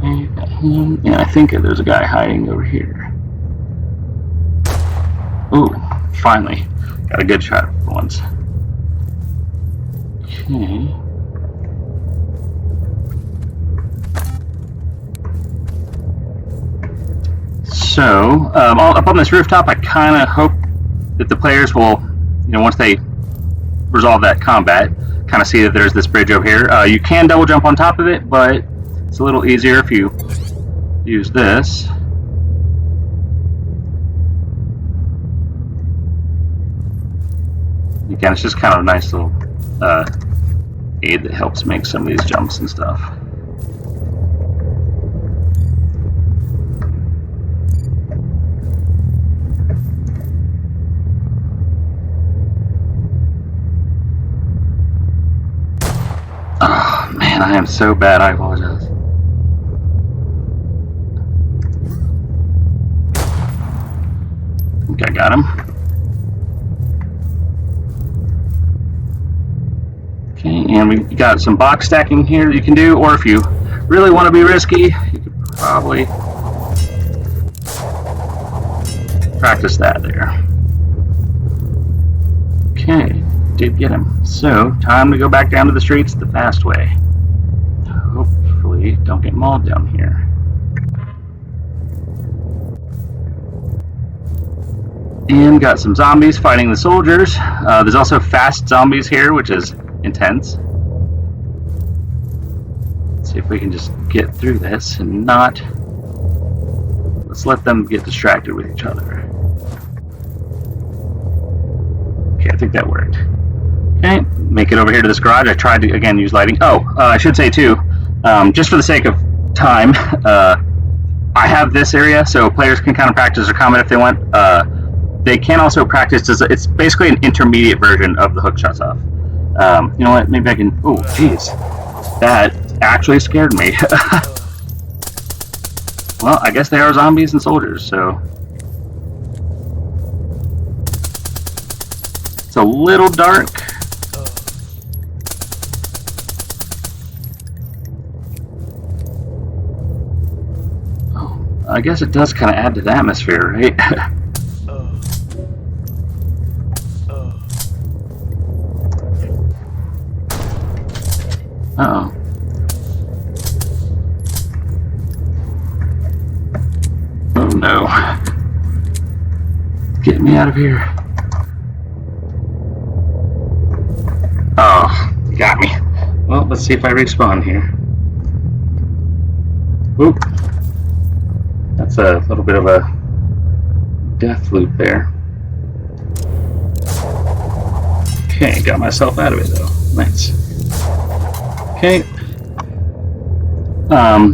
Speaker 8: And I think there's a guy hiding over here. Ooh, finally. Got a good shot for once. Okay. So, up on this rooftop, I kind of hope that the players will, once they resolve that combat, kind of see that there's this bridge over here. You can double jump on top of it, but it's a little easier if you use this. Again, it's just kind of a nice little aid that helps make some of these jumps and stuff. Oh man, I am so bad, I apologize. I think I got him. Okay, and we got some box stacking here that you can do, or if you really want to be risky, you could probably practice that there. Okay. Did get him. So, time to go back down to the streets the fast way. Hopefully, don't get mauled down here. And got some zombies fighting the soldiers. There's also fast zombies here, which is intense. Let's see if we can just get through this and not... Let's let them get distracted with each other. Okay, I think that worked. Okay, make it over here to this garage. I tried to, again, use lighting. Oh, I should say, too, just for the sake of time, I have this area, so players can kind of practice or comment if they want. They can also practice, it's basically an intermediate version of the hook shots off. You know what, maybe I can, oh, jeez. That actually scared me. Well, I guess they are zombies and soldiers, so... It's a little dark. I guess it does kind of add to the atmosphere, right? no. Get me out of here. Oh, you got me. Well, let's see if I respawn here. Oop. That's a little bit of a death loop there. Okay, got myself out of it though. Nice. Okay.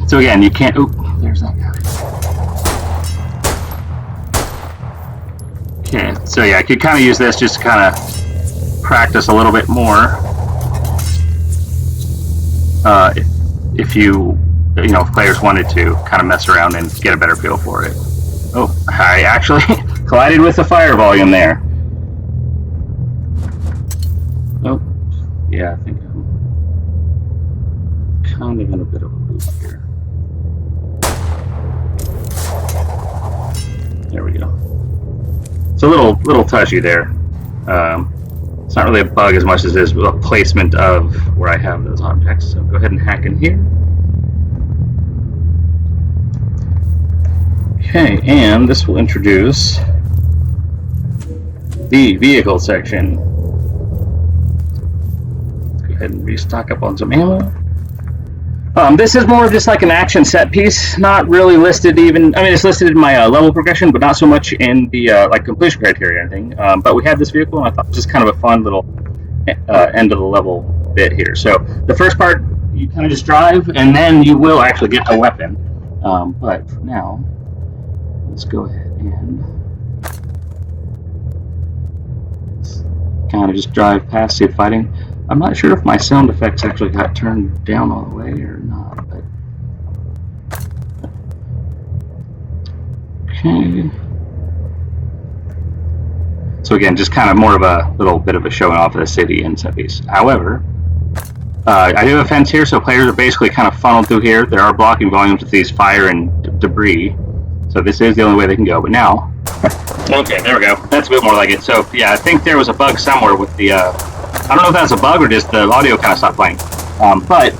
Speaker 8: So again, you can't. Oop, there's that guy. Okay, so yeah, I could kind of use this just to kind of practice a little bit more. If you know, if players wanted to kind of mess around and get a better feel for it. Oh, I actually collided with the fire volume there. Oh, yeah, I think I'm kind of in a bit of a loop here. There we go. It's a little touchy there. It's not really a bug as much as it is a placement of where I have those objects. So go ahead and hack in here. Okay, and this will introduce the vehicle section. Let's go ahead and restock up on some ammo. This is more of just like an action set piece, not really listed even. I mean, it's listed in my level progression, but not so much in the like completion criteria or anything. But we had this vehicle, and I thought it was just kind of a fun little end of the level bit here. So the first part, you kind of just drive, and then you will actually get a weapon. But for now, let's go ahead and kind of just drive past, see it fighting. I'm not sure if my sound effects actually got turned down all the way or not, but okay. So again, just kind of more of a little bit of a showing off of the city and set piece. However, I do have a fence here, so players are basically kind of funneled through here. There are blocking volumes with these fire and debris, so this is the only way they can go. But now, okay, there we go. That's a bit more like it. So yeah, I think there was a bug somewhere with the. I don't know if that's a bug or just the audio kind of stopped playing. But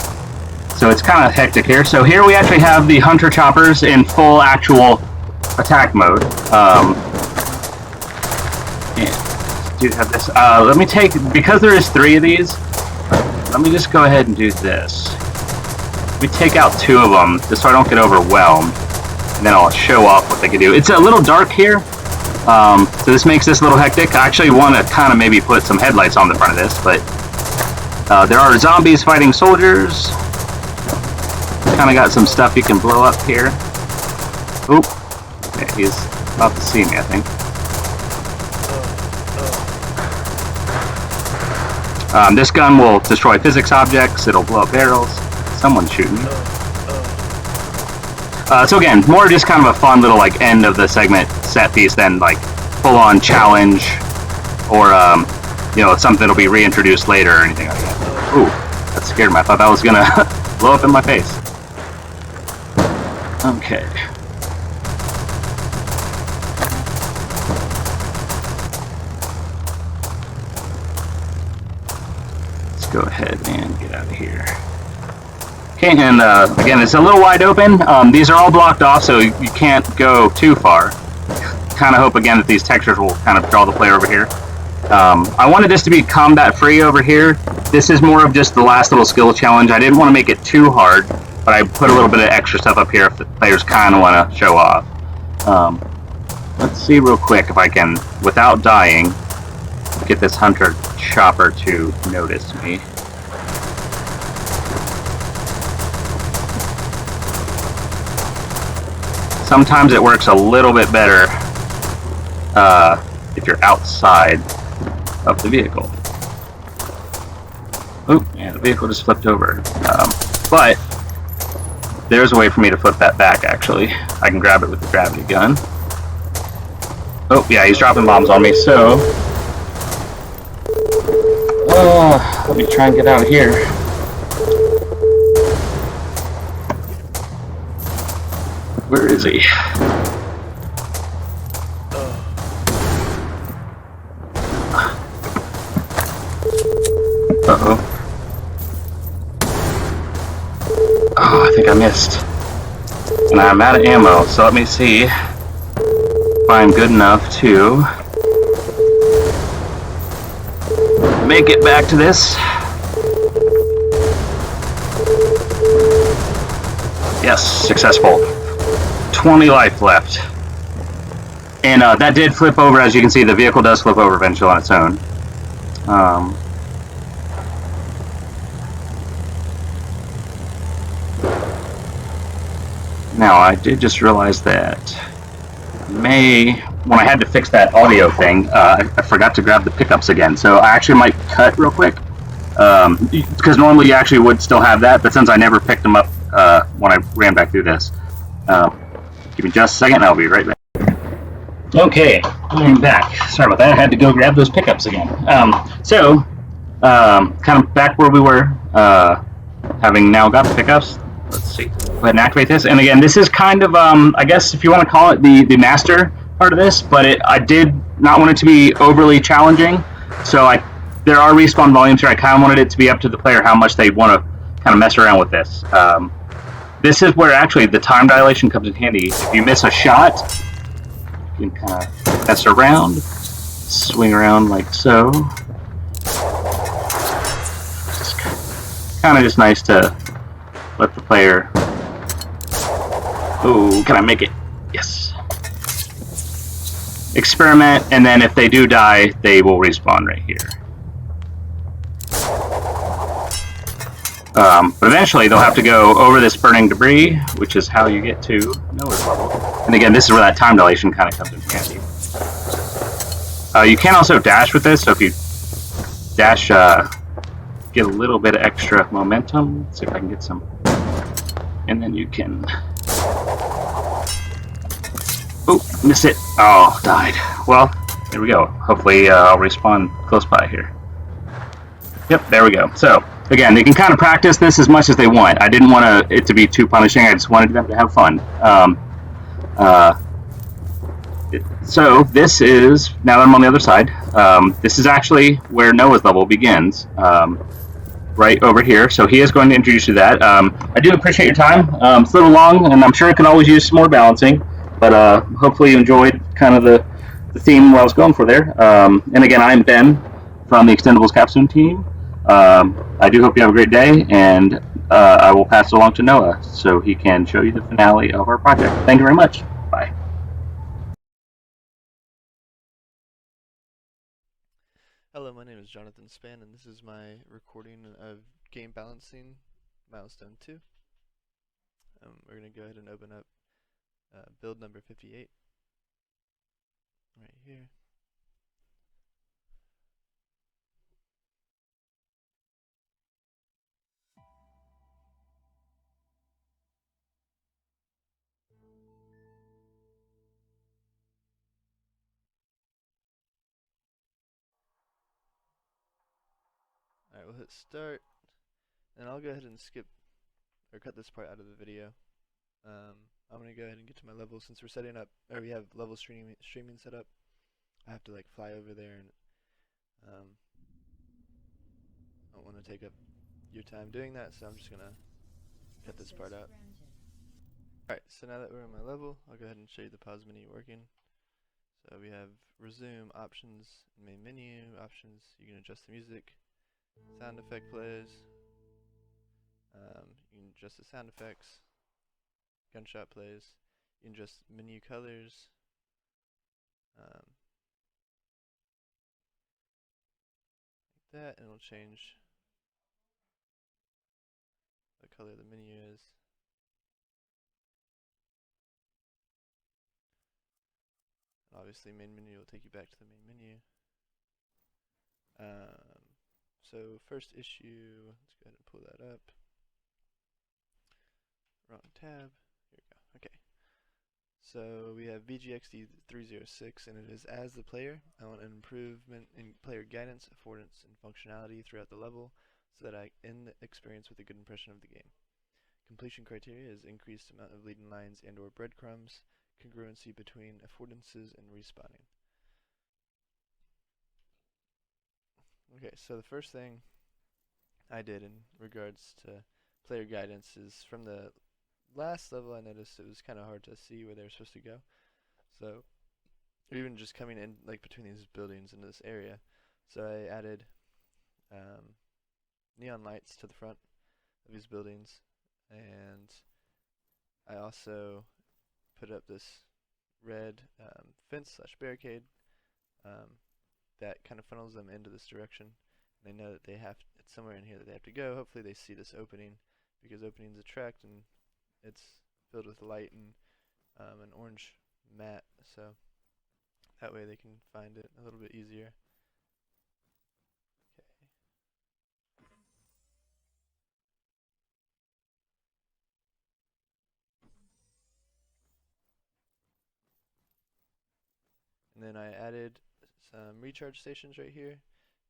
Speaker 8: so it's kind of hectic here. So here we actually have the Hunter choppers in full actual attack mode. Yeah, do have this. Let me take, because there is 3 of these. Let me just go ahead and do this. Let me take out 2 of them just so I don't get overwhelmed, and then I'll show off what they can do. It's a little dark here. So this makes this a little hectic. I actually want to kind of maybe put some headlights on the front of this, but there are zombies fighting soldiers. Kind of got some stuff you can blow up here. Oop. Okay, he's about to see me, I think. This gun will destroy physics objects. It'll blow up barrels. Someone's shooting me. So again, more just kind of a fun little like end of the segment set piece than like full-on challenge or you know, something that'll be reintroduced later or anything like that. Ooh, that scared me. I thought that was gonna blow up in my face. Okay. Let's go ahead and get out of here. Okay, and again, it's a little wide open. These are all blocked off, so you can't go too far. Kind of hope, again, that these textures will kind of draw the player over here. I wanted this to be combat-free over here. This is more of just the last little skill challenge. I didn't want to make it too hard, but I put a little bit of extra stuff up here if the players kind of want to show off. Let's see real quick if I can, without dying, get this Hunter chopper to notice me. Sometimes it works a little bit better if you're outside of the vehicle. Oop, yeah, the vehicle just flipped over. But there's a way for me to flip that back, actually. I can grab it with the gravity gun. Oh, yeah, he's dropping bombs on me, so... let me try and get out of here. Where is he? Uh-oh. Oh, I think I missed. And I'm out of ammo, so let me see. if I'm good enough to make it back to this. Yes, successful. 20 life left. And that did flip over. As you can see, the vehicle does flip over eventually on its own. Now, I did just realize that when I had to fix that audio thing, I forgot to grab the pickups again. So I actually might cut real quick. Because normally you actually would still have that, but since I never picked them up when I ran back through this. Give me just a second and I'll be right back. Okay, I'm back. Sorry about that. I had to go grab those pickups again. Kind of back where we were, having now got the pickups. Let's see. Go ahead and activate this. And again, this is kind of, I guess if you want to call it the master part of this, but I did not want it to be overly challenging. So there are respawn volumes here. I kind of wanted it to be up to the player how much they want to kind of mess around with this. This is where actually the time dilation comes in handy. If you miss a shot, you can kind of mess around, swing around like so. Kind of just nice to let the player. Oh, can I make it? Yes. Experiment, and then if they do die, they will respawn right here. But eventually they'll have to go over this burning debris, which is how you get to Noah's level. And again, this is where that time dilation kind of comes in handy. You can also dash with this, so if you dash, get a little bit of extra momentum. Let's see if I can get some. And then you can... Oh, missed it. Oh, died. Well, there we go. Hopefully I'll respawn close by here. Yep, there we go. So, again, they can kind of practice this as much as they want. I didn't want it to be too punishing. I just wanted them to have fun. So this is, now that I'm on the other side, this is actually where Noah's level begins, right over here. So he is going to introduce you to that. I do appreciate your time. It's a little long, and I'm sure it can always use some more balancing, but hopefully you enjoyed kind of the theme what I was going for there. And again, I'm Ben from the Extendables Capstone team. I do hope you have a great day, and I will pass it along to Noah so he can show you the finale of our project. Thank you very much. Bye.
Speaker 9: Hello, my name is Jonathan Span, and this is my recording of Game Balancing Milestone 2. We're going to go ahead and open up build number 58 right here. Alright, we'll hit start, and I'll go ahead and skip or cut this part out of the video. I'm gonna go ahead and get to my level since we're setting up, or we have level streaming set up. I have to like fly over there, and I don't want to take up your time doing that, so I'm just gonna cut this part out. Alright, so now that we're on my level, I'll go ahead and show you the pause menu working. So we have resume, options, main menu, options. You can adjust the music, sound effect plays. You can adjust the sound effects. Gunshot plays. You can adjust menu colors. Like that, and it'll change what color the menu is. And obviously, main menu will take you back to the main menu. So first issue, let's go ahead and pull that up. Wrong tab. Here we go. Okay. So we have VGXD 306, and it is as the player. I want an improvement in player guidance, affordance, and functionality throughout the level, so that I end the experience with a good impression of the game. Completion criteria is increased amount of leading lines and/or breadcrumbs, congruency between affordances and respawning. Okay, so the first thing I did in regards to player guidance is from the last level I noticed it was kind of hard to see where they were supposed to go. So or even just coming in like between these buildings into this area. So I added neon lights to the front of these buildings, and I also put up this red fence/barricade that kind of funnels them into this direction. They know that it's somewhere in here that they have to go. Hopefully they see this opening, because openings attract, and it's filled with light and an orange mat, so that way they can find it a little bit easier. Okay. And then I added some recharge stations right here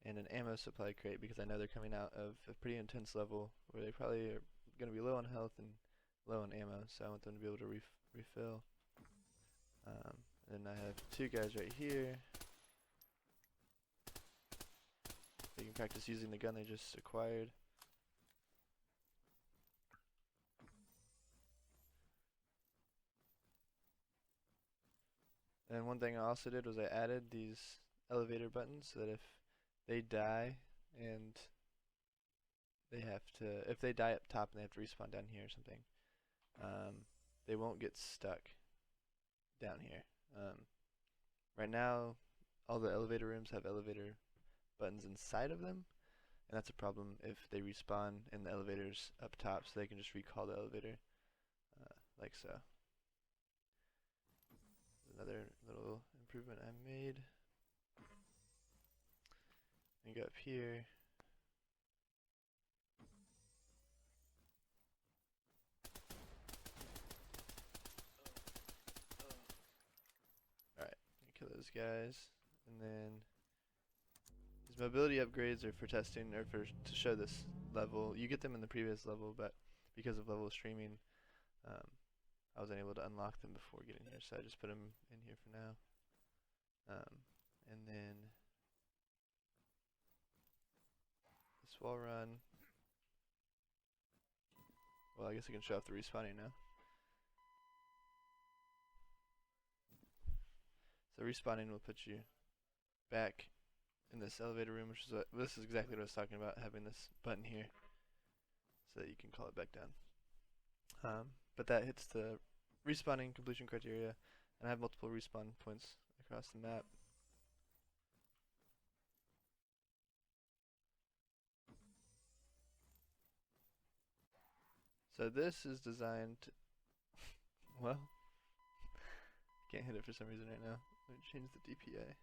Speaker 9: and an ammo supply crate, because I know they're coming out of a pretty intense level where they probably are going to be low on health and low on ammo, so I want them to be able to refill. And I have 2 guys right here. They can practice using the gun they just acquired. And one thing I also did was I added these elevator buttons so that if they die and if they die up top and they have to respawn down here or something, they won't get stuck down here. Right now, all the elevator rooms have elevator buttons inside of them, and that's a problem if they respawn and the elevator's up top, so they can just recall the elevator, like so. Another little improvement I made. And go up here. Alright, kill those guys. And then these mobility upgrades are for testing, or to show this level. You get them in the previous level, but because of level streaming, I wasn't able to unlock them before getting here, so I just put them in here for now. And then this wall run. Well, I guess I can show off the respawning now. So respawning will put you back in this elevator room, which is this is exactly what I was talking about, having this button here so that you can call it back down. But that hits the respawning completion criteria, and I have multiple respawn points across the map. So this is designed to well, can't hit it for some reason right now. Let me change the DPI.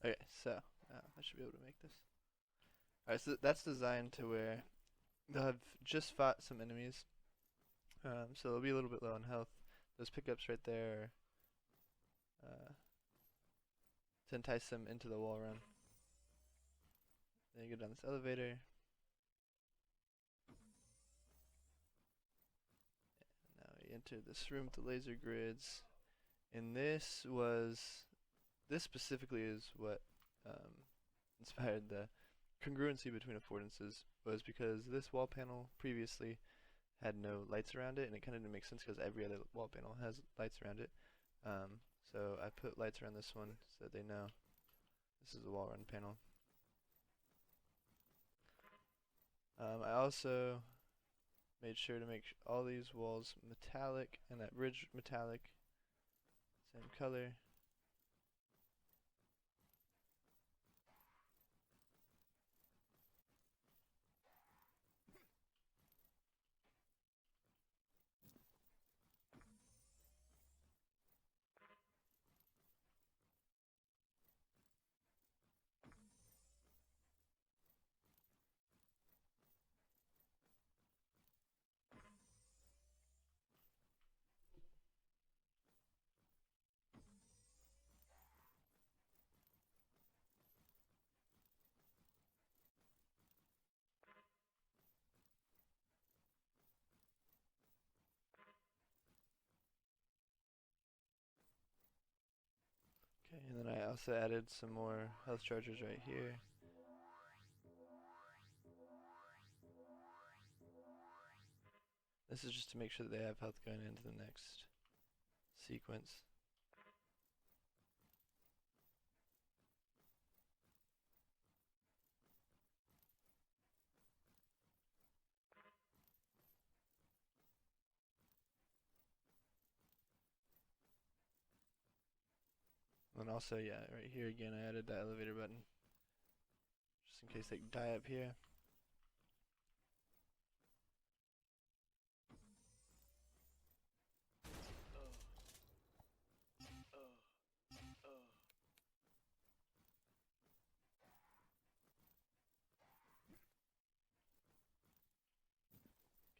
Speaker 9: Okay, so I should be able to make this. Alright, so that's designed to where they'll have just fought some enemies, so they'll be a little bit low on health. Those pickups right there to entice them into the wall run. Then you go down this elevator. Now we enter this room with the laser grids, and this specifically is what inspired the congruency between affordances, was because this wall panel previously had no lights around it, and it kind of didn't make sense because every other wall panel has lights around it. So I put lights around this one so that they know this is a wall run panel. I also made sure to make all these walls metallic and that bridge metallic, same color. And then I also added some more health chargers right here. This is just to make sure that they have health going into the next sequence. And also, yeah, right here again, I added that elevator button. Just in case they die up here.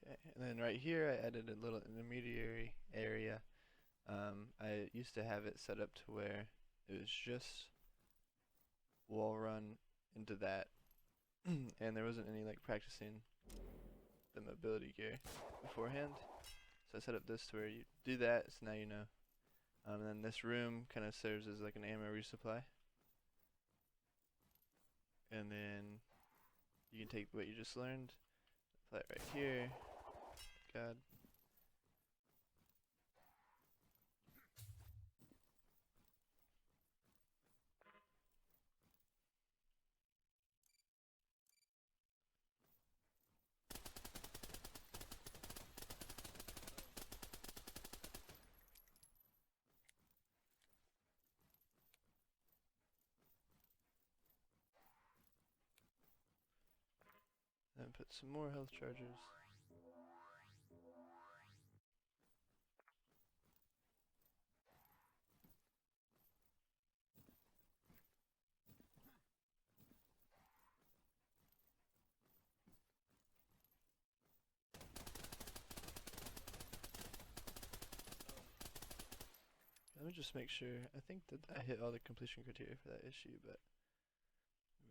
Speaker 9: Okay, and then right here I added a little intermediary area. I used to have it set up to where it was just wall run into that, and there wasn't any like practicing the mobility gear beforehand. So I set up this to where you do that, so now you know. And then this room kind of serves as like an ammo resupply. And then you can take what you just learned, apply it right here. God. Then put some more health chargers. Let me just make sure. I think that I hit all the completion criteria for that issue, but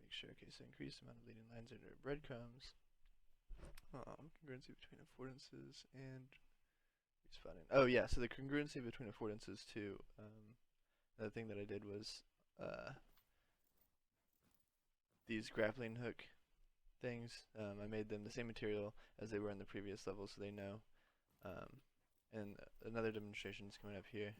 Speaker 9: make sure. Okay, so increase the amount of leading lines under breadcrumbs. Congruency between affordances and respawning. Oh yeah, so the congruency between affordances too. The thing that I did was these grappling hook things. I made them the same material as they were in the previous level, so they know. And another demonstration is coming up here.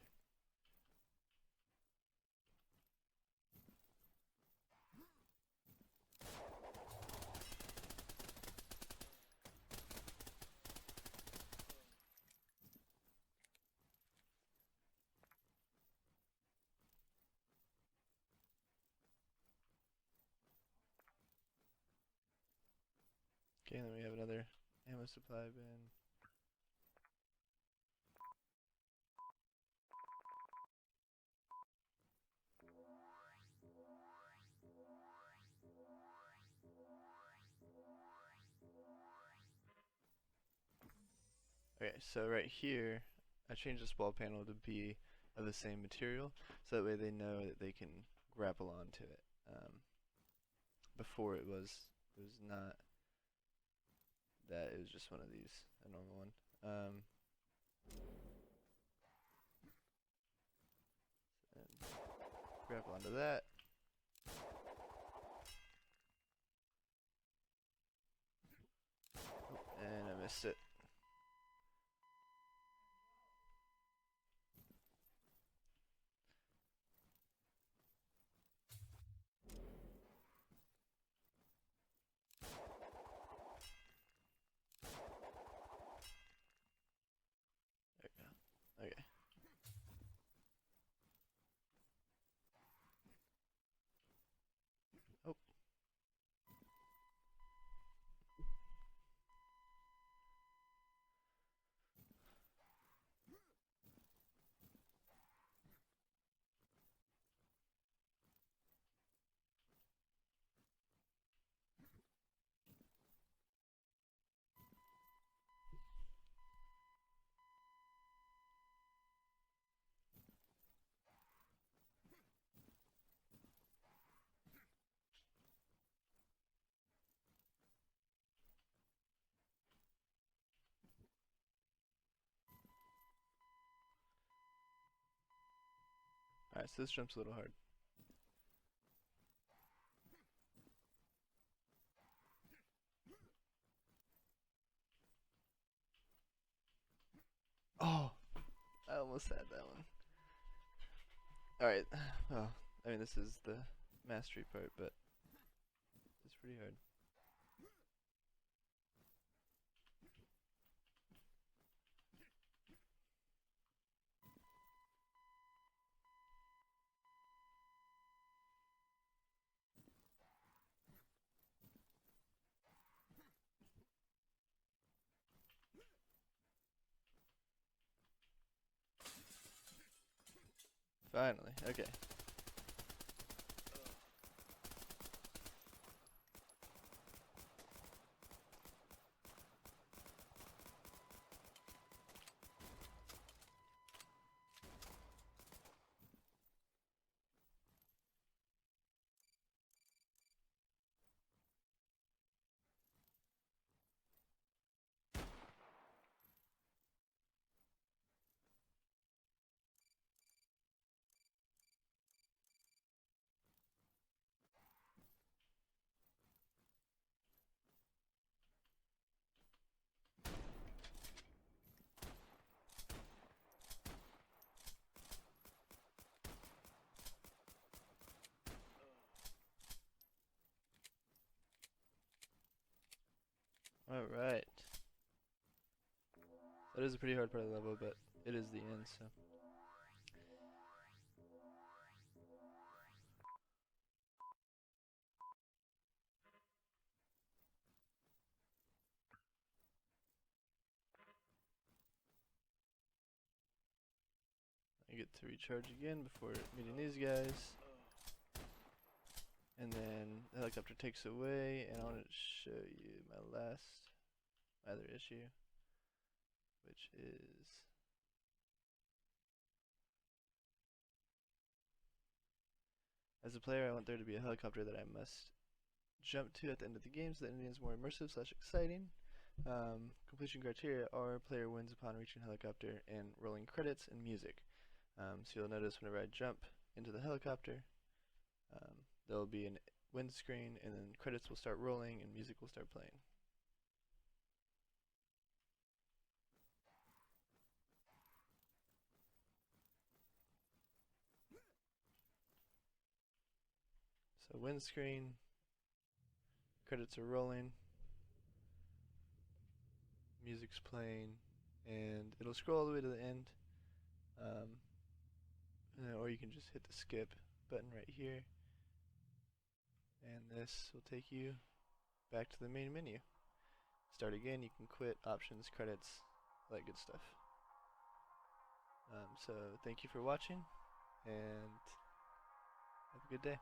Speaker 9: Okay, and then we have another ammo supply bin. Okay, so right here, I changed this wall panel to be of the same material, so that way they know that they can grapple onto it. Before it was not that, it was just one of these, a normal one. And grapple onto that. And I missed it. There we go. Okay. Oh. Alright, so this jump's a little hard. Oh, I almost had that one. Alright, well, I mean, this is the mastery part, but it's pretty hard. Finally, okay. Alright. That is a pretty hard part of the level, but it is the end, so. I get to recharge again before meeting these guys. And then the helicopter takes away, and I want to show you my other issue, which is as a player, I want there to be a helicopter that I must jump to at the end of the game so that it is more immersive / exciting. Completion criteria are player wins upon reaching helicopter and rolling credits and music. So you'll notice whenever I jump into the helicopter, there will be a win screen, and then credits will start rolling and music will start playing. So win screen, credits are rolling, music's playing, and it'll scroll all the way to the end. Or you can just hit the skip button right here, and this will take you back to the main menu. Start again, you can quit, options, credits, all that good stuff. So thank you for watching, and have a good day.